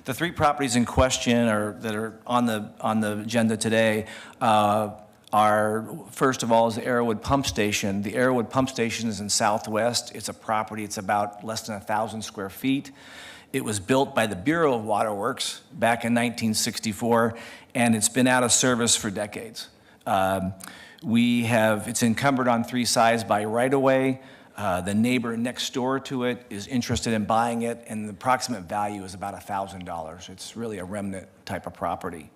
The three properties in question that are on the agenda today are, first of all, is the Arrowwood Pump Station. The Arrowwood Pump Station is in Southwest. It's a property. It's about less than 1,000 square feet. It was built by the Bureau of Waterworks back in 1964, and it's been out of service for decades. It's encumbered on three sides by right-of-way. The neighbor next door to it is interested in buying it, and the approximate value is about $1,000. It's really a remnant type of property.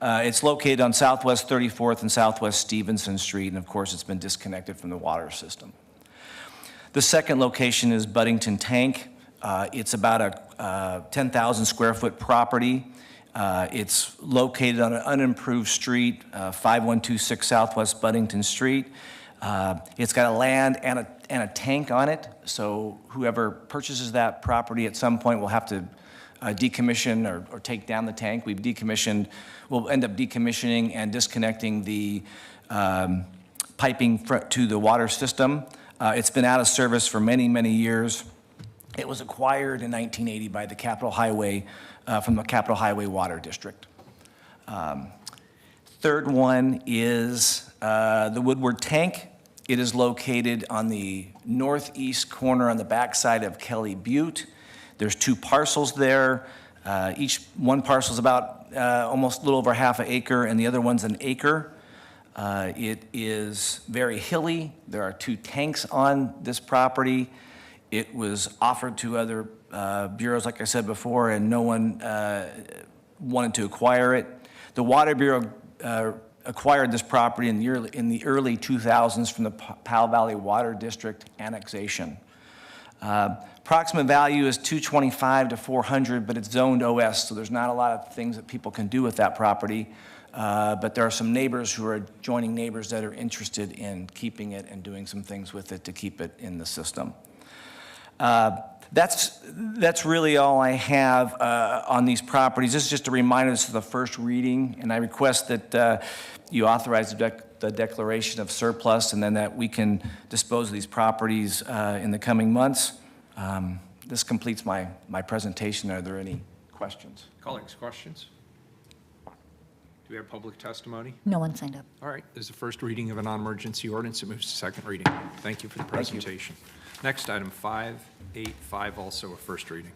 It's located on Southwest 34th and Southwest Stevenson Street, and of course, it's been disconnected from the water system. The second location is Buddington Tank. It's about a 10,000 square foot property. It's located on an unimproved street, 5126 Southwest Buddington Street. It's got a land and a tank on it, so whoever purchases that property at some point will have to decommission or take down the tank. We'll end up decommissioning and disconnecting the piping to the water system. It's been out of service for many, many years. It was acquired in 1980 by the Capitol Highway, from the Capitol Highway Water District. Third one is the Woodward Tank. It is located on the northeast corner on the backside of Kelly Butte. There's two parcels there. One parcel is about almost a little over half an acre, and the other one's an acre. It is very hilly. There are two tanks on this property. It was offered to other bureaus, like I said before, and no one wanted to acquire it. The Water Bureau acquired this property in the early 2000s from the Powell Valley Water District annexation. Approximate value is $225 to $400, but it's zoned OS, so there's not a lot of things that people can do with that property. But there are some neighbors who are adjoining neighbors that are interested in keeping it and doing some things with it to keep it in the system. That's really all I have on these properties. This is just a reminder, this is the first reading, and I request that you authorize the declaration of surplus and then that we can dispose of these properties in the coming months. This completes my presentation. Are there any questions? Colleagues, questions? Do we have public testimony? No one signed up. All right, this is the first reading of a non-emergency ordinance. It moves to second reading. Thank you for the presentation. Next, item 585, also a first reading.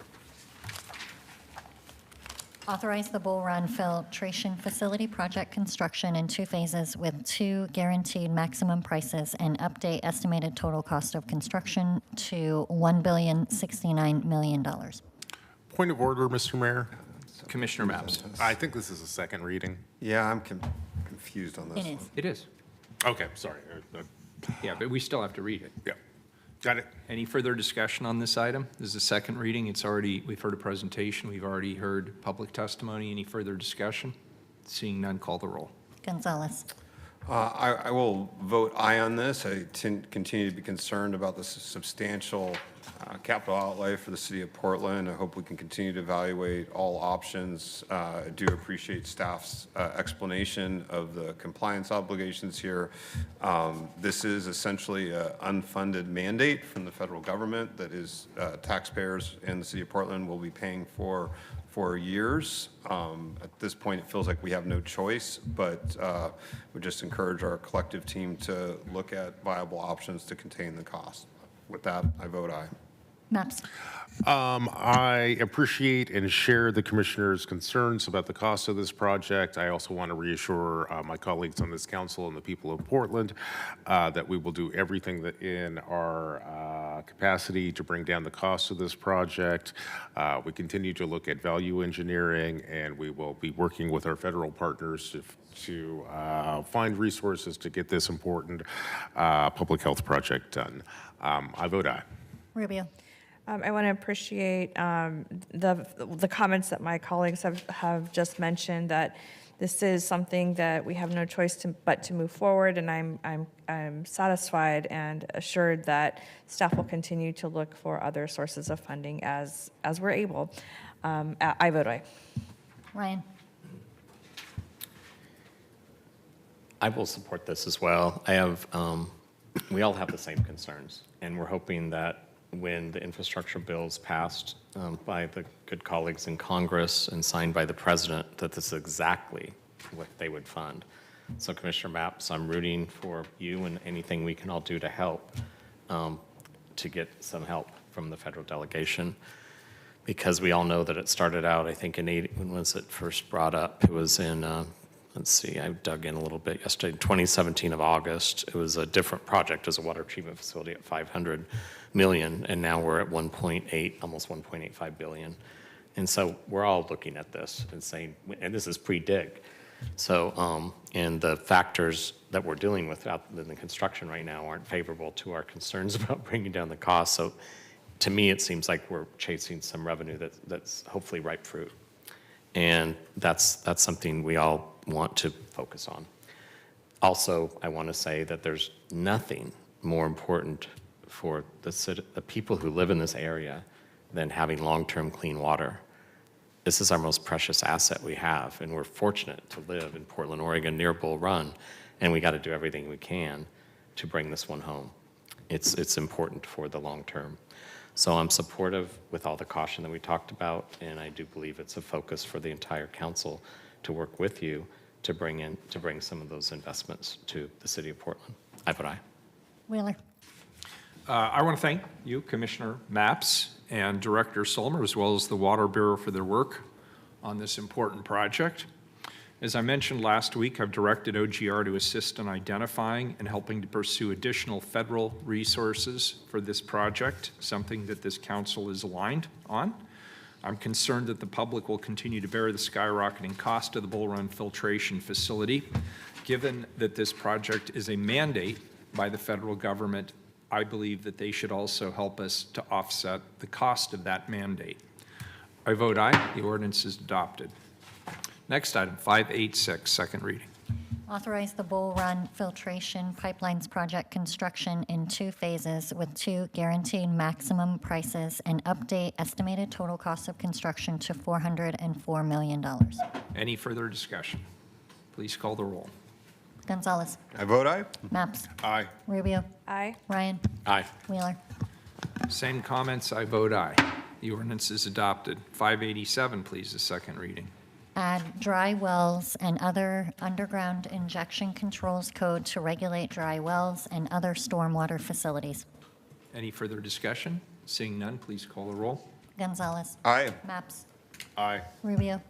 Authorize the Bull Run Filtration Facility project construction in 2 phases with 2 guaranteed maximum prices and update estimated total cost of construction to $1,069 million. Point of order, Mr. Mayor. Commissioner Mapps. I think this is a second reading. Yeah, I'm confused on this. It is. It is. Okay, sorry. Yeah, but we still have to read it. Yeah, got it. Any further discussion on this item? This is a second reading. We've heard a presentation. We've already heard public testimony. Any further discussion? Seeing none, call the roll. Gonzalez. I will vote aye on this. I continue to be concerned about the substantial capital outlay for the city of Portland. I hope we can continue to evaluate all options. I do appreciate staff's explanation of the compliance obligations here. This is essentially an unfunded mandate from the federal government that is taxpayers in the city of Portland will be paying for years. At this point, it feels like we have no choice, but we just encourage our collective team to look at viable options to contain the cost. With that, I vote aye. Mapps. I appreciate and share the commissioner's concerns about the cost of this project. I also want to reassure my colleagues on this council and the people of Portland that we will do everything that in our capacity to bring down the cost of this project. We continue to look at value engineering, and we will be working with our federal partners to find resources to get this important public health project done. I vote aye. Rubio. I want to appreciate the comments that my colleagues have just mentioned, that this is something that we have no choice but to move forward, and I'm satisfied and assured that staff will continue to look for other sources of funding as we're able. I vote aye. Ryan. I will support this as well. We all have the same concerns, and we're hoping that when the infrastructure bills passed by the good colleagues in Congress and signed by the president, that this is exactly what they would fund. So Commissioner Mapps, I'm rooting for you and anything we can all do to help, to get some help from the federal delegation, because we all know that it started out, I think when was it first brought up? It was in, let's see, I dug in a little bit yesterday, 2017 of August. It was a different project. It was a water treatment facility at $500 million, and now we're at 1.8, almost 1.85 billion. And so we're all looking at this and saying, and this is pre-dig. So, and the factors that we're dealing with out in the construction right now aren't favorable to our concerns about bringing down the cost. So to me, it seems like we're chasing some revenue that's hopefully ripe fruit. And that's something we all want to focus on. Also, I want to say that there's nothing more important for the people who live in this area than having long-term clean water. This is our most precious asset we have, and we're fortunate to live in Portland, Oregon, near Bull Run, and we got to do everything we can to bring this one home. It's important for the long term. So I'm supportive with all the caution that we talked about, and I do believe it's a focus for the entire council to work with you to bring some of those investments to the city of Portland. I vote aye. Wheeler. I want to thank you, Commissioner Mapps, and Director Solmer, as well as the Water Bureau for their work on this important project. As I mentioned last week, I've directed OGR to assist in identifying and helping to pursue additional federal resources for this project, something that this council is aligned on. I'm concerned that the public will continue to bear the skyrocketing cost of the Bull Run filtration facility. Given that this project is a mandate by the federal government, I believe that they should also help us to offset the cost of that mandate. I vote aye. The ordinance is adopted. Next item, 586, second reading. Authorize the Bull Run Filtration Pipelines Project construction in 2 phases with 2 guaranteed maximum prices and update estimated total cost of construction to $404 million. Any further discussion? Please call the roll. Gonzalez. I vote aye. Mapps. Aye. Rubio. Aye. Ryan. Aye. Wheeler. Same comments, I vote aye. The ordinance is adopted. 587, please, the second reading. Add dry wells and other underground injection controls code to regulate dry wells and other stormwater facilities. Any further discussion? Seeing none, please call the roll. Gonzalez. Aye. Maps. Aye. Rubio.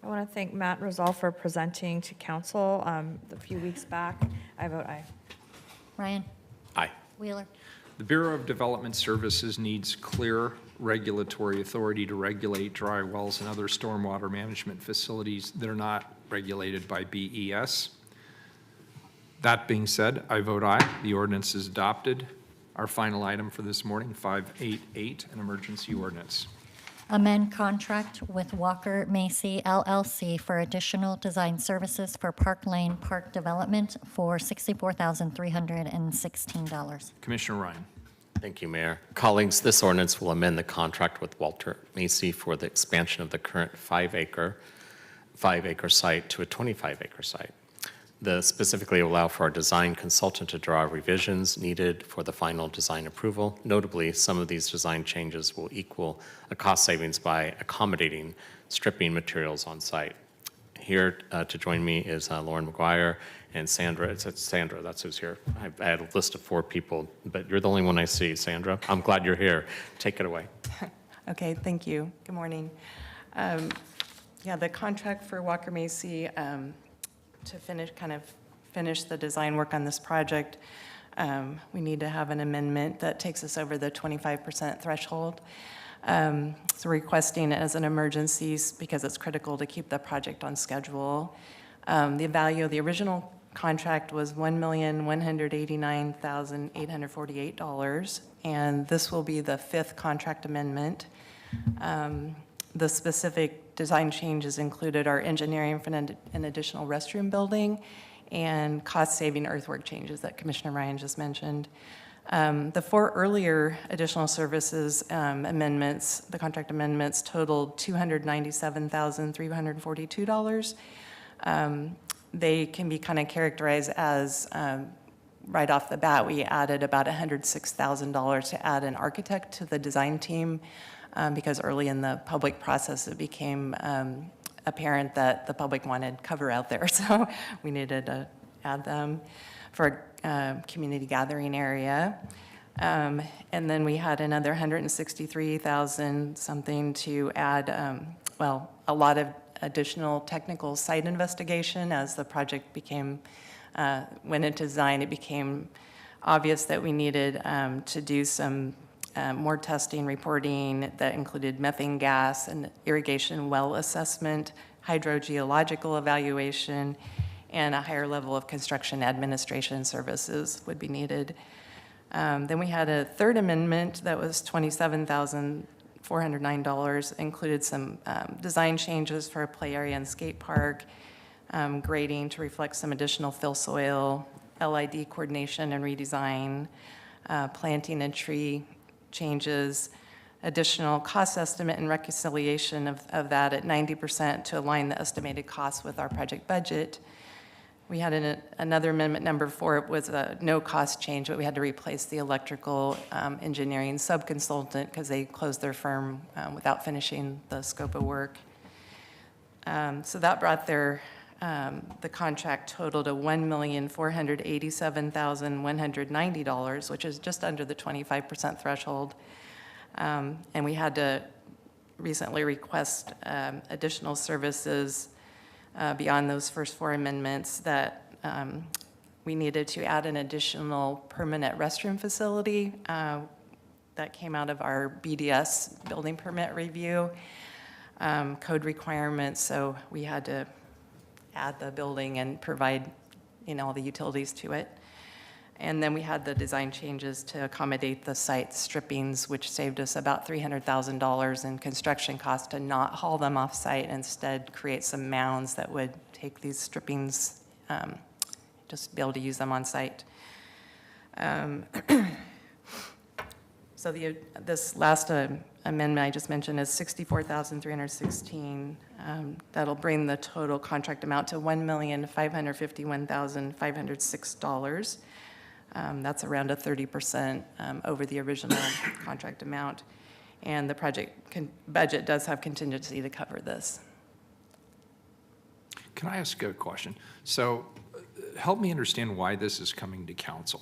I want to thank Matt Rosal for presenting to council a few weeks back. I vote aye. Ryan. Aye. Wheeler. The Bureau of Development Services needs clear regulatory authority to regulate dry wells and other stormwater management facilities that are not regulated by BES. That being said, I vote aye. The ordinance is adopted. Our final item for this morning, 588, an emergency ordinance. Amend contract with Walker Macy LLC for additional design services for Park Lane Park Development for $64,316. Commissioner Ryan. Thank you, Mayor. Colleagues, this ordinance will amend the contract with Walter Macy for the expansion of the current 5-acre site to a 25-acre site. Specifically allow for our design consultant to draw revisions needed for the final design approval. Notably, some of these design changes will equal a cost savings by accommodating stripping materials on site. Here to join me is Lauren McGuire and Sandra. It's Sandra, that's who's here. I had a list of 4 people, but you're the only one I see, Sandra. I'm glad you're here. Take it away. Okay, thank you. Good morning. Yeah, the contract for Walker Macy to finish the design work on this project we need to have an amendment that takes us over the 25% threshold. So requesting it as an emergency because it's critical to keep the project on schedule. The value of the original contract was $1,189,848, and this will be the 5th contract amendment. The specific design changes included our engineering for an additional restroom building and cost-saving earthwork changes that Commissioner Ryan just mentioned. The 4 earlier additional services amendments, the contract amendments, totaled $297,342. They can be kind of characterized as, right off the bat, we added about $106,000 to add an architect to the design team because early in the public process it became apparent that the public wanted cover out there, so we needed to add them for a community gathering area. And then we had another $163,000 something to add, well, a lot of additional technical site investigation. As the project became, went into design, it became obvious that we needed to do some more testing, reporting that included methane gas and irrigation well assessment, hydrogeological evaluation, and a higher level of construction administration services would be needed. Then we had a 3rd amendment that was $27,409, included some design changes for a play area and skate park, grading to reflect some additional fill soil, LID coordination and redesign, planting and tree changes, additional cost estimate and reconciliation of that at 90% to align the estimated costs with our project budget. We had another amendment, number 4, it was a no cost change, but we had to replace the electrical engineering subconsultant because they closed their firm without finishing the scope of work. So that brought the contract total to $1,487,190, which is just under the 25% threshold. And we had to recently request additional services beyond those first 4 amendments that we needed to add an additional permanent restroom facility that came out of our BDS building permit review code requirements. So we had to add the building and provide, all the utilities to it. And then we had the design changes to accommodate the site strippings, which saved us about $300,000 in construction costs to not haul them off site, instead create some mounds that would take these strippings, just be able to use them on site. So this last amendment I just mentioned is $64,316. That'll bring the total contract amount to $1,551,506. That's around a 30% over the original contract amount. And the project budget does have contingency to cover this. Can I ask a question? So help me understand why this is coming to council.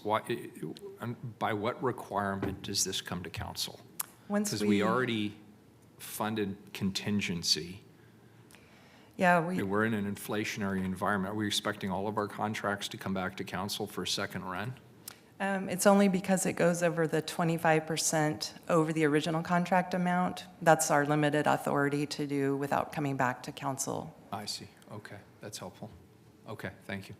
By what requirement does this come to council? Because we already funded contingency. Yeah, we're in an inflationary environment. Are we expecting all of our contracts to come back to council for a second run? It's only because it goes over the 25% over the original contract amount. That's our limited authority to do without coming back to council. I see. Okay, that's helpful. Okay, thank you.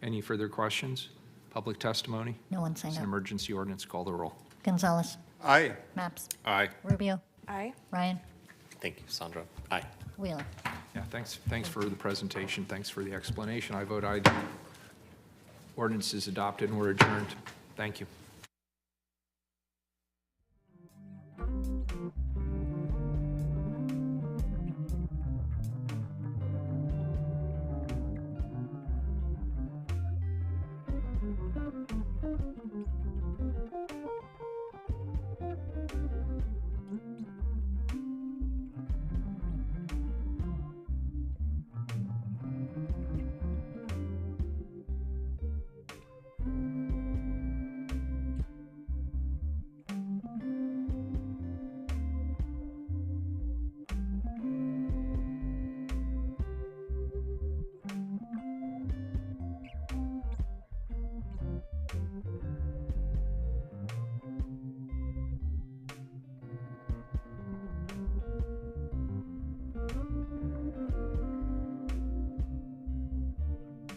Any further questions? Public testimony? No one signed It's an up. emergency ordinance. Call the roll. Gonzalez. Aye. Maps. Aye. Rubio. Aye. Ryan. Thank you, Sandra. Aye. Wheeler. Yeah, thanks for the presentation. Thanks for the explanation. I vote aye. The ordinance is adopted and we're adjourned. Thank you.